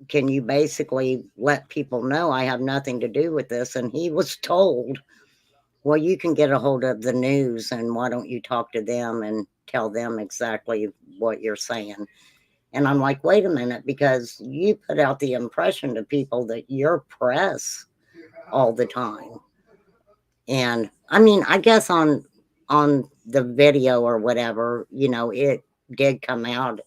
can you basically let people know I have nothing to do with this? And he was told, well, you can get a hold of the news, and why don't you talk to them and tell them exactly what you're saying? And I'm like, wait a minute, because you put out the impression to people that you're press all the time. And I mean, I guess on the video or whatever, it did come out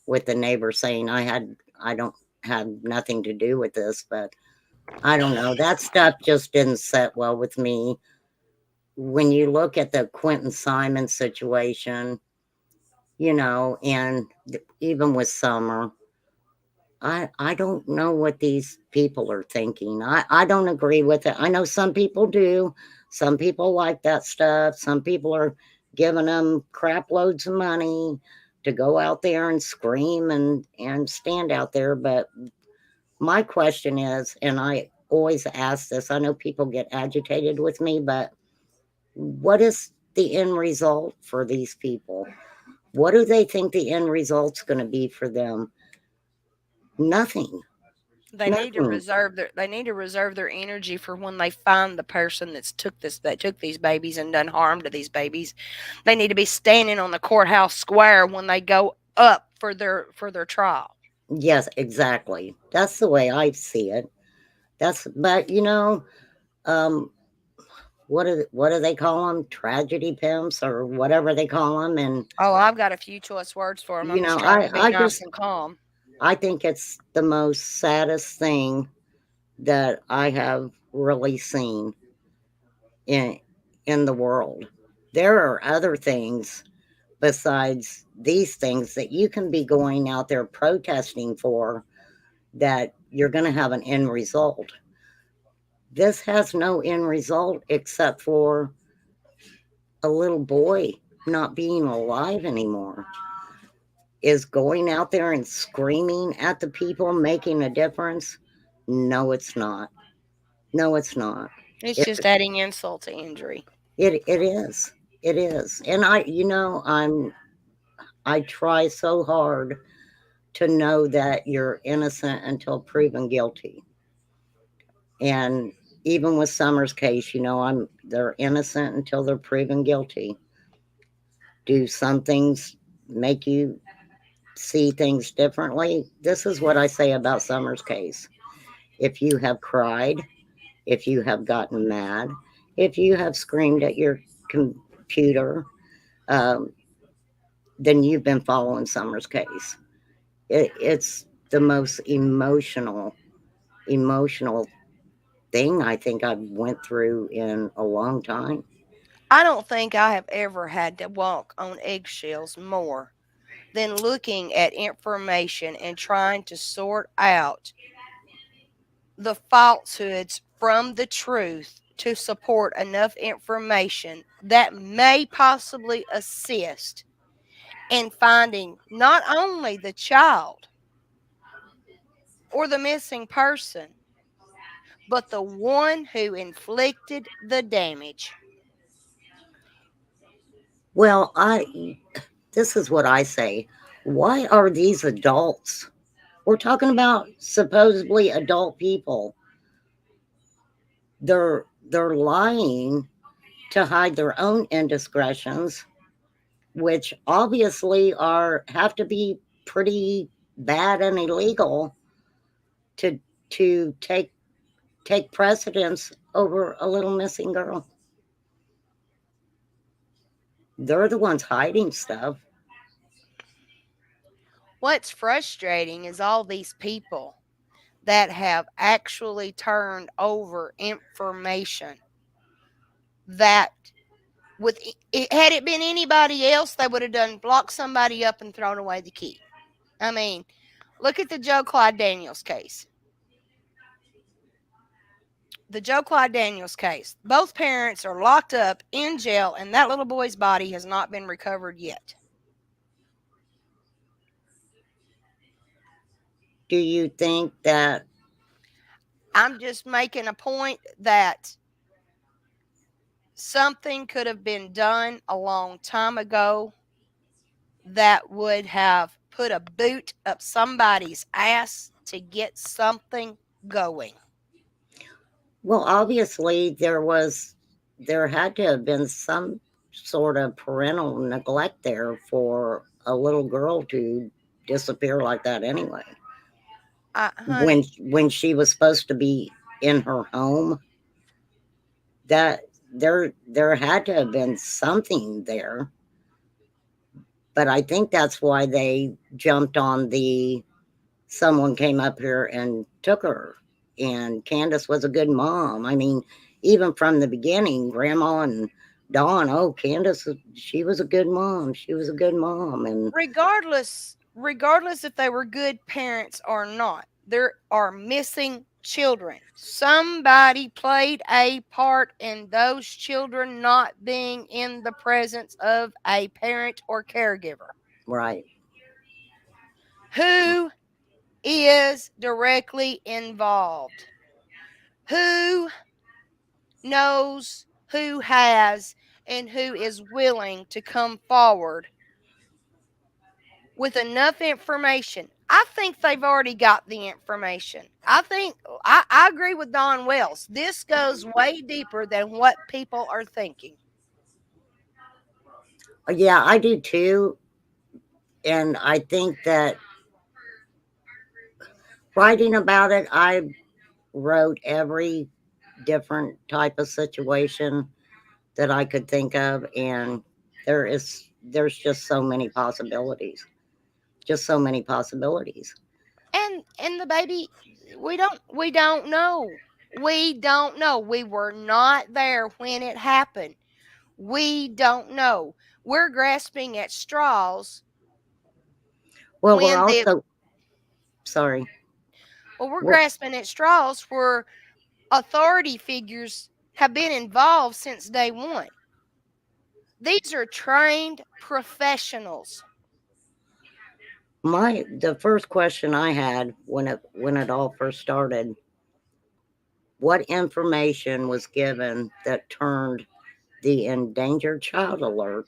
with the neighbor saying I don't have nothing to do with this, but I don't know. That stuff just didn't set well with me. When you look at the Quentin Simon situation, and even with Summer, I don't know what these people are thinking. I don't agree with it. I know some people do. Some people like that stuff. Some people are giving them crap loads of money to go out there and scream and stand out there. But my question is, and I always ask this, I know people get agitated with me, but what is the end result for these people? What do they think the end result's going to be for them? Nothing. Nothing. They need to reserve their energy for when they find the person that took these babies and done harm to these babies. They need to be standing on the courthouse square when they go up for their trial. Yes, exactly. That's the way I see it. But um, what do they call them? Tragedy pimps or whatever they call them. And Oh, I've got a few choice words for them. I'm you just know, trying to I be I nice just and calm. I think it's the most saddest thing that I have really seen in in the world. There are other things besides these things that you can be going out there protesting for that you're going to have an end result. This has no end result except for a little boy not being alive anymore. Is going out there and screaming at the people making a difference? No, it's not. No, it's not. It's It just adding insult to injury. it is. It is. And I try so hard to know that you're innocent until proven guilty. And even with Summer's case, they're innocent until they're proven guilty. Do some things make you see things differently? This is what I say about Summer's case. If you have cried, if you have gotten mad, if you have screamed at your computer, um, then you've been following Summer's case. It's the most emotional thing I think I've went through in a long time. I don't think I have ever had to walk on eggshells more than looking at information and trying to sort out the falsehoods from the truth to support enough information that may possibly assist in finding not only the child or the missing person, but the one who inflicted the damage. Well, this is what I say. Why are these adults? We're talking about supposedly adult people. They're lying to hide their own indiscretions, which obviously are have to be pretty bad and illegal to take precedence over a little missing girl. They're the ones hiding stuff. What's frustrating is all these people that have actually turned over information that had it been anybody else, they would have done blocked somebody up and thrown away the key. I mean, look at the Joe Clyde Daniels case. The Joe Clyde Daniels case. Both parents are locked up in jail, and that little boy's body has not been recovered yet. Do you think that I'm just making a point that something could have been done a long time ago that would have put a boot up somebody's ass to get something going. well, obviously there had to have been some sort of parental neglect there for a little girl to disappear like that anyway. Honey, When she was supposed to be in her home, that there had to have been something there. But I think that's why they jumped on the someone came up here and took her. And Candace was a good mom. I mean, even from the beginning, Grandma and Dawn, oh, Candace, she was a good mom. She was a good mom. And regardless if they were good parents or not, there are missing children. Somebody played a part in those children not being in the presence of a parent or caregiver. right. Who is directly involved? Who knows who has and who is willing to come forward with enough information. I think they've already got the information. I agree with Don Wells. This goes way deeper than what people are thinking. Yeah, I do too. And I think that writing about it, I wrote every different type of situation that I could think of, and there's just so many possibilities. Just so many possibilities. And the baby, we don't know. We don't know. We were not there when it happened. We don't know. We're grasping at straws Well, we're when the also sorry. well, we're We're, grasping at straws where authority figures have been involved since day one. These are trained professionals. the first question I had when it all first started, what information was given that turned the endangered child alert,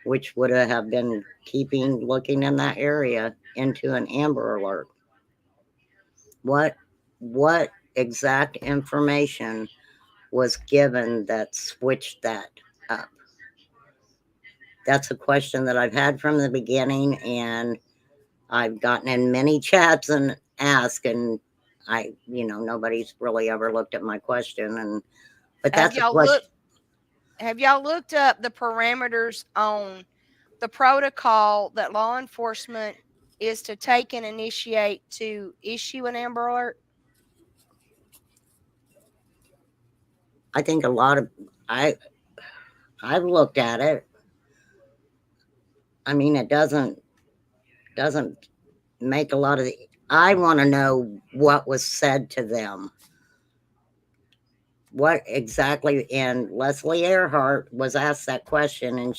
which would have been looking in that area, into an Amber Alert? What what exact information was given that switched that up? That's a question that I've had from the beginning, and I've gotten in many chats and asked, and nobody's really ever looked at my question, but Have that's a y'all question. looked have y'all looked up the parameters on the protocol that law enforcement is to take and initiate to issue an Amber Alert? I think a lot of I I've looked at it. I mean, it doesn't make a lot of the, I want to know what was said to them. What exactly? And Leslie Earhart was asked that question, and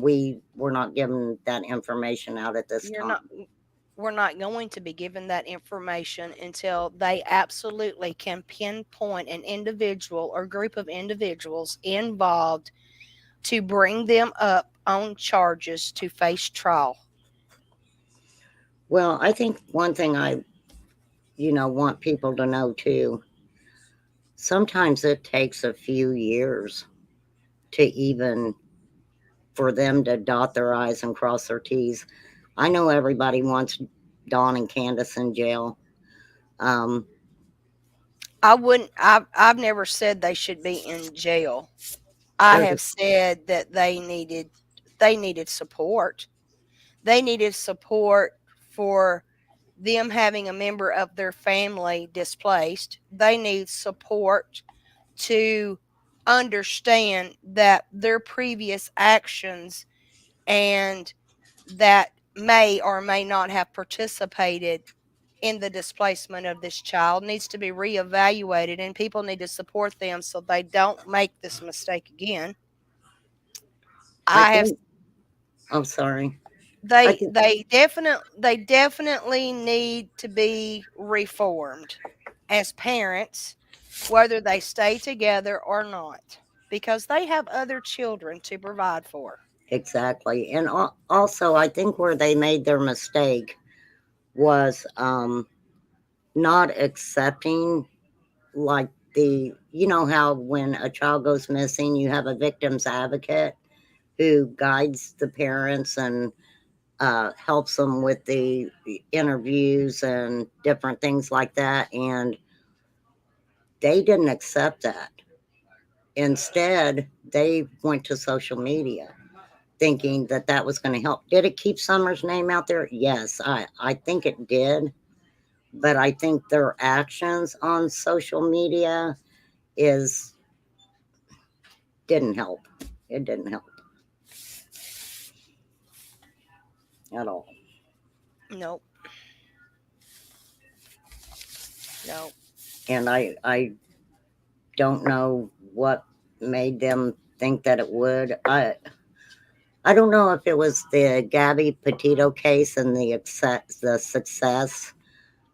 we were not given that information out at this You're time. not We're not going to be given that information until they absolutely can pinpoint an individual or group of individuals involved to bring them up on charges to face trial. Well, I think one thing I want people to know too, sometimes it takes a few years to even for them to dot their I's and cross their T's. I know everybody wants Dawn and Candace in jail. Um, I wouldn't. I've never said they should be in jail. I there's a, have said that they needed support. They needed support for them having a member of their family displaced. They need support to understand that their previous actions and that may or may not have participated in the displacement of this child needs to be reevaluated, and people need to support them so they don't make this mistake again. I I have think, I'm sorry. I they think they definitely need to be reformed as parents, whether they stay together or not, because they have other children to provide for. exactly. And also, I think where they made their mistake was not accepting, like, how when a child goes missing, you have a victim's advocate who guides the parents and helps them with the interviews and different things like that. And they didn't accept that. Instead, they went to social media thinking that that was going to help. Did it keep Summer's name out there? Yes, I think it did. But I think their actions on social media is didn't help. It didn't help at all. Nope. Nope. And I don't know what made them think that it would. I don't know if it was the Gabby Petito case and the success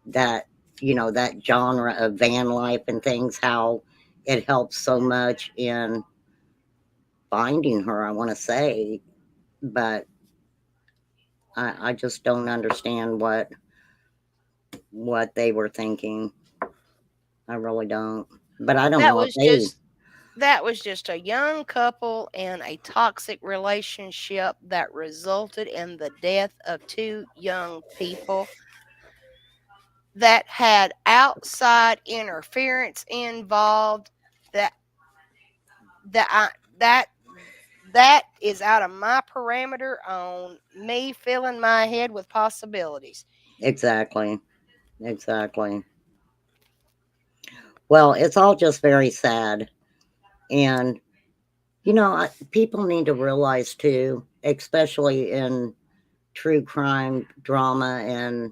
that that genre of van life and things, how it helps so much in finding her, I want to say. But I just don't understand what they were thinking. I really don't. But I don't That know if was they. just that was just a young couple in a toxic relationship that resulted in the death of two young people that had outside interference involved. That that I, that that is out of my parameter on me filling my head with possibilities. Exactly. Exactly. Well, it's all just very sad. And, people need to realize too, especially in true crime drama and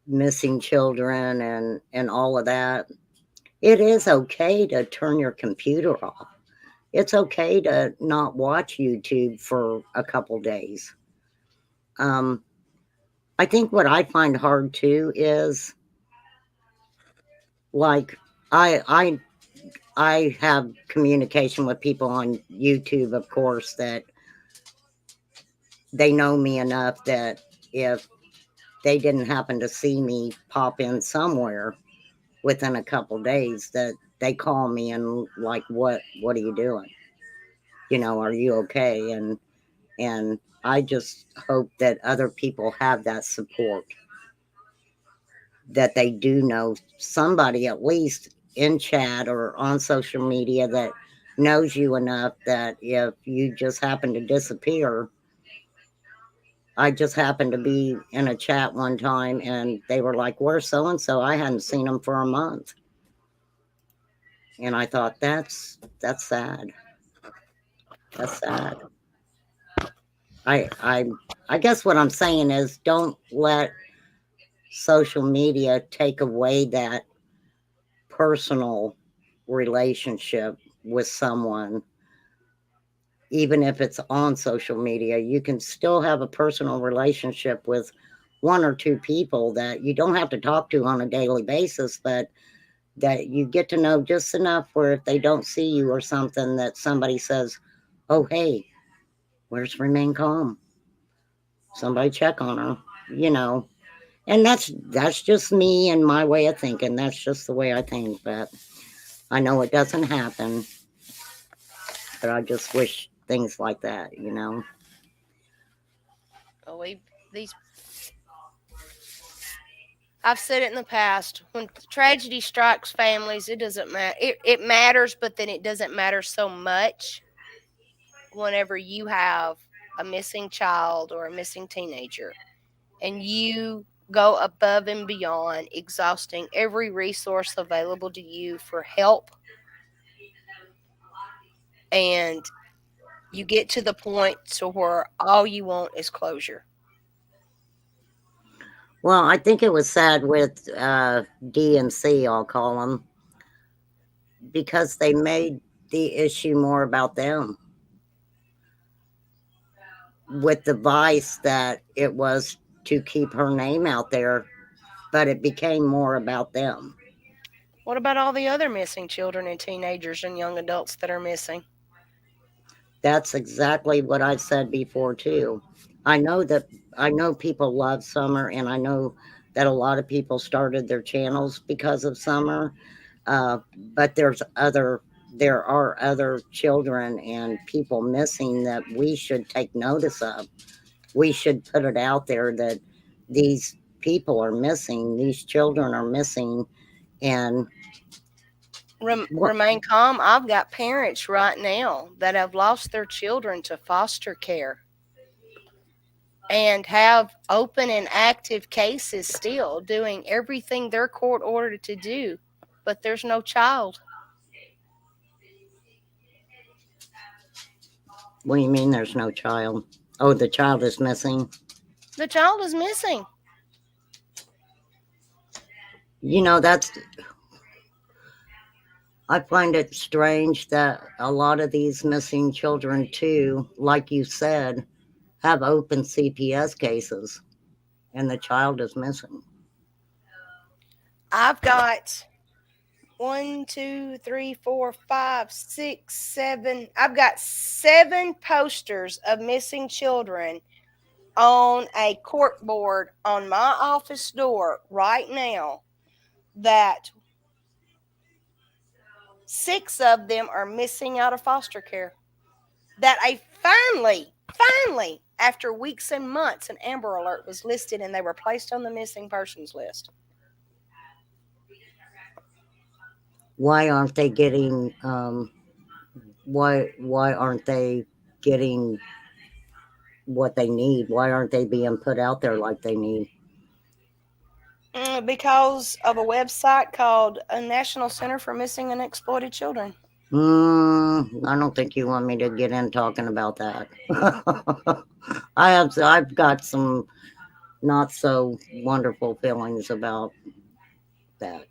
missing children and all of that, it is okay to turn your computer off. It's okay to not watch YouTube for a couple days. Um, I think what I find hard too is like I I I have communication with people on YouTube, of course, that they know me enough that if they didn't happen to see me pop in somewhere within a couple days, that they call me and like, what are you doing? Are you okay? And I just hope that other people have that support, that they do know somebody at least in chat or on social media that knows you enough that if you just happen to disappear. I just happened to be in a chat one time and they were like, "Where's so and so?" I hadn't seen them for a month. And I thought that's sad. That's sad. I I guess what I'm saying is don't let social media take away that personal relationship with someone. Even if it's on social media, you can still have a personal relationship with one or two people that you don't have to talk to on a daily basis, but that you get to know just enough where if they don't see you or something, that somebody says, "Oh, hey, where's Remain Calm? Somebody check on her," you know. And that's just me and my way of thinking. That's just the way I think. But I know it doesn't happen. But I just wish things like that. Oh, these I've said it in the past. When tragedy strikes families, it doesn't matter. It matters, but then it doesn't matter so much whenever you have a missing child or a missing teenager and you go above and beyond, exhausting every resource available to you for help, and you get to the point to where all you want is closure. Well, I think it was sad with DNC, I'll call them, because they made the issue more about them with the vice that it was to keep her name out there, but it became more about them. What about all the other missing children and teenagers and young adults that are missing? That's exactly what I said before too. I know that I know people love Summer, and I know that a lot of people started their channels because of Summer. Uh, but there are other children and people missing that we should take notice of. We should put it out there that these people are missing, these children are missing, and what Remain calm. I've got parents right now that have lost their children to foster care and have open and active cases still doing everything they're court ordered to do, but there's no child. what do you mean there's no child? Oh, the child is missing. The child is missing. That's I find it strange that a lot of these missing children too, like you said, have open CPS cases and the child is missing. I've got one, two, three, four, five, six, seven. I've got 7 posters of missing children on a cork board on my office door right now that 6 of them are missing out of foster care. That I finally, after weeks and months, an Amber Alert was listed and they were placed on the missing persons list. Why aren't they getting why aren't they getting what they need? Why aren't they being put out there like they need? Because of a website called a National Center for Missing and Exploited Children. I don't think you want me to get in talking about that. I've got some not so wonderful feelings about that.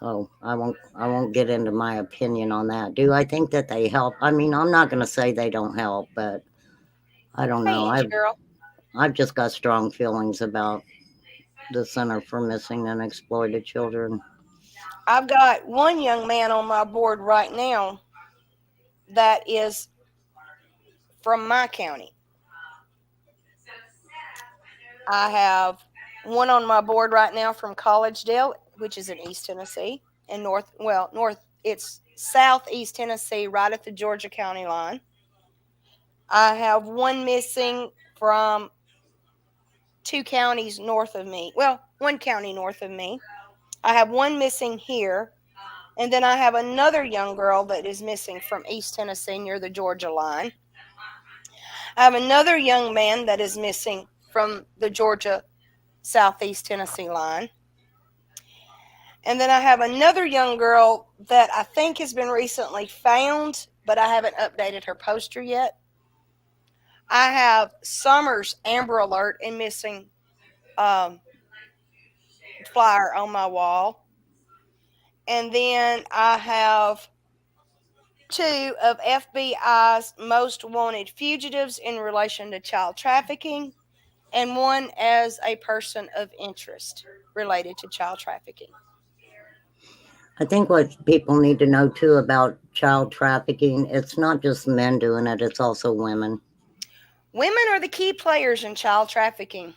Oh, I won't get into my opinion on that. Do I think that they help? I mean, I'm not going to say they don't help, but I don't know. Hey, girl. I've just got strong feelings about the Center for Missing and Exploited Children. I've got one young man on my board right now that is from my county. I have one on my board right now from Collegedale, which is in East Tennessee, and it's southeast Tennessee, right at the Georgia county line. I have one missing from 2 counties north of me. Well, 1 county north of me. I have one missing here. And then I have another young girl that is missing from East Tennessee near the Georgia line. I have another young man that is missing from the Georgia Southeast Tennessee line. And then I have another young girl that I think has been recently found, but I haven't updated her poster yet. I have Summer's Amber Alert and missing flyer on my wall. And then I have 2 of FBI's most wanted fugitives in relation to child trafficking, and 1 as a person of interest related to child trafficking. I think what people need to know too about child trafficking, it's not just men doing it, it's also women. Women are the key players in child trafficking.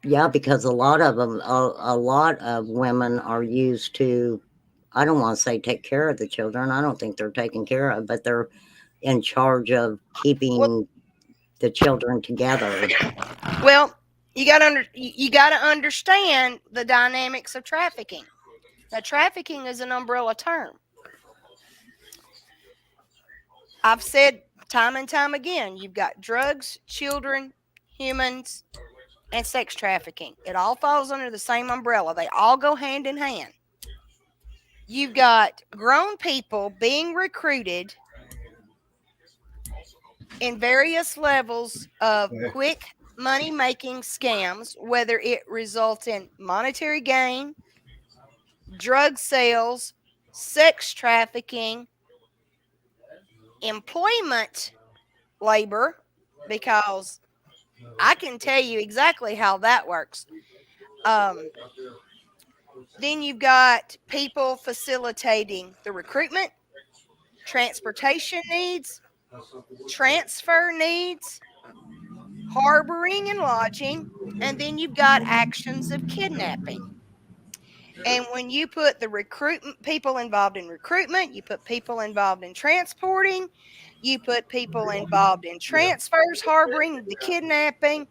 Yeah, because a lot of them, a lot of women are used to, I don't want to say take care of the children. I don't think they're taken care of, but they're in charge of keeping the children together. Well, you got to understand the dynamics of trafficking. Now, trafficking is an umbrella term. I've said time and time again, you've got drugs, children, humans, and sex trafficking. It all falls under the same umbrella. They all go hand in hand. You've got grown people being recruited in various levels of quick money making scams, whether it results in monetary gain, drug sales, sex trafficking, employment labor, because I can tell you exactly how that works. Then you've got people facilitating the recruitment, transportation needs, transfer needs, harboring and lodging, and then you've got actions of kidnapping. And when you put the people involved in recruitment, you put people involved in transporting, you put people involved in transfers, harboring, the kidnapping,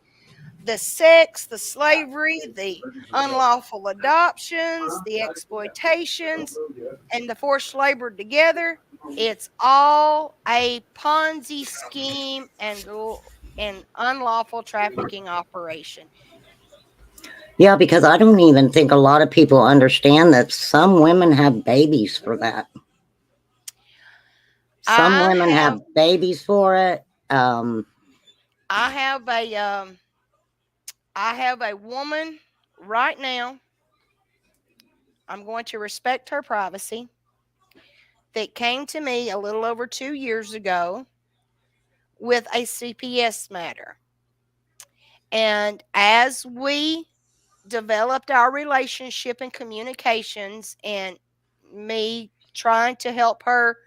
the sex, the slavery, the unlawful adoptions, the exploitations, and the forced labor together, it's all a Ponzi scheme and unlawful trafficking operation. Yeah, because I don't even think a lot of people understand that some women have babies for that. Some women have babies for it. I have a woman right now. I'm going to respect her privacy. That came to me a little over 2 years ago with a CPS matter. And as we developed our relationship and communications, and me trying to help her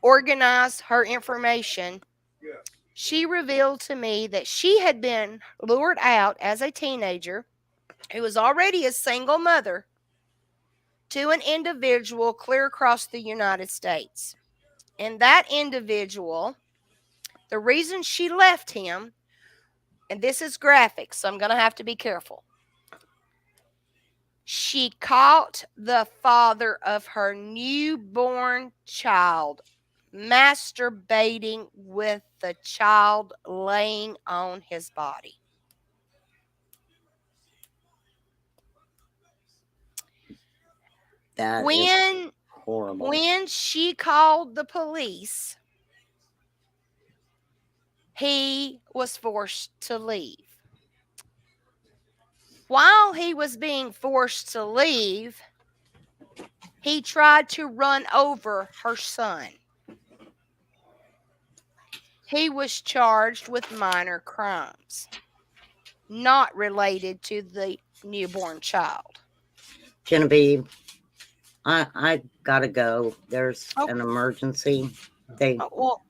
organize her information, She revealed to me that she had been lured out as a teenager who was already a single mother to an individual clear across the United States. And that individual, the reason she left him, and this is graphic, so I'm going to have to be careful. She caught the father of her newborn child masturbating with the child laying on his body. That is When horrible. when she called the police, he was forced to leave. While he was being forced to leave, he tried to run over her son. He was charged with minor crimes, not related to the newborn child. Genevieve, I gotta go. There's Oh. an emergency. Well,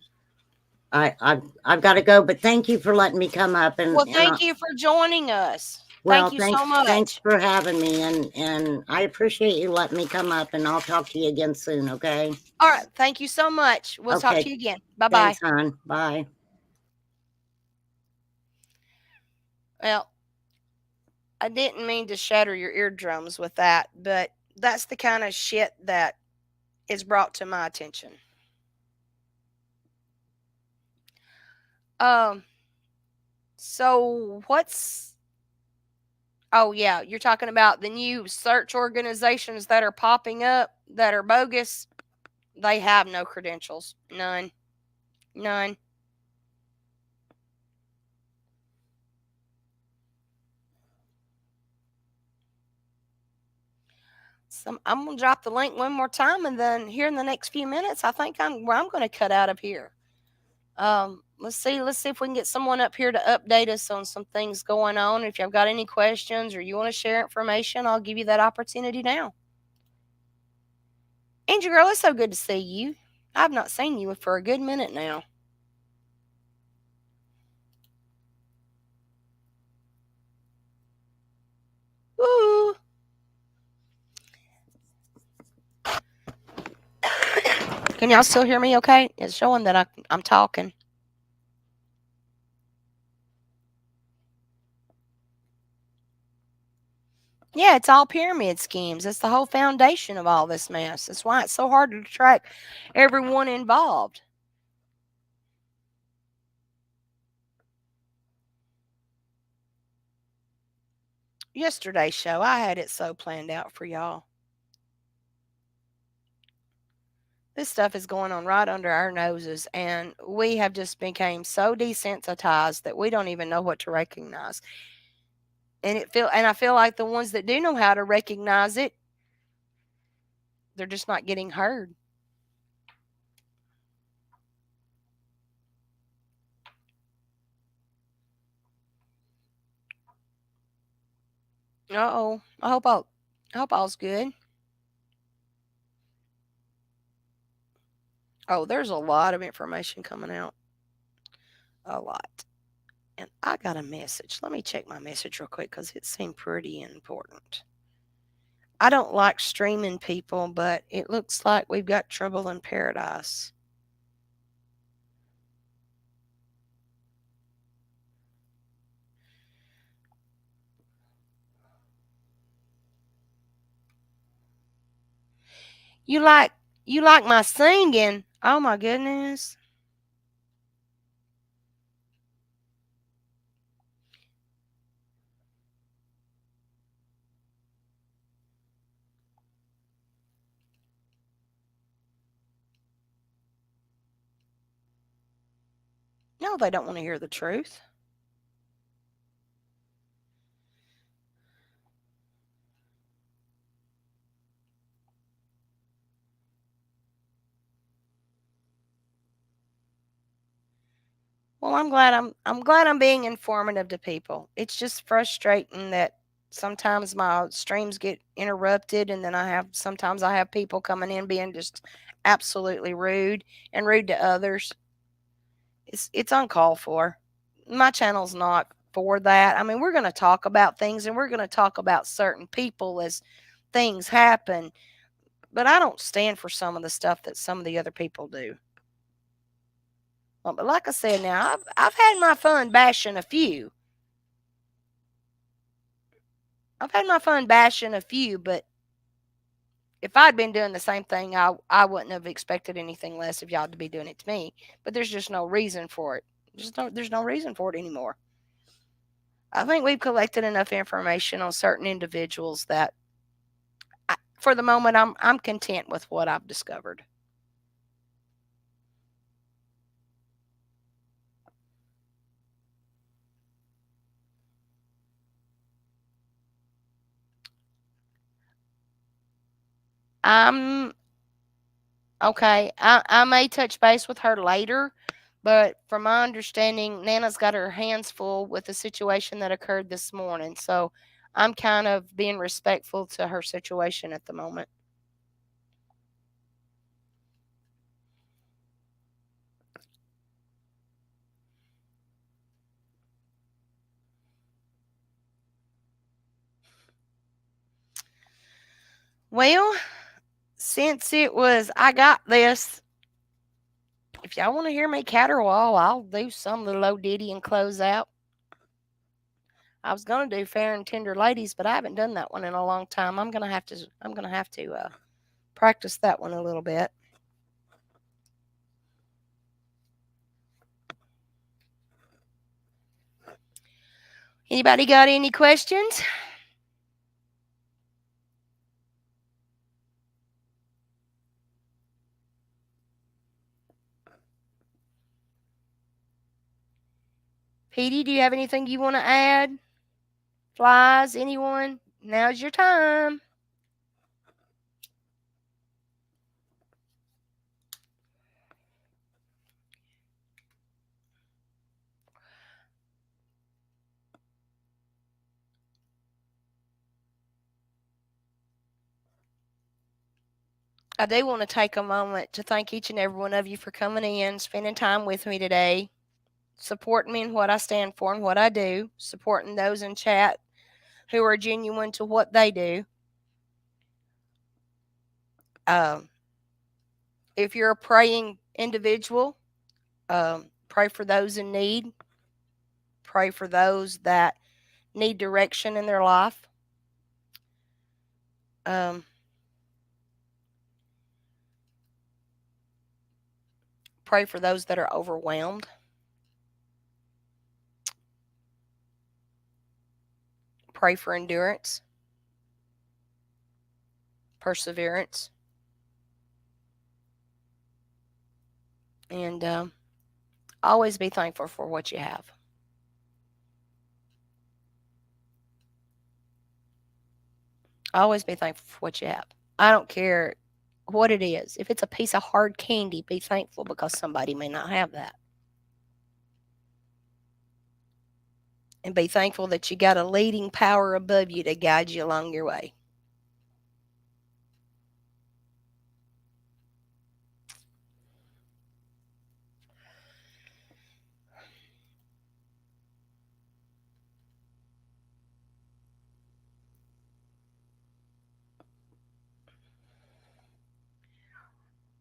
I've got to go. But thank you for letting me come up and thank you for joining us. Well, Thank you so much. Thanks for having me, and I appreciate you letting me come up. And I'll talk to you again soon. Okay. All right. Thank you so much. We'll talk Okay. to you again. Bye bye. Thanks, hon. Bye. Well, I didn't mean to shatter your eardrums with that, but that's the kind of shit that is brought to my attention. So what's Oh yeah, you're talking about the new search organizations that are popping up that are bogus. They have no credentials. None. None. I'm gonna drop the link one more time, and then here in the next few minutes, I think I'm going to cut out of here. Let's see if we can get someone up here to update us on some things going on. If you've got any questions or you want to share information, I'll give you that opportunity now. Angel girl, it's so good to see you. I've not seen you for a good minute now. Woo! Can y'all still hear me okay? It's showing that I'm talking. Yeah, it's all pyramid schemes. It's the whole foundation of all this mess. That's why it's so hard to track everyone involved. Yesterday's show, I had it so planned out for y'all. This stuff is going on right under our noses, and we have just become so desensitized that we don't even know what to recognize. And I feel like the ones that do know how to recognize it, they're just not getting heard. Uh-oh. I hope all's good. Oh, there's a lot of information coming out. A lot. And I got a message. Let me check my message real quick because it seemed pretty important. I don't like streaming people, but it looks like we've got trouble in paradise. You like my singing? Oh my goodness. No, they don't want to hear the truth. Well, I'm glad I'm being informative to people. It's just frustrating that sometimes my streams get interrupted, and then sometimes I have people coming in being just absolutely rude and rude to others. It's uncalled for. My channel's not for that. I mean, we're going to talk about things and we're going to talk about certain people as things happen, but I don't stand for some of the stuff that some of the other people do. Well, but like I said, now I've had my fun bashing a few. I've had my fun bashing a few, but if I'd been doing the same thing, I wouldn't have expected anything less of y'all to be doing it to me. But there's just no reason for it. There's no reason for it anymore. I think we've collected enough information on certain individuals that, for the moment, I'm content with what I've discovered. I'm okay. I may touch base with her later, but from my understanding, Nana's got her hands full with the situation that occurred this morning. So I'm kind of being respectful to her situation at the moment. Well, since I got this, if y'all want to hear me caterwaul, I'll do some little old ditty and close out. I was gonna do Fair and Tender Ladies, but I haven't done that one in a long time. I'm gonna have to practice that one a little bit. Anybody got any questions? Petey, do you have anything you want to add? Flies, anyone? Now's your time. I do want to take a moment to thank each and every one of you for coming in, spending time with me today, supporting me in what I stand for and what I do, supporting those in chat who are genuine to what they do. If you're a praying individual, pray for those in need. Pray for those that need direction in their life. Pray for those that are overwhelmed. Pray for endurance, perseverance, and always be thankful for what you have. Always be thankful for what you have. I don't care what it is. If it's a piece of hard candy, be thankful because somebody may not have that. And be thankful that you got a leading power above you to guide you along your way.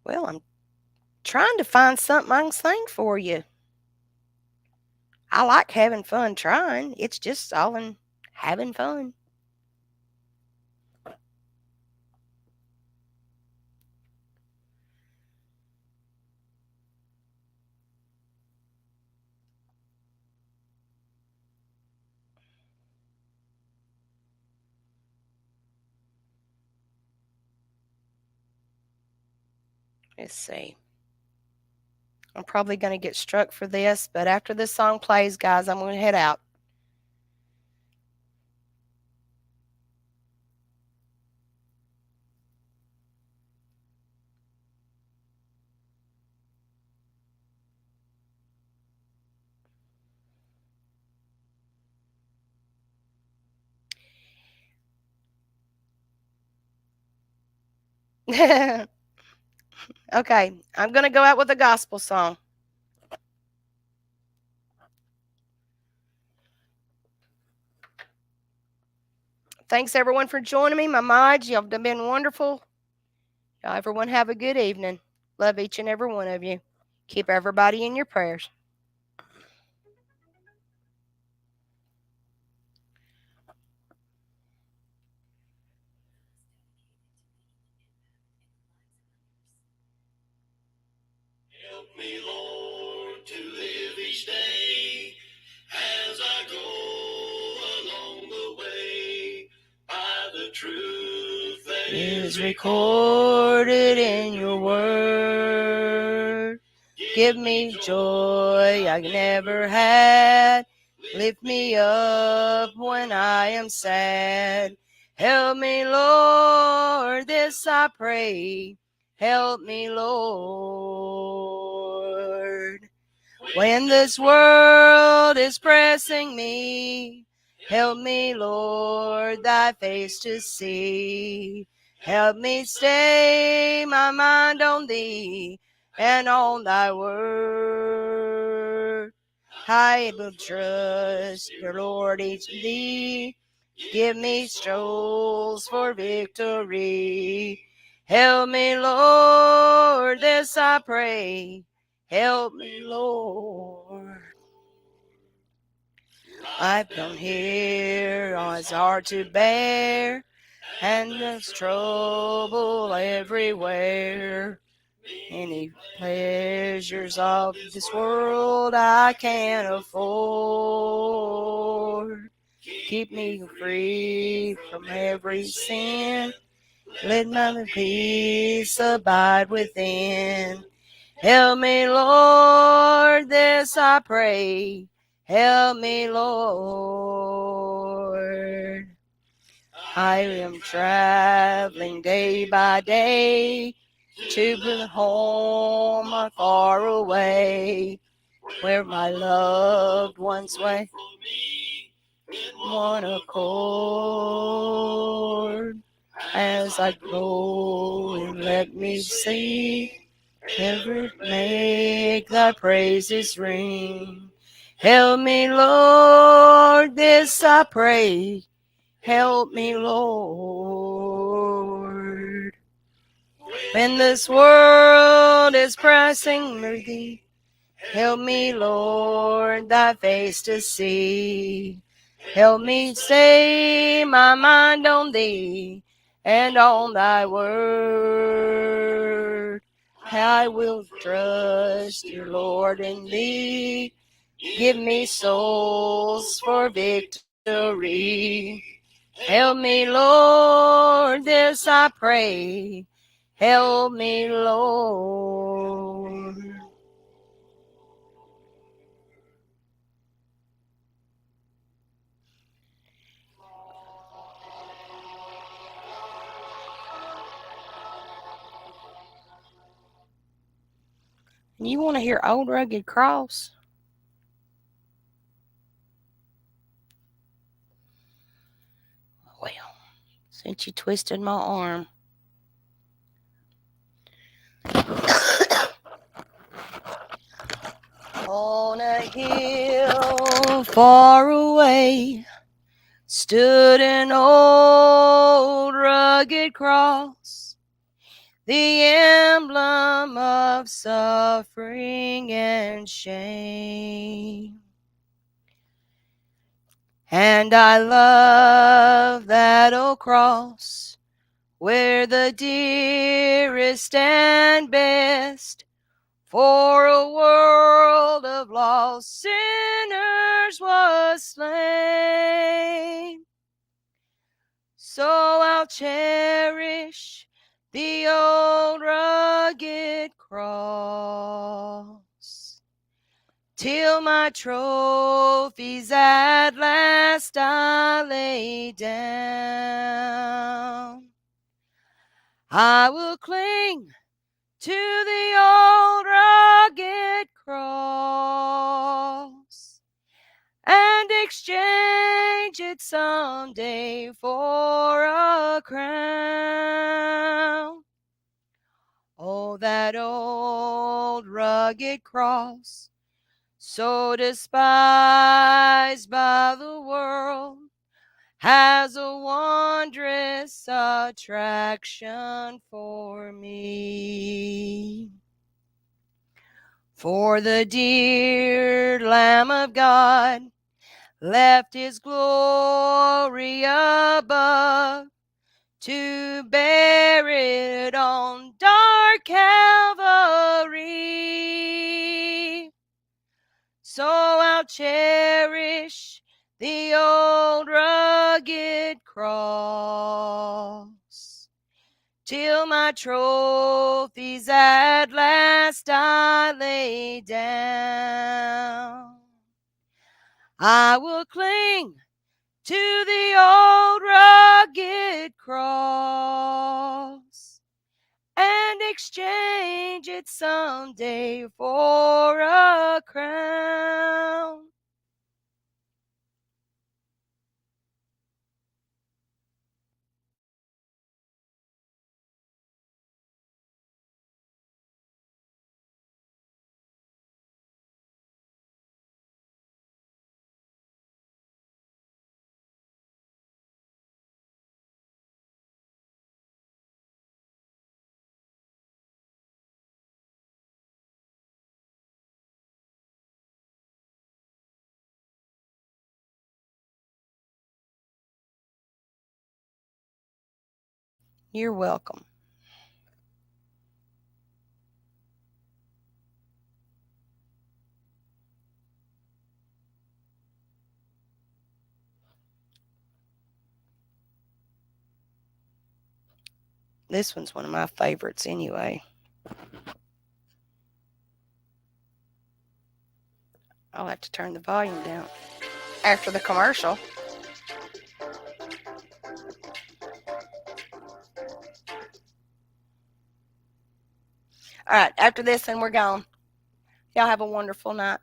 Well, I'm trying to find something I can sing for you. I like having fun trying. It's just all in having fun. Let's see. I'm probably going to get struck for this, but after this song plays, guys, I'm going to head out. Okay, I'm going to go out with a gospel song. Thanks everyone for joining me. My mods, y'all have been wonderful. Y'all everyone have a good evening. Love each and every one of you. Keep everybody in your prayers. Help me, Lord, to live each day as I go along the way by the truth that Is recorded in your word. Give me joy I never had. Lift me up when I am sad. Help me, Lord, this I pray. Help me, Lord. When this world is pressing me, help me, Lord, thy face to see. Help me stay my mind on thee and on thy word. I will trust your Lord each thee. Give me strolls for victory. Help me, Lord, this I pray. Help me, Lord. Life down here is hard to bear, and there's trouble everywhere. Any pleasures of this world I can't afford. Keep me free from every sin. Let my peace abide within. Help me, Lord, this I pray. Help me, Lord. I am traveling day by day to the home far away, where my loved ones wait one accord. As I go, and let me see, ever make thy praises ring. Help me, Lord, this I pray. Help me, Lord. When this world is pressing me, help me, Lord, thy face to see. Help me stay my mind on thee and on thy word. I will trust you, Lord, in thee. Give me souls for victory. Help me, Lord, this I pray. Help me, Lord. You want to hear Old Rugged Cross? Well, since you twisted my arm. On a hill far away stood an old rugged cross, the emblem of suffering and shame. And I love that old cross, where the dearest and best for a world of lost sinners was slain. So I'll cherish the old rugged cross till my trophies at last I lay down. I will cling to the old rugged cross and exchange it someday for a crown. Oh, that old rugged cross, so despised by the world, has a wondrous attraction for me. For the dear Lamb of God left his glory above to bear it on dark Calvary. So I'll cherish the old rugged cross till my trophies at last I lay down. I will cling to the old rugged cross and exchange it someday for a crown. You're welcome. This one's one of my favorites anyway. I'll have to turn the volume down after the commercial. All right, after this, then we're gone. Y'all have a wonderful night.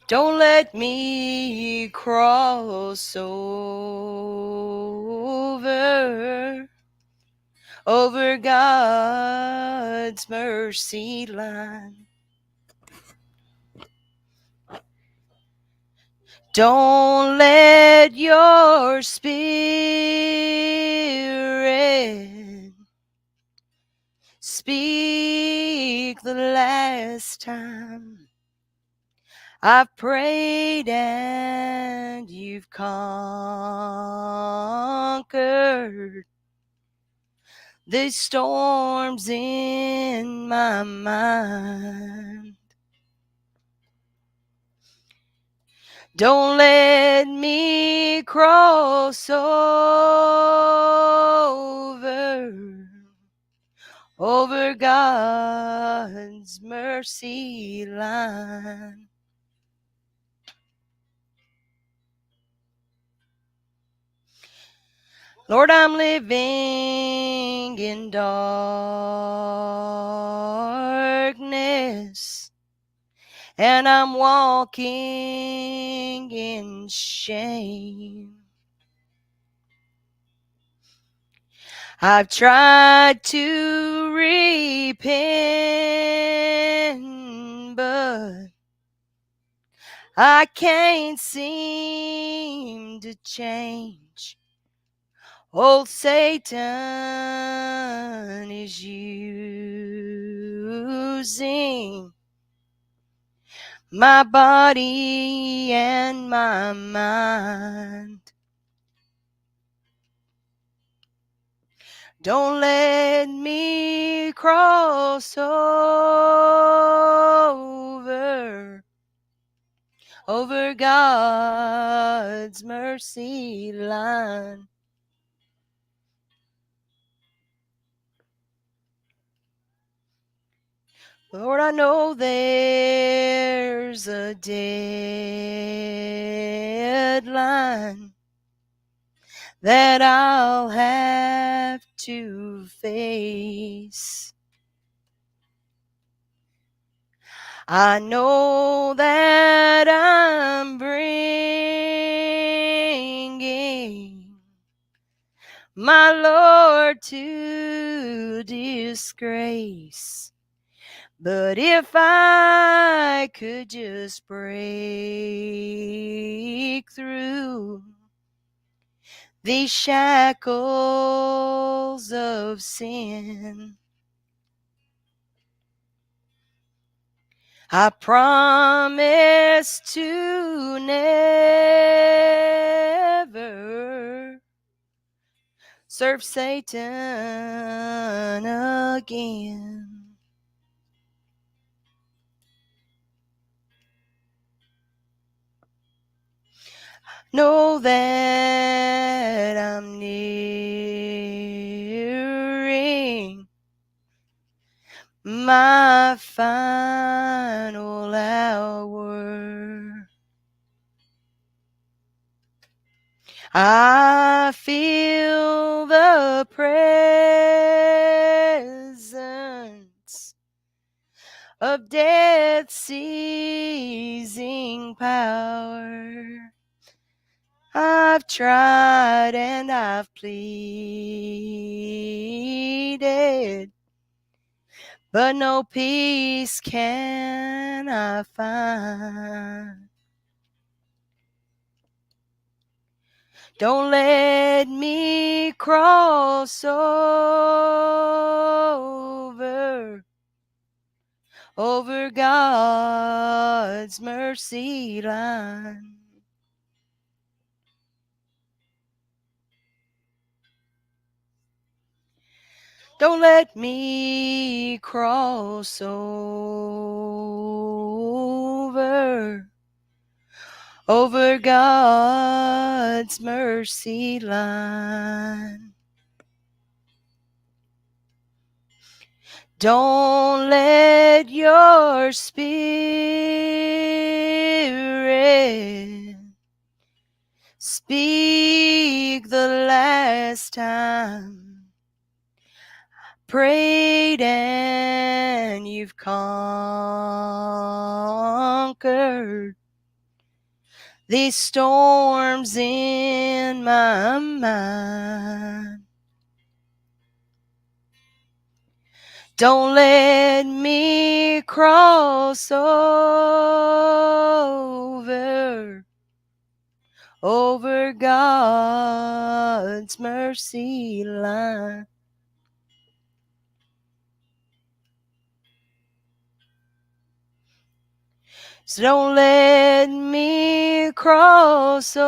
Don't let me cross over God's mercy line. Don't let your spirit speak the last time I've prayed and you've conquered the storms in my mind. Don't let me cross over God's mercy line. Lord, I'm living in darkness, and I'm walking in shame. I've tried to repent, but I can't seem to change. Old Satan is using my body and my mind. Don't let me cross over God's mercy line. Lord, I know there's a deadline that I'll have to face. I know that I'm bringing my Lord, to disgrace. But if I could just break through these shackles of sin, I promise to never serve Satan again. Know that I'm nearing my final hour. I feel the presence of death seizing power. I've tried and I've pleaded, but no peace can I find. Don't let me cross over God's mercy line. Don't let me cross over God's mercy line. Don't let your spirit speak the last time. Prayed and you've conquered these storms in my mind. Don't let me cross over God's mercy line. So don't let me cross over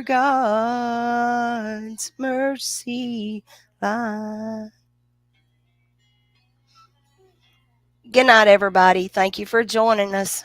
God's mercy line. Good night, everybody. Thank you for joining us.